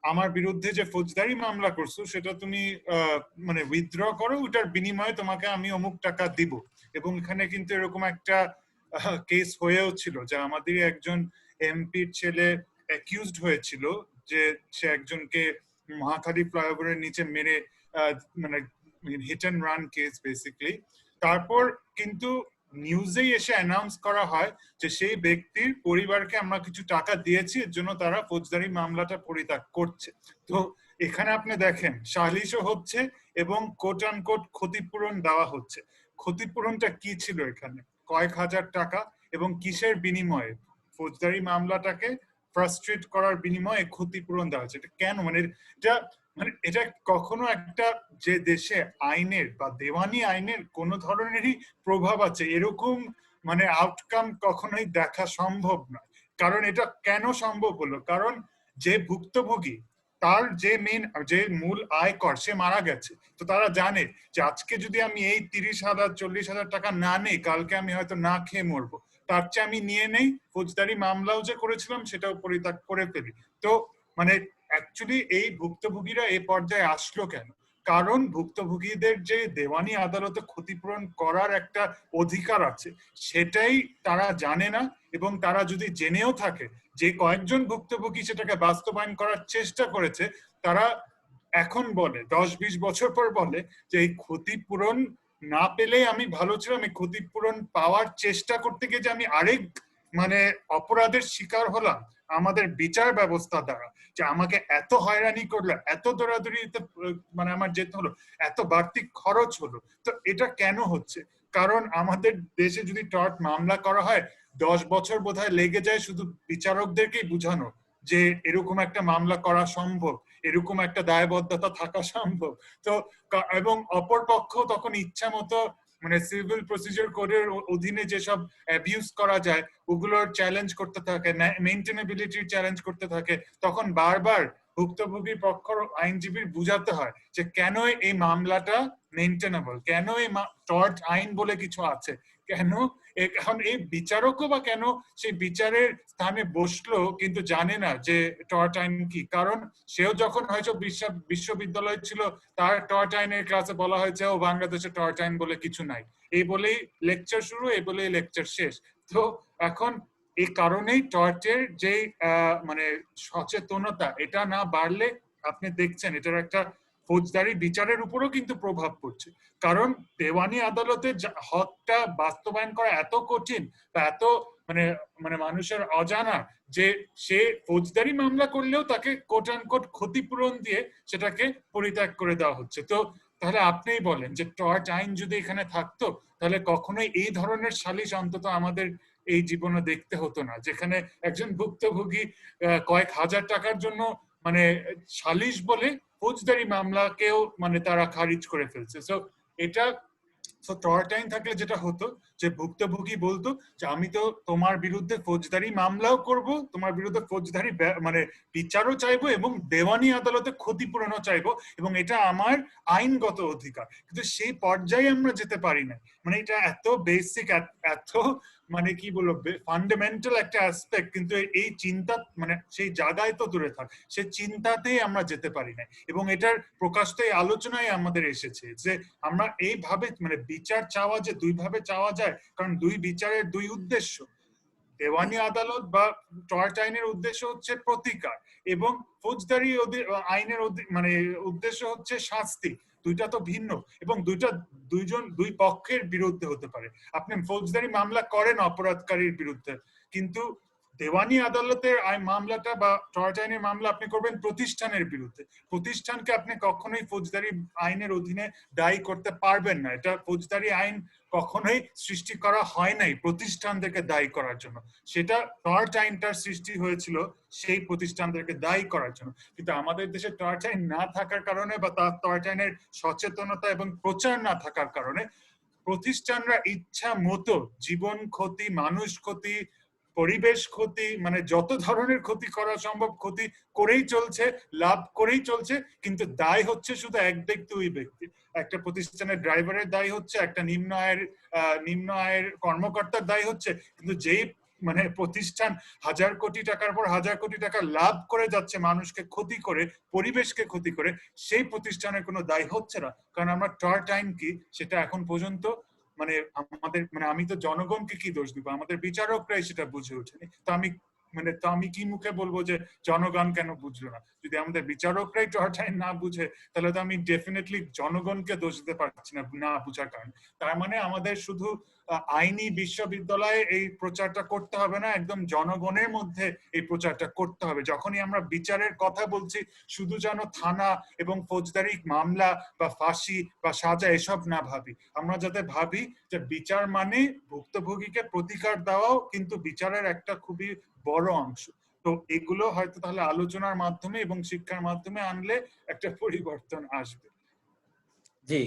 আমার বিরুদ্ধে যে ফৌজদারি মামলা করছো সেটা তুমি মানে উইথড্র করো, ওটার বিনিময়ে তোমাকে আমি অমুক টাকা দিব। এবং এখানে কিন্তু এরকম একটা কেস হয়েও ছিল, যে আমাদের একজন এমপির ছেলে অ্যাকিউজড হয়েছিল যে সে একজনকে মহাখালী ফ্লাইওভারের নিচে মেরে মানে hit and run case basically. তারপর কিন্তু নিউজেই এসে অ্যানাউন্স করা হয় যে সেই ব্যক্তির পরিবারকে আমরা কিছু টাকা দিয়েছি, এর জন্য তারা ফৌজদারি মামলাটা পরিত্যাগ করছে। তো এখানে আপনি দেখেন সালিশও হচ্ছে এবং কোট আন কোট ক্ষতিপূরণ দেওয়া হচ্ছে। ক্ষতিপূরণটা কি ছিল এখানে? কয়েক হাজার টাকা, এবং কিসের বিনিময়ে? ফৌজদারি মামলাটাকে ফ্রাস্ট্রেট করার বিনিময়ে ক্ষতিপূরণ দেওয়া হচ্ছে। এটা কেন? এটা কখনো একটা যে দেশে আইনের বা দেওয়ানি আইনের কোন ধরনেরই প্রভাব আছে এরকম আউটকাম কখনোই দেখা সম্ভব নয়। কারণ এটা কেন সম্ভব হলো? কারণ যে ভুক্তভোগী, তার যে মূল আয় কর, সে মারা গেছে। তো তারা জানে যে আজকে যদি আমি এই 30,000 40,000 টাকা না নেই, কালকে আমি হয়তো না খেয়ে মরবো। তার চেয়ে আমি নিয়ে নেই, ফৌজদারি মামলাও যে করেছিলাম সেটাও পরিত্যাগ করে ফেলি। তো অ্যাকচুয়ালি এই ভুক্তভোগীরা এই পর্যায়ে আসলো কেন? কারণ ভুক্তভোগীদের যে দেওয়ানি আদালতে ক্ষতিপূরণ করার একটা অধিকার আছে, সেটাই তারা জানে না। এবং তারা যদি জেনেও থাকে, যে কয়েকজন ভুক্তভোগী সেটাকে বাস্তবায়ন করার চেষ্টা করেছে, তারা এখন বলে 10-20 বছর পর বলে যে এই ক্ষতিপূরণ না পেলে আমি ভালো ছিলাম, এই ক্ষতিপূরণ পাওয়ার চেষ্টা করতে গিয়ে যে আমি আরেক অপরাধের শিকার হলাম আমাদের বিচার ব্যবস্থা দ্বারা, যে আমাকে এত হয়রানি করলো, এত দৌড়াদৌড়িতে আমার যেতে হলো, এত বাড়তি খরচ হলো। তো এটা কেন হচ্ছে? কারণ আমাদের দেশে যদি টর্ট মামলা করা হয়, 10 বছর বোধহয় লেগে যায় শুধু বিচারকদেরকেই বুঝানো যে এরকম একটা মামলা করা সম্ভব, এরকম একটা দায়বদ্ধতা থাকা সম্ভব। তো এবং অপর পক্ষ তখন ইচ্ছা মতো সিভিল প্রসিজার কোডের অধীনে যেসব অ্যাবিউজ করা যায় ওগুলোর চ্যালেঞ্জ করতে থাকে, মেইনটেনেবিলিটির চ্যালেঞ্জ করতে থাকে। তখন বারবার ভুক্তভোগী পক্ষ আইনজীবীর বুঝাতে হয় যে কেন এই মামলাটা মেইনটেনেবল, কেন এই টর্ট আইন বলে কিছু আছে, কেন এখন এই বিচারকও বা কেন সেই বিচারের স্থানে বসলো কিন্তু জানে না যে টর্ট আইন কি। কারণ সেও যখন হয়তো বিশ্ববিদ্যালয় ছিল, তার টর্ট আইনের ক্লাসে বলা হয়েছে ও বাংলাদেশে টর্ট আইন বলে কিছু নাই, এই বলেই লেকচার শুরু, এই বলেই লেকচার শেষ। তো এখন এই কারণেই টর্টের যে সচেতনতা, এটা না বাড়লে আপনি দেখছেন এটার একটা ফৌজদারি বিচারের উপরও কিন্তু প্রভাব পড়ছে। কারণ দেওয়ানি আদালতে হকটা বাস্তবায়ন করা এত কঠিন বা এত মানুষের অজানা যে সে ফৌজদারি মামলা করলেও তাকে কোট অ্যান্ড কোট ক্ষতিপূরণ দিয়ে সেটাকে পরিত্যাগ করে দেওয়া হচ্ছে। তো তাহলে আপনিই বলেন যে টর্ট আইন যদি এখানে থাকতো, তাহলে কখনোই এই ধরনের সালিশ অন্তত আমাদের এই জীবনে দেখতে হতো না, যেখানে একজন ভুক্তভোগী কয়েক হাজার টাকার জন্য সালিশ বলে ফৌজদারি মামলাকেও তারা খারিজ করে ফেলছে। সো এটা টর্ট আইন থাকলে যেটা হতো যে ভুক্তভোগী বলতো যে আমি তো তোমার বিরুদ্ধে ফৌজদারি মামলাও করব, তোমার বিরুদ্ধে ফৌজদারি বিচারও চাইবো এবং দেওয়ানি আদালতে ক্ষতিপূরণও চাইবো, এবং এটা আমার আইনগত অধিকার। কিন্তু সেই পর্যায়ে আমরা যেতে পারি না। এটা এত বেসিক, এত কি বলবো ফান্ডামেন্টাল একটা অ্যাসপেক্ট, কিন্তু এই চিন্তা সেই জায়গায় তো দূরে থাক, সেই চিন্তাতেই আমরা যেতে পারি না। এবং এটার প্রকাশ তো এই আলোচনায় আমাদের এসেছে যে আমরা এইভাবে বিচার চাওয়া যে দুই ভাবে চাওয়া যায়, কারণ দুই বিচারের দুই উদ্দেশ্য। দেওয়ানি আদালত বা টর্ট আইনের উদ্দেশ্য হচ্ছে প্রতিকার, এবং ফৌজদারি আইনের উদ্দেশ্য হচ্ছে শাস্তি। দুইটা তো ভিন্ন, এবং দুই পক্ষের বিরুদ্ধে হতে পারে। আপনি ফৌজদারি মামলা করেন অপরাধকারীর বিরুদ্ধে, কিন্তু দেওয়ানি আদালতের মামলাটা বা টর্ট আইনের মামলা আপনি করবেন প্রতিষ্ঠানের বিরুদ্ধে। প্রতিষ্ঠানকে আপনি কখনোই ফৌজদারি আইনের অধীনে দায়ী করতে পারবেন না। এটা ফৌজদারি আইন কখনোই সৃষ্টি করা হয় নাই প্রতিষ্ঠানদেরকে দায়ী করার জন্য, সেটা টর্ট আইনটার সৃষ্টি হয়েছিল সেই প্রতিষ্ঠানদেরকে দায়ী করার জন্য। কিন্তু আমাদের দেশে টর্ট আইন না থাকার কারণে বা তার টর্ট আইনের সচেতনতা এবং প্রচার না থাকার কারণে প্রতিষ্ঠানরা ইচ্ছা মতো জীবন ক্ষতি, মানুষ ক্ষতি, পরিবেশ ক্ষতি, যত ধরনের ক্ষতি করা সম্ভব ক্ষতি করেই চলছে, লাভ করেই চলছে। কিন্তু দায় হচ্ছে শুধু এক ব্যক্তি, ওই ব্যক্তি। একটা প্রতিষ্ঠানের ড্রাইভারের দায় হচ্ছে, একটা নিম্ন আয়ের কর্মকর্তার দায় হচ্ছে। কিন্তু যেই প্রতিষ্ঠান হাজার কোটি টাকার পর হাজার কোটি টাকা লাভ করে যাচ্ছে মানুষকে ক্ষতি করে, পরিবেশকে ক্ষতি করে, সেই প্রতিষ্ঠানের কোনো দায় হচ্ছে না। কারণ আমরা টর্ট আইন কি সেটা এখন পর্যন্ত মানে আমাদের মানে আমি তো জনগণকে কি দোষ দিব, আমাদের বিচারকরাই সেটা বুঝে ওঠেনি। তো আমি কি মুখে বলবো যে জনগণ কেন বুঝলো না? যদি আমাদের বিচারকরাই টর্চার না বুঝে, তাহলে তো আমি ডেফিনেটলি জনগণকে দোষ দিতে পারছি না না বুঝার কারণে। তার মানে আমাদের শুধু আইনি বিশ্ববিদ্যালয়ে এই প্রচারটা করতে হবে না, একদম জনগণের মধ্যে এই প্রচারটা করতে হবে। যখনই আমরা বিচারের কথা বলছি, শুধু যেন থানা এবং ফৌজদারি মামলা বা ফাঁসি বা সাজা এসব না ভাবি, আমরা যাতে ভাবি যে বিচার মানে ভুক্তভোগীকে প্রতিকার দেওয়াও কিন্তু বিচারের একটা খুবই বড় অংশ। তো এগুলো হয়তো তাহলে আলোচনার মাধ্যমে এবং শিক্ষার মাধ্যমে আনলে একটা পরিবর্তন আসবে। জি,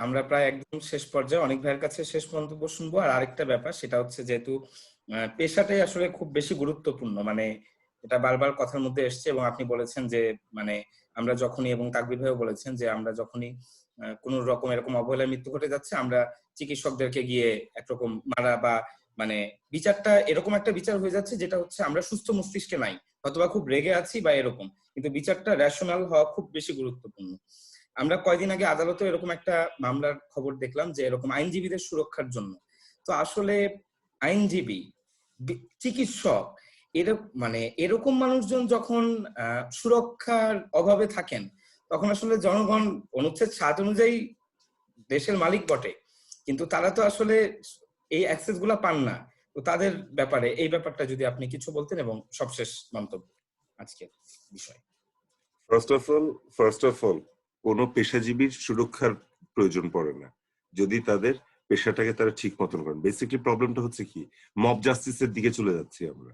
আমরা প্রায় একদম শেষ পর্যায়ে, অনেক ভাইয়ের কাছে শেষ মন্তব্য শুনবো। আর আরেকটা ব্যাপার, সেটা হচ্ছে যেহেতু পেশাটাই আসলে খুব বেশি গুরুত্বপূর্ণ, মানে এটা বারবার কথার মধ্যে এসছে এবং আপনি বলেছেন যে মানে আমরা যখনই, এবং তাকবীর ভাইও বলেছেন যে আমরা যখনই কোনো রকম এরকম অবহেলায় মৃত্যু ঘটে যাচ্ছে, আমরা চিকিৎসকদেরকে গিয়ে একরকম মারা বা মানে বিচারটা এরকম একটা বিচার হয়ে যাচ্ছে যেটা হচ্ছে আমরা সুস্থ মস্তিষ্কে নাই, অথবা খুব রেগে আছি বা এরকম, কিন্তু বিচারটা রেশনাল হওয়া খুব বেশি গুরুত্বপূর্ণ। আমরা কয়দিন আগে আদালতে এরকম একটা মামলার খবর দেখলাম যে এরকম আইনজীবীদের সুরক্ষার জন্য, তো আসলে আইনজীবী, চিকিৎসক, মানে এরকম মানুষজন যখন সুরক্ষার অভাবে থাকেন, তখন আসলে জনগণ অনুচ্ছেদ 7 অনুযায়ী দেশের মালিক বটে, কিন্তু তারা তো আসলে এই অ্যাক্সেস গুলা পান না। তো তাদের ব্যাপারে এই ব্যাপারটা যদি আপনি কিছু বলতেন, এবং সবশেষ মন্তব্য আজকের বিষয়। ফার্স্ট অফ অল কোনো পেশাজীবীর সুরক্ষার প্রয়োজন পড়ে না যদি তাদের পেশাটাকে তারা ঠিক মতন করেন। বেসিক্যালি প্রবলেমটা হচ্ছে কি, মব জাস্টিসের দিকে চলে যাচ্ছি আমরা,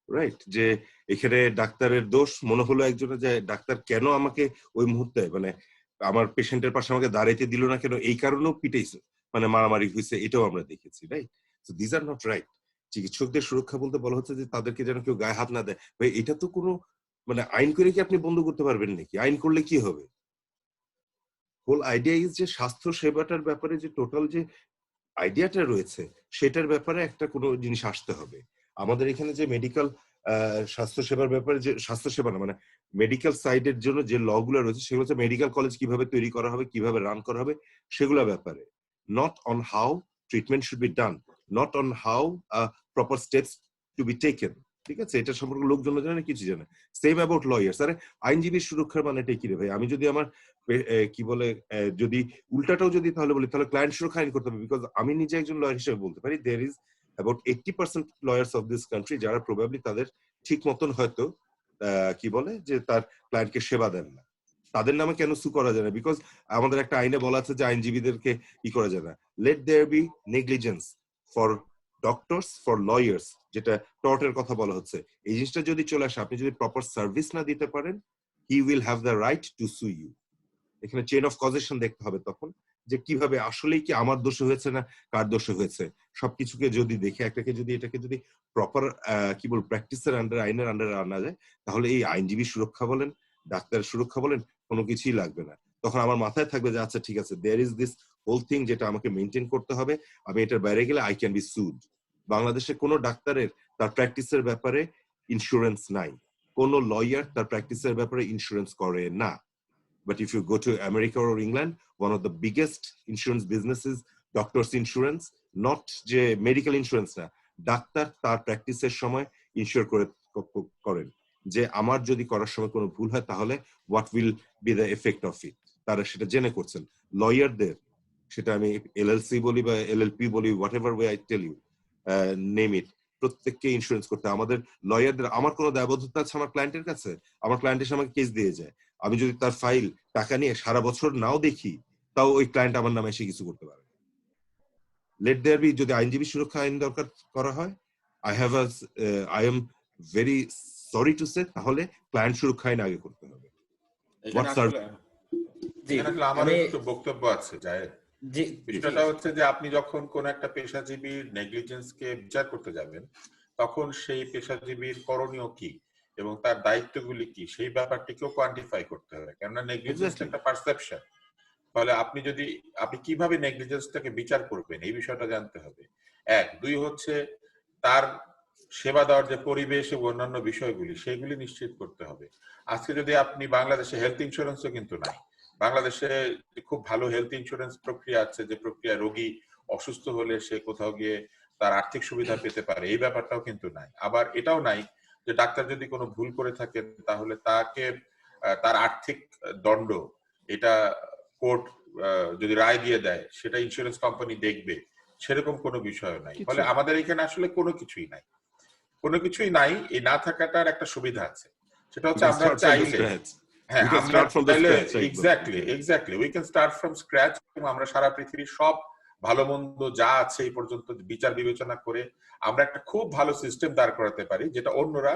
রাইট? যে এখানে ডাক্তারের দোষ মনে হলো একজনের, যে ডাক্তার কেন আমাকে ওই মুহূর্তে মানে আমার পেশেন্টের পাশে আমাকে দাঁড়াইতে দিল না কেন, এই কারণেও পিটাইছে, মানে মারামারি হয়েছে, এটাও আমরা দেখেছি, right? So this are not right. চিকিৎসকদের সুরক্ষা বলতে বলা হচ্ছে যে তাদেরকে যেন কেউ গায়ে হাত না দেয়। ভাই, এটা তো কোনো মানে আইন করে কি আপনি বন্ধ করতে পারবেন নাকি? আইন করলে কি হবে? হোল আইডিয়া ইজ যে স্বাস্থ্য সেবাটার ব্যাপারে যে টোটাল যে আইডিয়াটা রয়েছে সেটার ব্যাপারে একটা কোনো জিনিস আসতে হবে। আমাদের এখানে যে মেডিকেল স্বাস্থ্য সেবার ব্যাপারে, যে স্বাস্থ্য সেবা না মানে মেডিকেল সাইডের জন্য যে ল গুলো রয়েছে, সেগুলো হচ্ছে মেডিকেল কলেজ কিভাবে তৈরি করা হবে, কিভাবে রান করা হবে, সেগুলো ব্যাপারে, not on how treatment should be done, not on how proper steps to be taken. ঠিক আছে, এটা সম্পর্কে লোকজন জানে কিছু জানে। Same about lawyers. আরে আইনজীবীর সুরক্ষার মানেটা কি রে ভাই? আমি যদি আমার কি বলে যদি উল্টাটাও যদি তাহলে বলি, তাহলে ক্লায়েন্ট সুরক্ষা আইন করতে হবে। বিকজ আমি নিজে একজন লয়ার হিসেবে বলতে পারি, there is about 80% lawyers of this country যারা প্রবাবলি তাদের ঠিক মতন হয়তো কি বলে যে তার ক্লায়েন্টকে সেবা দেন না। তাদের নামে কেন সু করা যায় না? বিকজ আমাদের একটা আইনে বলা আছে যে আইনজীবীদেরকে কি করা যায় না, let there be negligence for doctors for lawyers, যেটা টর্টের কথা বলা হচ্ছে। এই জিনিসটা যদি চলে আসে, আপনি যদি প্রপার সার্ভিস না দিতে পারেন, he will have the right two সু ইউ। এখানে চেইন অফ কজেশন দেখতে হবে তখন, যে কিভাবে আসলেই কি আমার দোষে হয়েছে না কার দোষে হয়েছে, সবকিছুকে যদি দেখে এটাকে যদি প্রপার কি বল প্র্যাকটিসের আন্ডার, আইনের আন্ডারে আনা যায়, তাহলে এই আইনজীবী সুরক্ষা বলেন, ডাক্তারের সুরক্ষা বলেন, কোনো কিছুই লাগবে না। তখন আমার মাথায় থাকবে যে আচ্ছা ঠিক আছে, there is this whole thing যেটা আমাকে মেনটেন করতে হবে, আমি এটার বাইরে গেলে আই ক্যান বি সুড। বাংলাদেশে কোনো ডাক্তারের তার প্র্যাকটিসের ব্যাপারে ইন্স্যুরেন্স নাই, কোনো লয়ার তার প্র্যাকটিসের ব্যাপারে ইন্স্যুরেন্স করে না। But if you go to America or England, one of the biggest insurance businesses, doctors insurance, not যে medical insurance না, ডাক্তার তার প্র্যাকটিসের সময় ইনসিওর করেন যে আমার যদি করার সময় কোনো ভুল হয় তাহলে what will be the effect of it, তারা সেটা জেনে করছেন। লয়ারদের, সেটা আমি এলএলসি বলি বা এলএলপি বলি, whatever way I tell you, name it, প্রত্যেককে ইন্স্যুরেন্স করতে। আমাদের লয়ারদের, আমার কোনো দায়বদ্ধতা আছে আমার ক্লায়েন্টের কাছে? আমার ক্লায়েন্ট এসে আমাকে কেস দিয়ে যায়, আমি যদি তার ফাইল টাকা নিয়ে সারা বছর নাও দেখি, তাও ওই ক্লায়েন্ট আমার নামে এসে কিছু করতে পারে। লেট দেয়ার বি, যদি আইনজীবী সুরক্ষা আইন দরকার করা হয়, I am very sorry to say, তাহলে ক্লায়েন্ট সুরক্ষা আইন আগে করতে হবে। এখানে আসলে আমার একটু বক্তব্য আছে জায়েদ। বিষয়টা হচ্ছে যে আপনি যখন কোন একটা পেশাজীবীর নেগলিজেন্সকে বিচার করতে যাবেন, তখন সেই পেশাজীবীর করণীয় কি এবং তার দায়িত্বগুলি কি, সেই ব্যাপারটিকেও কোয়ান্টিফাই করতে হবে। কেননা নেগলিজেন্স একটা পারসেপশন। ফলে আপনি কিভাবে নেগলিজেন্সটাকে বিচার করবেন, এই বিষয়টা জানতে হবে। এক, দুই হচ্ছে তার সেবা দেওয়ার যে পরিবেশ এবং অন্যান্য বিষয়গুলি, সেগুলি নিশ্চিত করতে হবে। আজকে যদি আপনি বাংলাদেশে হেলথ ইন্স্যুরেন্সও কিন্তু নাই, বাংলাদেশে খুব ভালো হেলথ ইন্স্যুরেন্স প্রক্রিয়া আছে, যে প্রক্রিয়া রোগী অসুস্থ হলে সে কোথাও গিয়ে তার আর্থিক সুবিধা পেতে পারে, এই ব্যাপারটাও কিন্তু নাই। আবার এটাও নাই যে ডাক্তার যদি কোনো ভুল করে থাকেন তাহলে তাকে তার আর্থিক দণ্ড এটা কোর্ট যদি রায় দিয়ে দেয় সেটা ইন্স্যুরেন্স কোম্পানি দেখবে, সেরকম কোনো বিষয় নাই। ফলে আমাদের এখানে আসলে কোনো কিছুই নাই, কোনো কিছুই নাই। এই না থাকাটার একটা সুবিধা আছে, সেটা হচ্ছে আমরা চাইলে, হ্যাঁ আমরা চাইলে exactly we can start from scratch. আমরা সারা পৃথিবীর সব ভালো মন্দ যা আছে এই পর্যন্ত বিচার বিবেচনা করে আমরা একটা খুব ভালো সিস্টেম দাঁড় করাতে পারি যেটা অন্যরা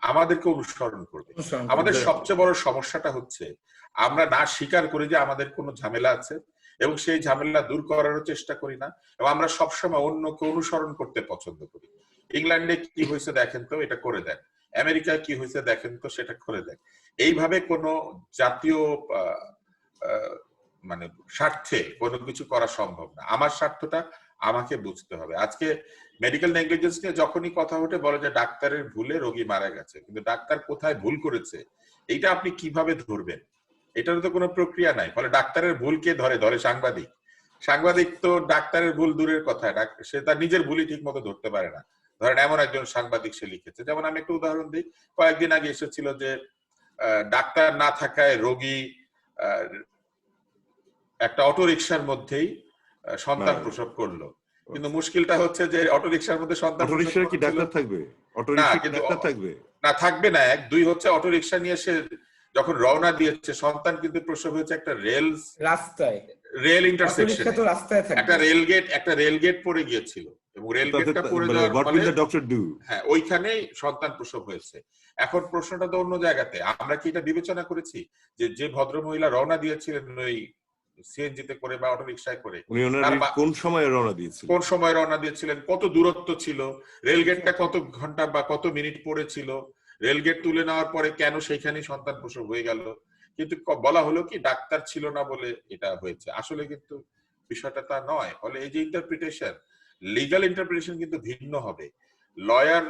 আমাদেরকে অনুসরণ করবে। আমাদের সবচেয়ে বড় সমস্যাটা হচ্ছে আমরা না স্বীকার করি যে আমাদের কোনো ঝামেলা আছে এবং সেই ঝামেলা দূর করারও চেষ্টা করি না, এবং আমরা সবসময় অন্যকে অনুসরণ করতে পছন্দ করি। ইংল্যান্ডে কি হয়েছে দেখেন তো, এটা করে দেন। আমেরিকায় কি হয়েছে দেখেন তো, সেটা করে দেন। এইভাবে কোনো জাতীয় মানে স্বার্থে কোনো কিছু করা সম্ভব না। আমার স্বার্থটা আমাকে বুঝতে হবে। আজকে মেডিকেল নেগলিজেন্স নিয়ে যখনই কথা ওঠে বলে যে ডাক্তারের ভুলে রোগী মারা গেছে, কিন্তু ডাক্তার কোথায় ভুল করেছে এইটা আপনি কিভাবে ধরবেন? এটার তো কোনো প্রক্রিয়া নাই। ফলে ডাক্তারের ভুল কে ধরে? ধরে সাংবাদিক। সাংবাদিক তো ডাক্তারের ভুল দূরের কথা, সে তার নিজের ভুলই ঠিক মতো ধরতে পারে না। ধরেন এমন একজন সাংবাদিক সে লিখেছে, যেমন আমি একটা উদাহরণ দিই, কয়েকদিন আগে এসেছিল যে ডাক্তার না থাকায় রোগী একটা অটো রিকশার মধ্যেই সন্তান প্রসব করলো। কিন্তু মুশকিলটা হচ্ছে যে অটো রিকশার মধ্যে সন্তান, অটো রিকশায় কি ডাক্তার থাকবে? অটো রিকশায় কি ডাক্তার থাকবে? না, থাকবে না। এক, দুই হচ্ছে অটো রিকশা নিয়ে সে যখন রওনা দিয়েছে, সন্তান কিন্তু প্রসব হয়েছে একটা রাস্তায়, রেল ইন্টারসেকশনে। একটা রেলগেট পড়ে গিয়েছিল এবং রেলগেটটা পড়ে যাওয়ার ফলে হ্যাঁ ওইখানেই সন্তান প্রসব হয়েছে। এখন প্রশ্নটা তো অন্য জায়গাতে। আমরা কি এটা বিবেচনা করেছি যে যে ভদ্র মহিলা রওনা দিয়েছিলেন ওই সিএনজিতে করে বা অটো রিকশায় করে, কোন সময় রওনা দিয়েছিলেন, কত দূরত্ব ছিল, রেলগেটটা কত ঘন্টা বা কত মিনিট পড়েছিল, রেলগেট তুলে নেওয়ার পরে কেন সেইখানেই সন্তান প্রসব হয়ে গেল? কিন্তু বলা হলো কি ডাক্তার ছিল না বলে এটা হয়েছে। আসলে কিন্তু বিষয়টা তা নয়। ফলে এই যে ইন্টারপ্রিটেশন, লিগ্যাল ইন্টারপ্রিটেশন কিন্তু ভিন্ন হবে। লয়ার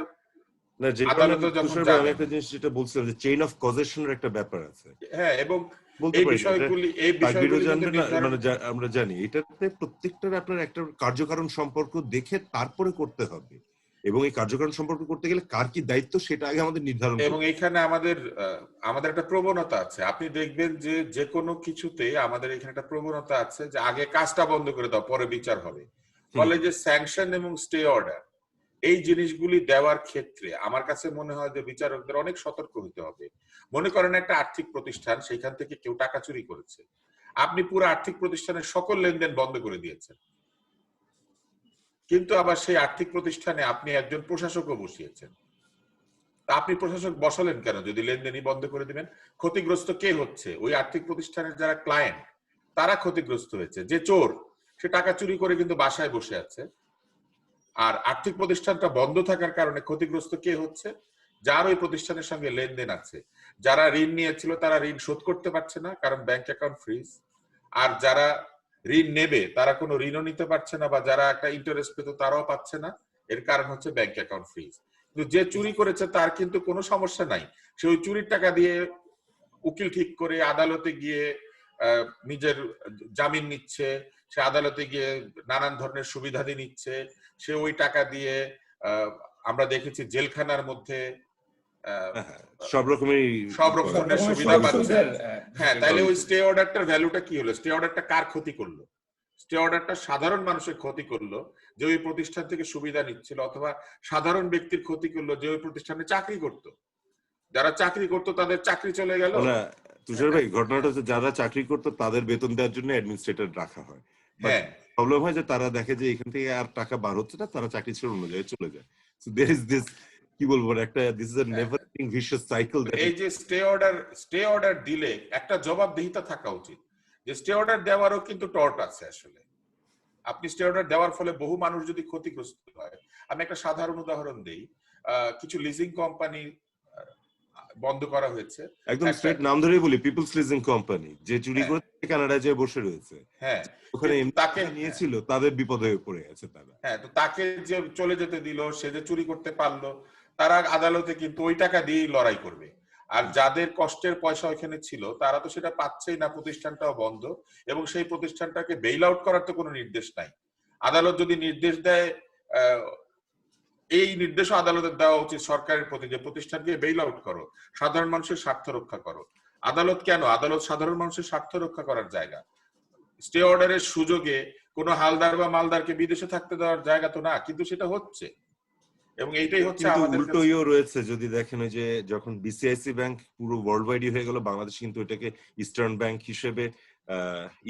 আদালতে যখন যাবেন, একটা জিনিস যেটা বলছিলাম যে চেইন অফ কজেশনের একটা ব্যাপার আছে। হ্যাঁ, এবং এই বিষয়গুলি আমরা জানি এটাতে প্রত্যেকটার আপনার একটা কার্যকারণ সম্পর্ক দেখে তারপরে করতে হবে, এবং এই কার্যকারণ সম্পর্ক করতে গেলে কার কি দায়িত্ব সেটা আগে আমাদের নির্ধারণ। এবং এখানে আমাদের একটা প্রবণতা আছে, আপনি দেখবেন যে যে কোনো কিছুতে আমাদের এখানে একটা প্রবণতা আছে যে আগে কাজটা বন্ধ করে দাও পরে বিচার হবে। ফলে যে স্যাংশন এবং স্টে অর্ডার এই জিনিসগুলি দেওয়ার ক্ষেত্রে আমার কাছে মনে হয় যে বিচারকদের অনেক সতর্ক হতে হবে। মনে করেন একটা আর্থিক প্রতিষ্ঠান, সেখান থেকে কেউ টাকা চুরি করেছে, আপনি পুরো আর্থিক প্রতিষ্ঠানের সকল লেনদেন বন্ধ করে দিয়েছেন, কিন্তু আবার সেই আর্থিক প্রতিষ্ঠানে আপনি একজন প্রশাসকও বসিয়েছেন। তা আপনি প্রশাসক বসালেন কেন যদি লেনদেনই বন্ধ করে দিবেন? ক্ষতিগ্রস্ত কে হচ্ছে? ওই আর্থিক প্রতিষ্ঠানের যারা ক্লায়েন্ট তারা ক্ষতিগ্রস্ত হয়েছে। যে চোর সে টাকা চুরি করে কিন্তু বাসায় বসে আছে, আর আর্থিক প্রতিষ্ঠানটা বন্ধ থাকার কারণে ক্ষতিগ্রস্ত কে হচ্ছে? যার ওই প্রতিষ্ঠানের সঙ্গে লেনদেন আছে। যারা ঋণ নিয়েছিল তারা ঋণ শোধ করতে পারছে না কারণ ব্যাংক অ্যাকাউন্ট ফ্রিজ, আর যারা ঋণ নেবে তারা কোনো ঋণও নিতে পারছে না, বা যারা একটা ইন্টারেস্ট পেত তারাও পাচ্ছে না, এর কারণ হচ্ছে ব্যাংক অ্যাকাউন্ট ফ্রিজ। কিন্তু যে চুরি করেছে তার কিন্তু কোনো সমস্যা নাই, সে ওই চুরির টাকা দিয়ে উকিল ঠিক করে আদালতে গিয়ে নিজের জামিন নিচ্ছে, সে আদালতে গিয়ে নানান ধরনের সুবিধাদি নিচ্ছে, সে ওই টাকা দিয়ে আমরা দেখেছি জেলখানার মধ্যে সব রকমের সুবিধা পাচ্ছে। হ্যাঁ, তাহলে ওই স্টে অর্ডারটার ভ্যালুটা কি হলো? স্টে অর্ডারটা কার ক্ষতি করলো? স্টে অর্ডারটা সাধারণ মানুষের ক্ষতি করলো যে ওই প্রতিষ্ঠান থেকে সুবিধা নিচ্ছিল, অথবা সাধারণ ব্যক্তির ক্ষতি করলো যে ওই প্রতিষ্ঠানে চাকরি করতো। যারা চাকরি করতো তাদের চাকরি চলে গেল। তুষার ভাই, ঘটনাটা হচ্ছে যারা চাকরি করতো তাদের বেতন দেওয়ার জন্য অ্যাডমিনিস্ট্রেটর রাখা হয়। হ্যাঁ, প্রবলেম হয় যে তারা দেখে যে এখান থেকে আর টাকা বার হচ্ছে না, তারা চাকরি ছেড়ে অন্য জায়গায় চলে যায়। সো देयर ইজ দিস, কি বলবো, একটা this is a never ending vicious cycle. এই যে স্টে অর্ডার দিলে একটা জবাবদিহিতা থাকা উচিত, যে স্টে অর্ডার দেওয়ারও কিন্তু টর্ট আছে। আসলে আপনি স্টে অর্ডার দেওয়ার ফলে বহু মানুষ যদি ক্ষতিগ্রস্ত হয়, আমি একটা সাধারণ উদাহরণ দেই, কিছু লিজিং কোম্পানি বন্ধ করা হয়েছে। একদম স্ট্রেট নাম ধরেই বলি, পিপলস লিজিং কোম্পানি, যে চুরি করে কানাডায় যেয়ে বসে রয়েছে। হ্যাঁ, ওখানে তাকে নিয়েছিল, তাদের বিপদে পড়ে আছে তারা। হ্যাঁ, তো তাকে যে চলে যেতে দিল, সে যে চুরি করতে পারলো, তারা আদালতে কিন্তু ওই টাকা দিয়েই লড়াই করবে। আর যাদের কষ্টের পয়সা ওইখানে ছিল তারা তো সেটা পাচ্ছেই না, প্রতিষ্ঠানটাও বন্ধ, এবং সেই প্রতিষ্ঠানটাকে বেইল আউট করার তো কোনো নির্দেশ নাই। আদালত যদি নির্দেশ দেয়, এই নির্দেশও আদালতের দেওয়া উচিত সরকারের প্রতি, যে প্রতিষ্ঠানকে বেইল আউট করো, সাধারণ মানুষের স্বার্থ রক্ষা করো। আদালত কেন? আদালত সাধারণ মানুষের স্বার্থ রক্ষা করার জায়গা। স্টে অর্ডারের সুযোগে কোনো হালদার বা মালদারকে বিদেশে থাকতে দেওয়ার জায়গা তো না, কিন্তু সেটা হচ্ছে, এবং এইটাই হচ্ছে কিন্তু আমাদের উল্টো ইও রয়েছে। যদি দেখেন ওই যে যখন বিসিআইসি ব্যাংক পুরো ওয়ার্ল্ড ওয়াইড হয়ে গেল, বাংলাদেশ কিন্তু এটাকে ইস্টার্ন ব্যাংক হিসেবে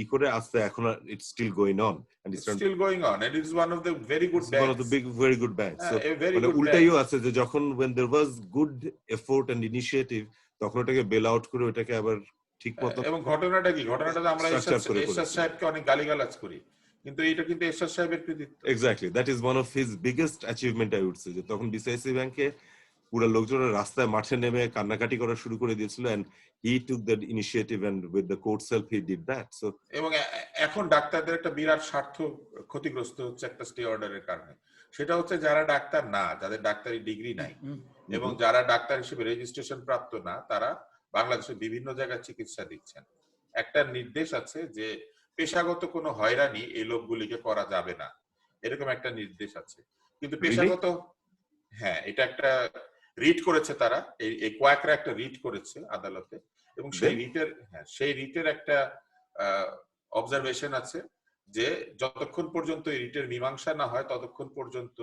ই করে আসতে, এখন it's still going on, and eastern still going on and it is one of the very good one of the banks. big very good banks. So A very মানে good উল্টাইও bank. আছে যে যখন when there was good effort and initiative, তখন ওটাকে বেল আউট করে ওটাকে আবার ঠিক মতো এবং ঘটনাটা কি? ঘটনাটা তো আমরা Structure করে এরশাদ করেছে। সাহেবকে অনেক গালিগালাজ করি, কিন্তু এটা কিন্তু এরশাদ সাহেবের কৃতিত্ব। Exactly, that is one of his biggest achievement I would say, যে তখন বিসিআইসি ব্যাংকে পুরো লোকজনের রাস্তায় মাঠে নেমে কান্নাকাটি করা শুরু করে দিয়েছিল, and he took that initiative and with the courts help he did that. So এবং এখন ডাক্তারদের একটা বিরাট স্বার্থ ক্ষতিগ্রস্ত হচ্ছে একটা স্টে অর্ডারের কারণে। সেটা হচ্ছে যারা ডাক্তার না, যাদের ডাক্তারি ডিগ্রি নাই এবং যারা ডাক্তার হিসেবে রেজিস্ট্রেশন প্রাপ্ত না, তারা বাংলাদেশের বিভিন্ন জায়গায় চিকিৎসা দিচ্ছেন। একটা নির্দেশ আছে যে পেশাগত কোনো হয়রানি এই লোকগুলিকে করা যাবে না, এরকম একটা নির্দেশ আছে। কিন্তু পেশাগত, হ্যাঁ, এটা একটা রিট করেছে তারা, এই কোয়াকরা একটা রিট করেছে আদালতে, এবং সেই রিটের একটা অবজারভেশন আছে যে যতক্ষণ পর্যন্ত এই রিটের মীমাংসা না হয় ততক্ষণ পর্যন্ত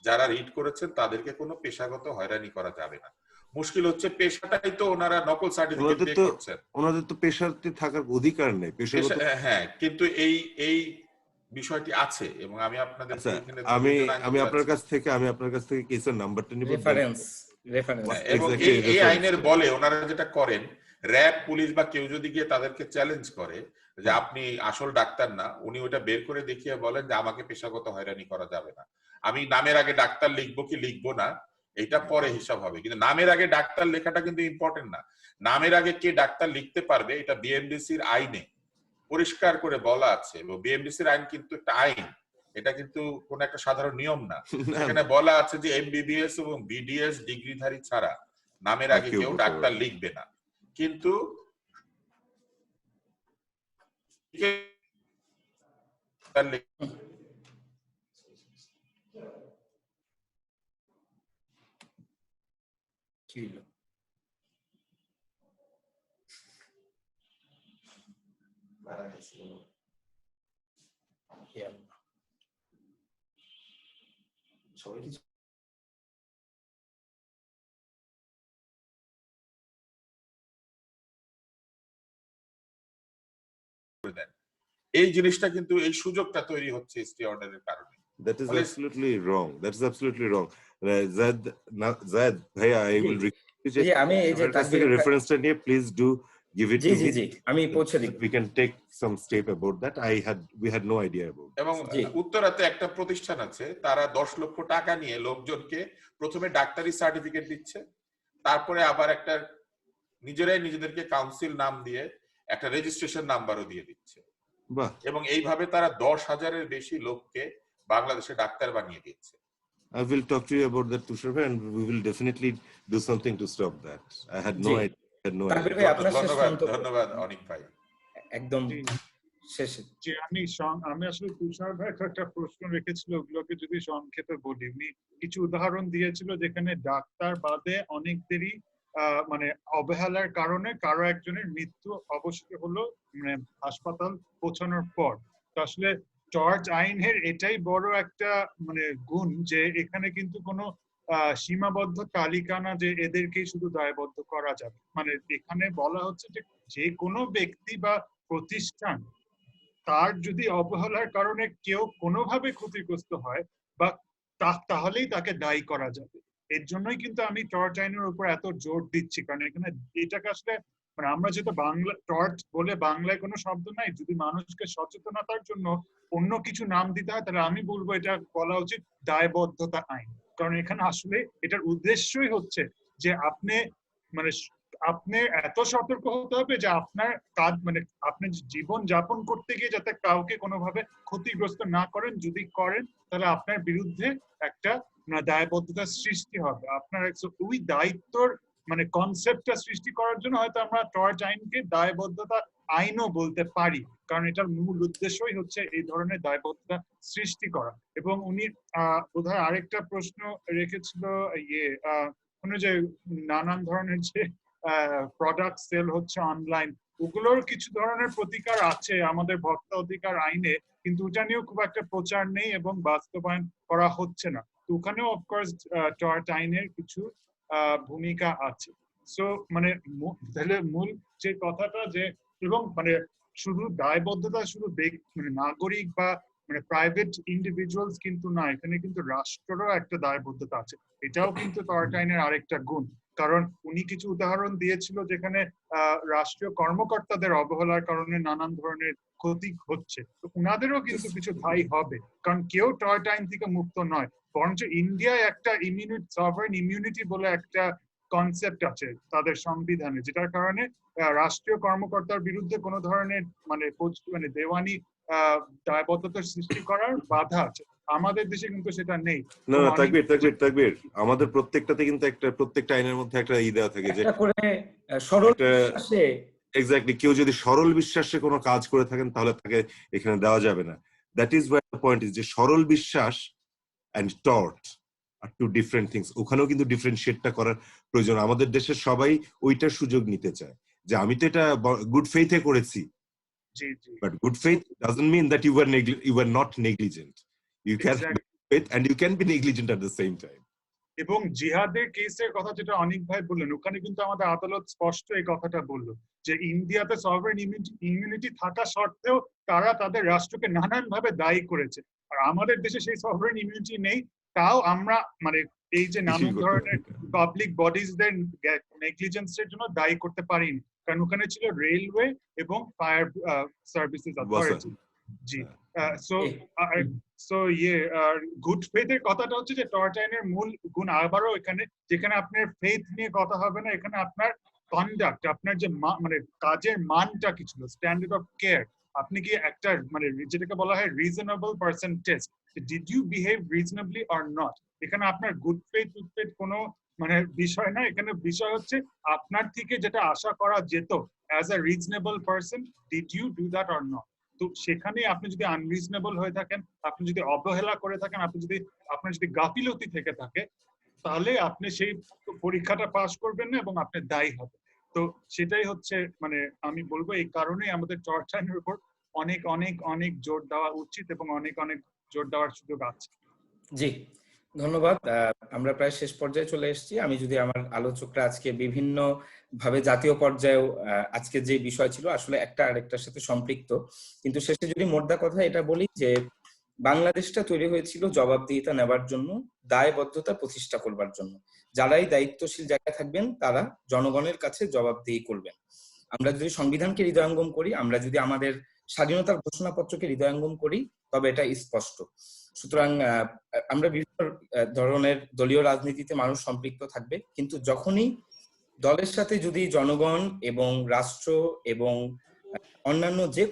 যারা রিট করেছেন তাদেরকে কোনো পেশাগত হয়রানি করা যাবে না। মুশকিল হচ্ছে পেশাটাই তো ওনারা নকল সার্টিফিকেট দিয়ে করছেন, ওনাদের তো পেশাতে থাকার অধিকার নেই। হ্যাঁ, কিন্তু এই বিষয়টি আছে, এবং আমি আপনাদের আমি আপনার কাছ থেকে কেসের নাম্বারটা নিব, রেফারেন্স এবং এই আইনের বলে ওনারা যেটা করেন, র‍্যাব, পুলিশ বা কেউ যদি গিয়ে তাদেরকে চ্যালেঞ্জ করে যে আপনি আসল ডাক্তার না, উনি ওটা বের করে দেখিয়ে বলেন যে আমাকে পেশাগত হয়রানি করা যাবে না। আমি নামের আগে ডাক্তার লিখবো কি লিখবো না এটা পরে হিসাব হবে, কিন্তু নামের আগে ডাক্তার লেখাটা কিন্তু ইম্পর্টেন্ট না। নামের আগে কে ডাক্তার লিখতে পারবে এটা বিএমডিসির আইনে পরিষ্কার করে বলা আছে, এবং বিএমডিসির আইন কিন্তু একটা আইন, এটা কিন্তু কোন একটা সাধারণ নিয়ম না। এখানে বলা আছে যে এমবিবিএস এবং বিডিএস ডিগ্রিধারী ছাড়া নামের আগে কেউ ডাক্তার লিখবে না। কিন্তু এই জিনিসটা কিন্তু, এই সুযোগটা তৈরি হচ্ছে স্টে অর্ডারের কারণে। That is absolutely wrong. That is absolutely wrong. Zad, bhaiya, I will request you. আমি এই যে তাকবীর রেফারেন্সটা নিয়ে please do give it to me. জি আমি পৌঁছে দিব। We can take some step about that. We had no idea about. এবং উত্তরাতে একটা প্রতিষ্ঠান আছে, তারা 10 লক্ষ টাকা নিয়ে লোকজনকে প্রথমে ডাক্তারি সার্টিফিকেট দিচ্ছে, তারপরে আবার একটা নিজেরাই নিজেদেরকে কাউন্সিল নাম দিয়ে একটা রেজিস্ট্রেশন নাম্বারও দিয়ে দিচ্ছে, এবং এইভাবে তারা 10,000-এর বেশি লোককে বাংলাদেশে ডাক্তার বানিয়ে দিচ্ছে। I will talk to you about that, Tushar, and we will definitely do something to stop that. I had no idea. ধন্যবাদ অনিক ভাই। একদম শেষে যে আমি আসলে তুষার ভাই একটা প্রশ্ন রেখেছিল, ওগুলোকে যদি সংক্ষেপে বলি। উনি কিছু উদাহরণ দিয়েছিল যেখানে ডাক্তার বাদে অনেকদেরই মানে অবহেলার কারণে কারো একজনের মৃত্যু অবশ্যই হলো, মানে হাসপাতাল পৌঁছানোর পর। তো আসলে টর্চ আইনের এটাই বড় একটা মানে গুণ, যে এখানে কিন্তু কোনো সীমাবদ্ধ তালিকা না যে এদেরকেই শুধু দায়বদ্ধ করা যাবে। মানে এখানে বলা হচ্ছে যে কোনো ব্যক্তি বা প্রতিষ্ঠান তার যদি অবহেলার কারণে কেউ কোনোভাবে ক্ষতিগ্রস্ত হয় বা তাহলেই তাকে দায়ী করা যাবে। এর জন্যই কিন্তু আমি টর্চ আইনের উপর এত জোর দিচ্ছি, কারণ এখানে এটাকে আসলে মানে আমরা যেটা বাংলা টর্চ বলে বাংলায় কোনো শব্দ নাই, যদি মানুষকে সচেতনতার জন্য অন্য কিছু নাম দিতে হয় তাহলে আমি বলবো এটা বলা উচিত দায়বদ্ধতা আইন। কারণ এখানে আসলে এটার উদ্দেশ্যই হচ্ছে যে আপনি এত সতর্ক হতে হবে যে আপনার কাজ মানে আপনি জীবন যাপন করতে গিয়ে যাতে কাউকে কোনোভাবে ক্ষতিগ্রস্ত না করেন, যদি করেন তাহলে আপনার বিরুদ্ধে একটা দায়বদ্ধতার সৃষ্টি হবে। আপনার ওই দায়িত্বর মানে কনসেপ্টটা সৃষ্টি করার জন্য হয়তো আমরা টর্চ আইনকে দায়বদ্ধতা আইনও বলতে পারি, কারণ এটার মূল উদ্দেশ্যই হচ্ছে এই ধরনের দায়বদ্ধতা সৃষ্টি করা। এবং উনি বোধহয় আরেকটা প্রশ্ন রেখেছিল, যে নানান ধরনের যে প্রোডাক্ট সেল হচ্ছে অনলাইন, ওগুলোর কিছু ধরনের প্রতিকার আছে আমাদের ভোক্তা অধিকার আইনে, কিন্তু ওটা নিয়েও খুব একটা প্রচার নেই এবং বাস্তবায়ন করা হচ্ছে না। তো ওখানেও অফকোর্স টর্চ আইনের কিছু ভূমিকা আছে। সো মানে তাহলে মূল যে কথাটা যে, এবং মানে শুধু দায়বদ্ধতা শুধু মানে নাগরিক বা মানে প্রাইভেট ইন্ডিভিজুয়ালস কিন্তু না, এখানে কিন্তু রাষ্ট্রেরও একটা দায়বদ্ধতা আছে। এটাও কিন্তু টর্চ আইনের আরেকটা গুণ, কারণ উনি কিছু উদাহরণ দিয়েছিল যেখানে রাষ্ট্রীয় কর্মকর্তাদের অবহেলার কারণে নানান ধরনের ক্ষতি হচ্ছে, তো উনাদেরও কিন্তু কিছু দায়ী হবে, কারণ কেউ টর্চ আইন থেকে মুক্ত নয়। বরঞ্চ ইন্ডিয়ায় একটা সভারেন ইমিউনিটি বলে একটা কনসেপ্ট আছে তাদের সংবিধানে, যেটার কারণে রাষ্ট্রীয় কর্মকর্তার বিরুদ্ধে কোনো ধরনের মানে দেওয়ানি দায়বদ্ধতার সৃষ্টি করার বাধা আছে। আমাদের দেশে কিন্তু সেটা নেই। না, তাকবীর, আমাদের প্রত্যেকটাতে কিন্তু প্রত্যেকটা আইনের মধ্যে একটা দেওয়া থাকে যে সরল এক্স্যাক্টলি, কেউ যদি সরল বিশ্বাসে কোনো কাজ করে থাকেন তাহলে তাকে এখানে দেওয়া যাবে না। That is why the point is যে সরল বিশ্বাস and tort are two different things. ওখানেও কিন্তু ডিফারেন্সিয়েটটা করার প্রয়োজন। আমাদের দেশের সবাই ওইটার সুযোগ নিতে চায় যে আমি তো এটা গুড ফেইথে করেছি, but good faith doesn't mean that you are not negligent. You can be faith and you can be negligent at the same time. এবং জিহাদের কেসের কথা যেটা অনেক ভাই বললেন, ওখানে কিন্তু আমাদের আদালত স্পষ্ট এই কথাটা বললো যে ইন্ডিয়াতে সভারেন ইমিউনিটি থাকা সত্ত্বেও তারা তাদের রাষ্ট্রকে নানান ভাবে দায়ী করেছে, আর আমাদের দেশে সেই সভারেন ইমিউনিটি নেই, তাও আমরা মানে এই যে নানান ধরনের পাবলিক বডিজদের নেগলিজেন্সের জন্য দায়ী করতে পারিনি, কারণ ওখানে ছিল রেলওয়ে এবং ফায়ার সার্ভিসেস অথরিটি। জি, গুড ফেথের কথাটা হচ্ছে যে টর্চ আইনের মূল গুণ আবারও এখানে, যেখানে আপনার ফেথ নিয়ে কথা হবে না, এখানে আপনার কন্ডাক্ট, আপনার যে মানে কাজের মানটা কি ছিল, স্ট্যান্ডার্ড অফ কেয়ার, আপনি কি একটা মানে যেটাকে বলা হয় reasonable person test, did you behave reasonably or not. এখানে আপনার গুড ফেথ কোনো মানে বিষয় না, এখানে বিষয় হচ্ছে আপনার থেকে যেটা আশা করা যেত as a reasonable person, did you do that or not. তো সেখানে আপনি যদি আনরিজনেবল হয়ে থাকেন, আপনি যদি অবহেলা করে থাকেন, আপনার যদি গাফিলতি থেকে থাকে, তাহলে আপনি সেই পরীক্ষাটা পাস করবেন না এবং আপনি দায়ী হবেন। তো সেটাই হচ্ছে মানে আমি বলবো এই কারণেই আমাদের টর্চ আইনের উপর অনেক অনেক অনেক জোর দেওয়া উচিত এবং অনেক অনেক জোর দেওয়ার সুযোগ আছে। জি, ধন্যবাদ। আমরা প্রায় শেষ পর্যায়ে চলে এসেছি। আমি যদি আমার আলোচকরা আজকে বিভিন্ন ভাবে জাতীয় পর্যায়েও আজকে যে বিষয় ছিল আসলে একটা আরেকটার সাথে সম্পৃক্ত, কিন্তু শেষে যদি মোদ্দা কথা এটা বলি যে বাংলাদেশটা তৈরি হয়েছিল জবাবদিহিতা নেবার জন্য, দায়বদ্ধতা প্রতিষ্ঠা করবার জন্য। যারাই দায়িত্বশীল জায়গায় থাকবেন তারা জনগণের কাছে জবাবদিহি করবেন। আমরা যদি সংবিধানকে হৃদয়ঙ্গম করি, আমরা যদি আমাদের স্বাধীনতার ঘোষণাপত্রকে হৃদয়ঙ্গম করি, তবে এটা স্পষ্ট। সুতরাং আমরা বিভিন্ন ধরনের দলীয় রাজনীতিতে মানুষ সম্পৃক্ত থাকবে, কিন্তু যখনই দলের সাথে যদি জনগণ এবং রাষ্ট্র এবং অন্যান্য যে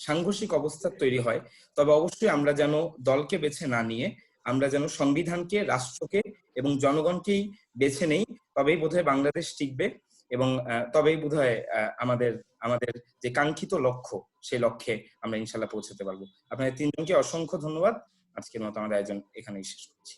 সাংঘর্ষিক অবস্থা তৈরি হয়, তবে অবশ্যই আমরা যেন দলকে বেছে না নিয়ে আমরা যেন সংবিধানকে, রাষ্ট্রকে এবং জনগণকেই বেছে নেই, তবেই বোধহয় বাংলাদেশ টিকবে এবং তবেই বোধহয় আমাদের আমাদের যে কাঙ্ক্ষিত লক্ষ্য, সেই লক্ষ্যে আমরা ইনশাল্লাহ পৌঁছাতে পারবো। আপনাদের তিনজনকে অসংখ্য ধন্যবাদ। আজকের মতো আমাদের আয়োজন এখানেই শেষ করছি।